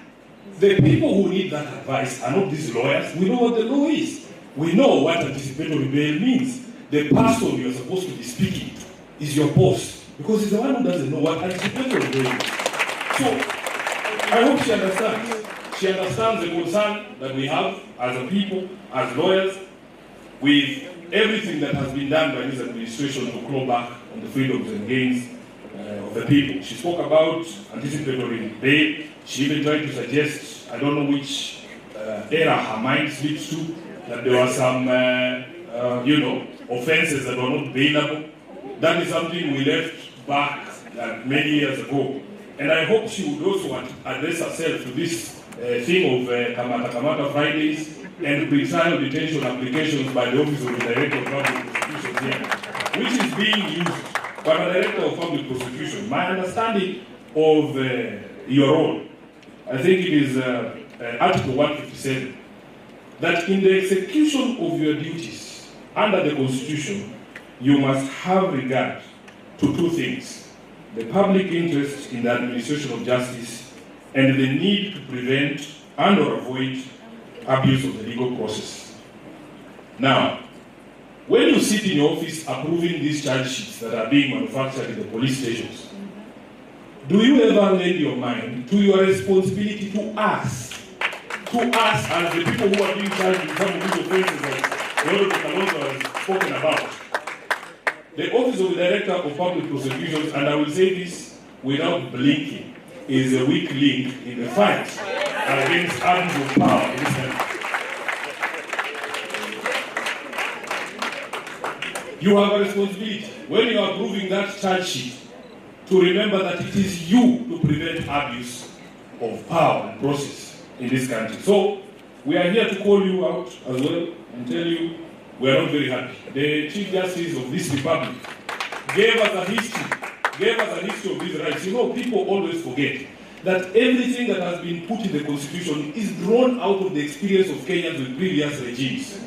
The people who need that advice are not these lawyers. We know what the law is. We know what anticipatory bail means. The person you are supposed to be speaking to is your boss, because he's the one who doesn't know what anticipatory bail is. So, I hope she understands. She understands the concern that we have as a people, as lawyers, with everything that has been done by this administration to claw back on the freedoms and gains of the people. She spoke about anticipatory bail. She even tried to suggest, I don't know which era her mind slips to, that there were some, offenses that were not bailable. That is something we left back many years ago. And I hope she would also address herself to this thing of Kamata Fridays and pre-trial detention applications by the Office of the Director of Public Prosecution here, which is being used by the Director of Public Prosecution. My understanding of your role, I think it is Article 157, that in the execution of your duties under the Constitution, you must have regard to two things: the public interest in the administration of justice and the need to prevent and or avoid abuse of the legal process. Now, when you sit in your office approving these charge sheets that are being manufactured in the police stations, do you ever lend your mind to your responsibility to us as the people who are being charged with some of these offenses that the Honorable Kalonzo has spoken about? The Office of the Director of Public Prosecutions, and I will say this without blinking, is a weak link in the fight against abuse of power in this country. You have a responsibility, when you are approving that charge sheet, to remember that it is you to prevent abuse of power and process in this country. So, we are here to call you out as well and tell you we are not very happy. The Chief Justice of this Republic gave us a history of these rights. You know, people always forget that everything that has been put in the Constitution is drawn out of the experience of Kenyans with previous regimes.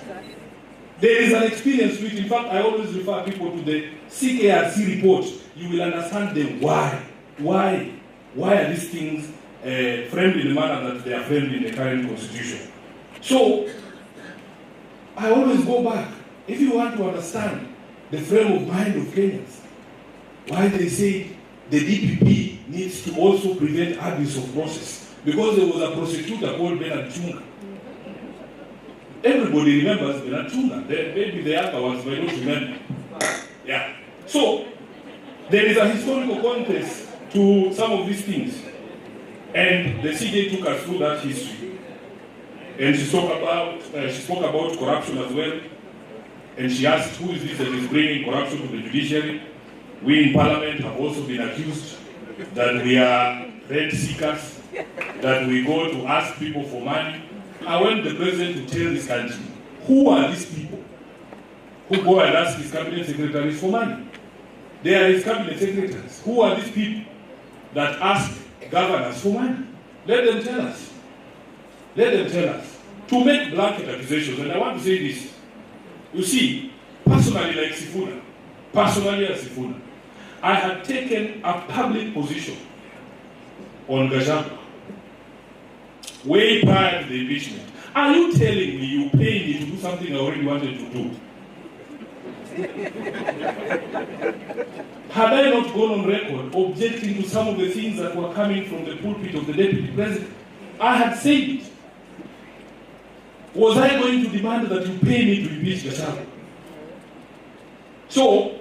There is an experience to it. In fact, I always refer people to the CKRC report. You will understand the why. Why are these things framed in the manner that they are framed in the current Constitution? So, I always go back. If you want to understand the frame of mind of Kenyans, why they say the DPP needs to also prevent abuse of process, because there was a prosecutor called Bernard Chunga. Everybody remembers Bernard Chunga. Maybe the other ones may not remember. Yeah. So, there is a historical context to some of these things. And the CJ took us through that history. And she spoke about corruption as well. And she asked, who is this that is bringing corruption to the judiciary? We in Parliament have also been accused that we are rent seekers, that we go to ask people for money. I want the President to tell this country, who are these people who go and ask his cabinet secretaries for money. They are his cabinet secretaries. Who are these people that ask governors for money? Let them tell us. Let them tell us. To make blanket accusations, and I want to say this. You see, personally like Sifuna, personally as Sifuna, I had taken a public position on Gachagua way prior to the impeachment. Are you telling me you pay me to do something I already wanted to do? Had I not gone on record objecting to some of the things that were coming from the pulpit of the deputy president? I had said it. Was I going to demand that you pay me to impeach Gachagua? So,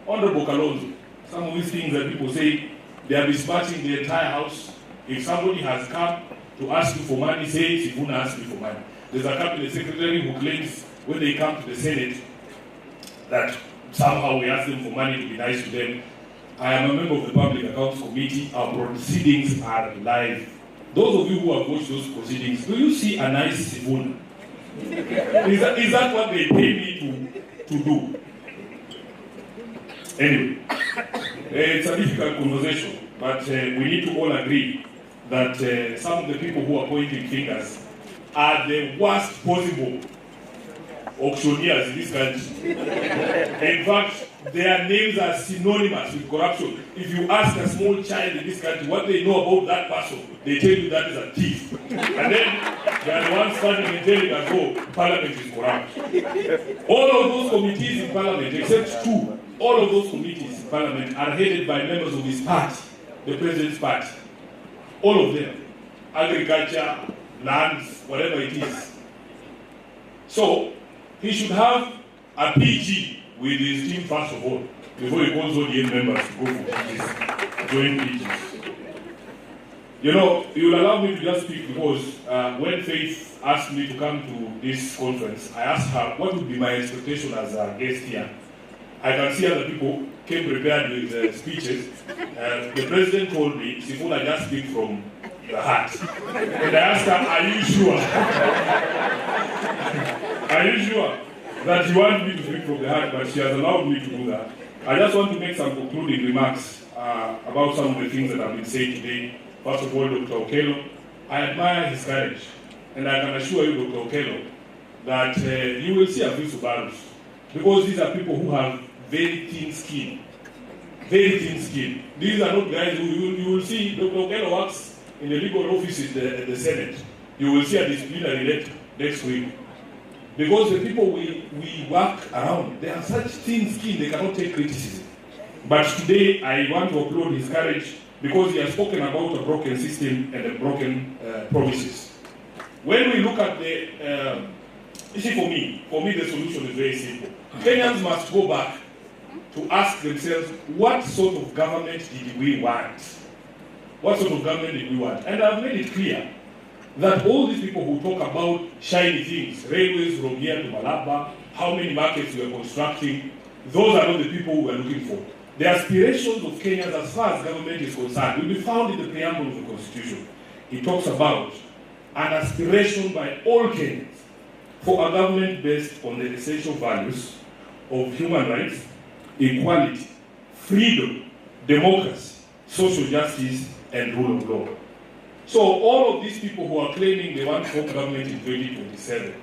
Honorable Kalonzo, some of these things that people say, they are besmirching the entire house. If somebody has come to ask you for money, say Sifuna asked me for money. There's a cabinet secretary who claims when they come to the Senate that somehow we ask them for money to be nice to them. I am a member of the Public Accounts Committee. Our proceedings are live. Those of you who have watched those proceedings, do you see a nice Sifuna? Is that what they pay me to do? Anyway, it's a difficult conversation, but we need to all agree that some of the people who are pointing fingers are the worst possible auctioneers in this country. In fact, their names are synonymous with corruption. If you ask a small child in this country what they know about that person, they tell you that is a thief. And then they are the ones standing and telling us, oh, Parliament is corrupt. All of those committees in Parliament, except two, all of those committees in Parliament are headed by members of his party, the President's party. All of them. Agriculture, lands, whatever it is. So, he should have a PG with his team first of all, before he calls ODM members to go for PGs, join PGs. You know, you will allow me to just speak because when Faith asked me to come to this conference, I asked her what would be my expectation as a guest here. I can see other people came prepared with speeches. The president told me, Sifuna just speak from the heart. And I asked her, are you sure? Are you sure that you want me to speak from the heart? But she has allowed me to do that. I just want to make some concluding remarks about some of the things that have been said today. First of all, Dr. Okello, I admire his courage. And I can assure you, Dr. Okello, that you will see a few Subarus. Because these are people who have very thin skin. Very thin skin. These are not guys who you will see. Dr. Okello works in the legal office at the Senate. You will see a disciplinary letter next week. Because the people we work around, they have such thin skin, they cannot take criticism. But today, I want to applaud his courage because he has spoken about a broken system and a broken promises. When we look at the, you see, for me, the solution is very simple. Kenyans must go back to ask themselves, what sort of government did we want? What sort of government did we want? And I've made it clear that all these people who talk about shiny things, railways from here to Malaba, how many markets we are constructing, those are not the people we are looking for. The aspirations of Kenyans as far as government is concerned will be found in the preamble of the Constitution. It talks about an aspiration by all Kenyans for a government based on the essential values of human rights, equality, freedom, democracy, social justice, and rule of law. So all of these people who are claiming they want home government in 2027,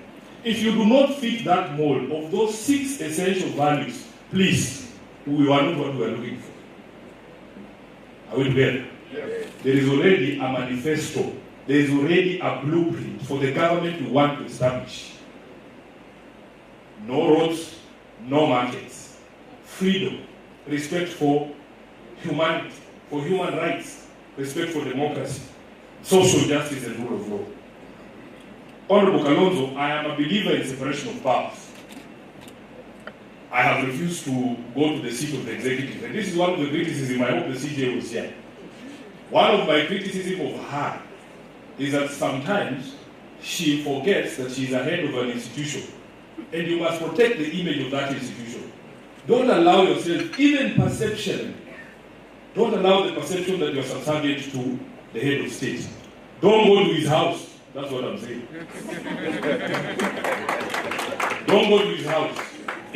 if you do not fit that mold of those 6 essential values, please, we are not what we are looking for. Are we together? Yes. There is already a manifesto. There is already a blueprint for the government we want to establish. No roads, no markets. Freedom, respect for humanity, for human rights, respect for democracy, social justice and rule of law. Honorable Kalonzo, I am a believer in separation of powers. I have refused to go to the seat of the executive. And this is one of the criticisms I hope the CJ will share. One of my criticisms of her is that sometimes she forgets that she is a head of an institution. And you must protect the image of that institution. Don't allow yourself, even perception, don't allow the perception that you are subservient to the head of state. Don't go to his house. That's what I'm saying. Don't go to his house.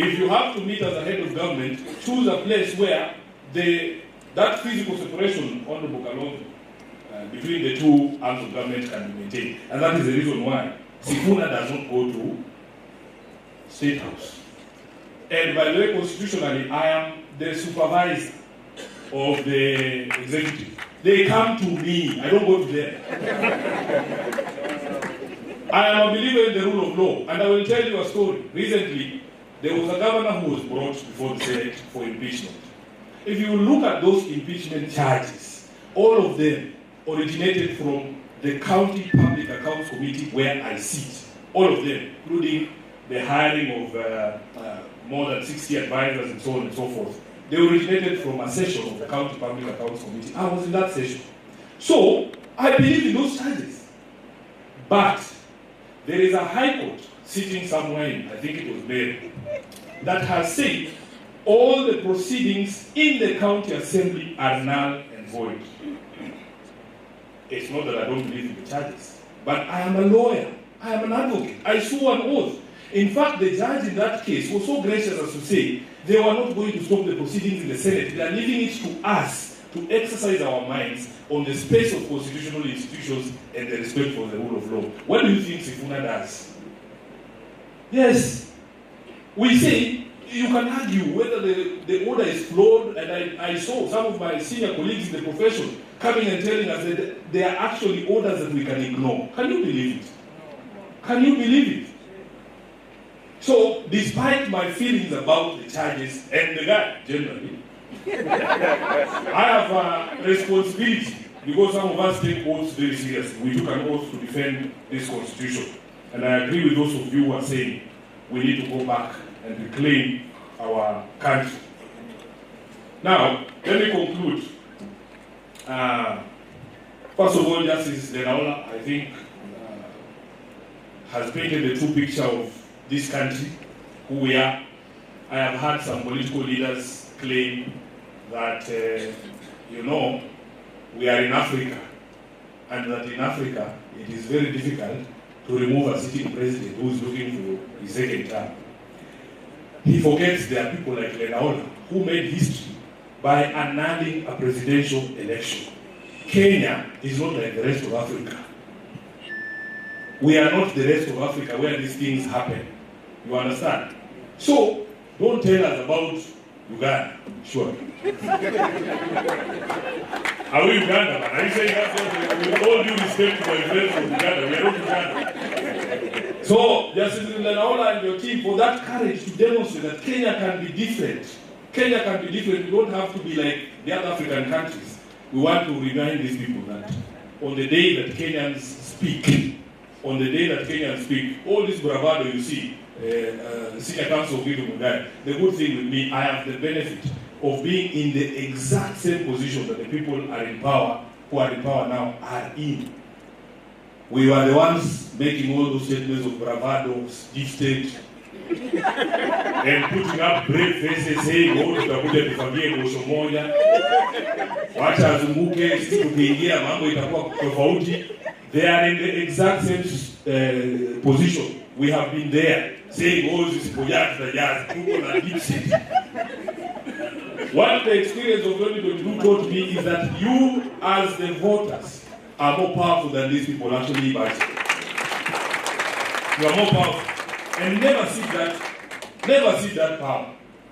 If you have to meet as a head of government, choose a place where that physical separation, Honorable Kalonzo, between the two arms of government can be maintained. And that is the reason why Sifuna does not go to State House. And by the way, constitutionally, I am the supervisor of the executive. They come to me, I don't go to them. I am a believer in the rule of law, and I will tell you a story. Recently, there was a governor who was brought before the Senate for impeachment. If you look at those impeachment charges, all of them originated from the County Public Accounts Committee where I sit. All of them, including the hiring of more than 60 advisors and so on and so forth. They originated from a session of the County Public Accounts Committee. I was in that session. So, I believe in those charges. But, there is a High Court sitting somewhere in, I think it was Mary, that has said all the proceedings in the county assembly are null and void. It's not that I don't believe in the charges, but I am a lawyer, I am an advocate, I swore an oath. In fact, the judge in that case was so gracious as to say they were not going to stop the proceedings in the Senate, they are leaving it to us to exercise our minds on the space of constitutional institutions and the respect for the rule of law. What do you think Sifuna does? Yes, we say you can argue whether the order is flawed, and I saw some of my senior colleagues in the profession coming and telling us that there are actually orders that we can ignore. Can you believe it? Can you believe it? So, despite my feelings about the charges and the guy generally, I have a responsibility because some of us take oaths very seriously. We took an oath to defend this constitution. And I agree with those of you who are saying we need to go back and reclaim our country. Now, let me conclude. First of all, Justice Lenaola, I think, has painted the true picture of this country, who we are. I have had some political leaders claim that, we are in Africa, and that in Africa it is very difficult to remove a sitting president who is looking for his second term. He forgets there are people like Lenaola who made history by annulling a presidential election. Kenya is not like the rest of Africa. We are not the rest of Africa where these things happen. You understand? So, don't tell us about Uganda. Sure. Are we Uganda, man? Are you saying that? With all due respect to my friends from Uganda, we are not Uganda. So, Justice Lenaola and your team, for that courage to demonstrate that Kenya can be different. Kenya can be different. We don't have to be like the other African countries. We want to remind these people that on the day that Kenyans speak, all this bravado you see, Senior Counsel Guido Mugai, the good thing with me, I have the benefit of being in the exact same position that the people are in power, who are in power now, are in. We were the ones making all those statements of bravado, deep state, and putting up brave faces saying, oh, tutakuja tufanyie gosho moja, wacha azunguke, sisi tukiingia mambo itakuwa tofauti. They are in the exact same position. We have been there, saying, oh, this is people are deep state. What the experience of 2022 taught me is that you, as the voters, are more powerful than these people actually imagine. You are more powerful. And never see that power.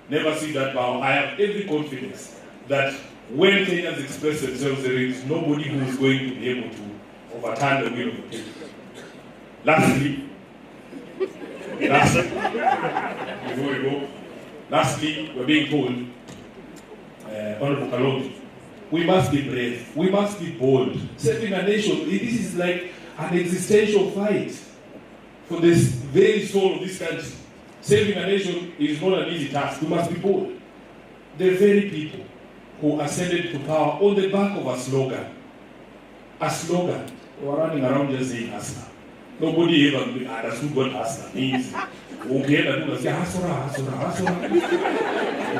Never see that power. I have every confidence that when Kenyans express themselves, there is nobody who is going to be able to overturn the will of the people. Lastly, before we go, we're being told, Honorable Kalonzo, we must be brave, we must be bold. Saving a nation, this is like an existential fight for this very soul of this country. Saving a nation is not an easy task. We must be bold. The very people who ascended to power on the back of a slogan, were running around just saying hustler. Nobody ever understood what hustler means.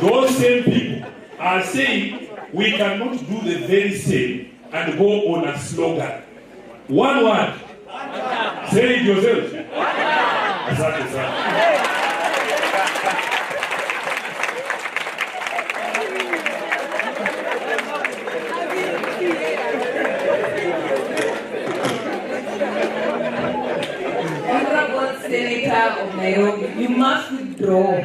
Those same people are saying we cannot do the very same and go on a slogan. One word. Say it yourself. Asante sana. Mayor of Nairobi, you must withdraw.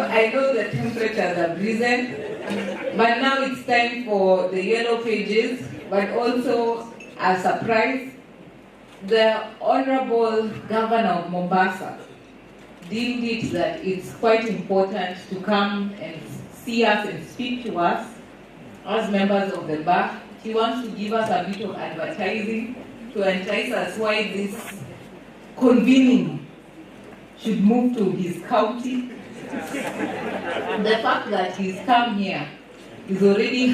I know the temperatures have risen, but now it's time for the yellow pages, but also a surprise. The Honorable Governor of Mombasa deemed it that it's quite important to come and see us and speak to us as members of the bar. He wants to give us a bit of advertising to entice us why this convening should move to his county. The fact that he's come here is already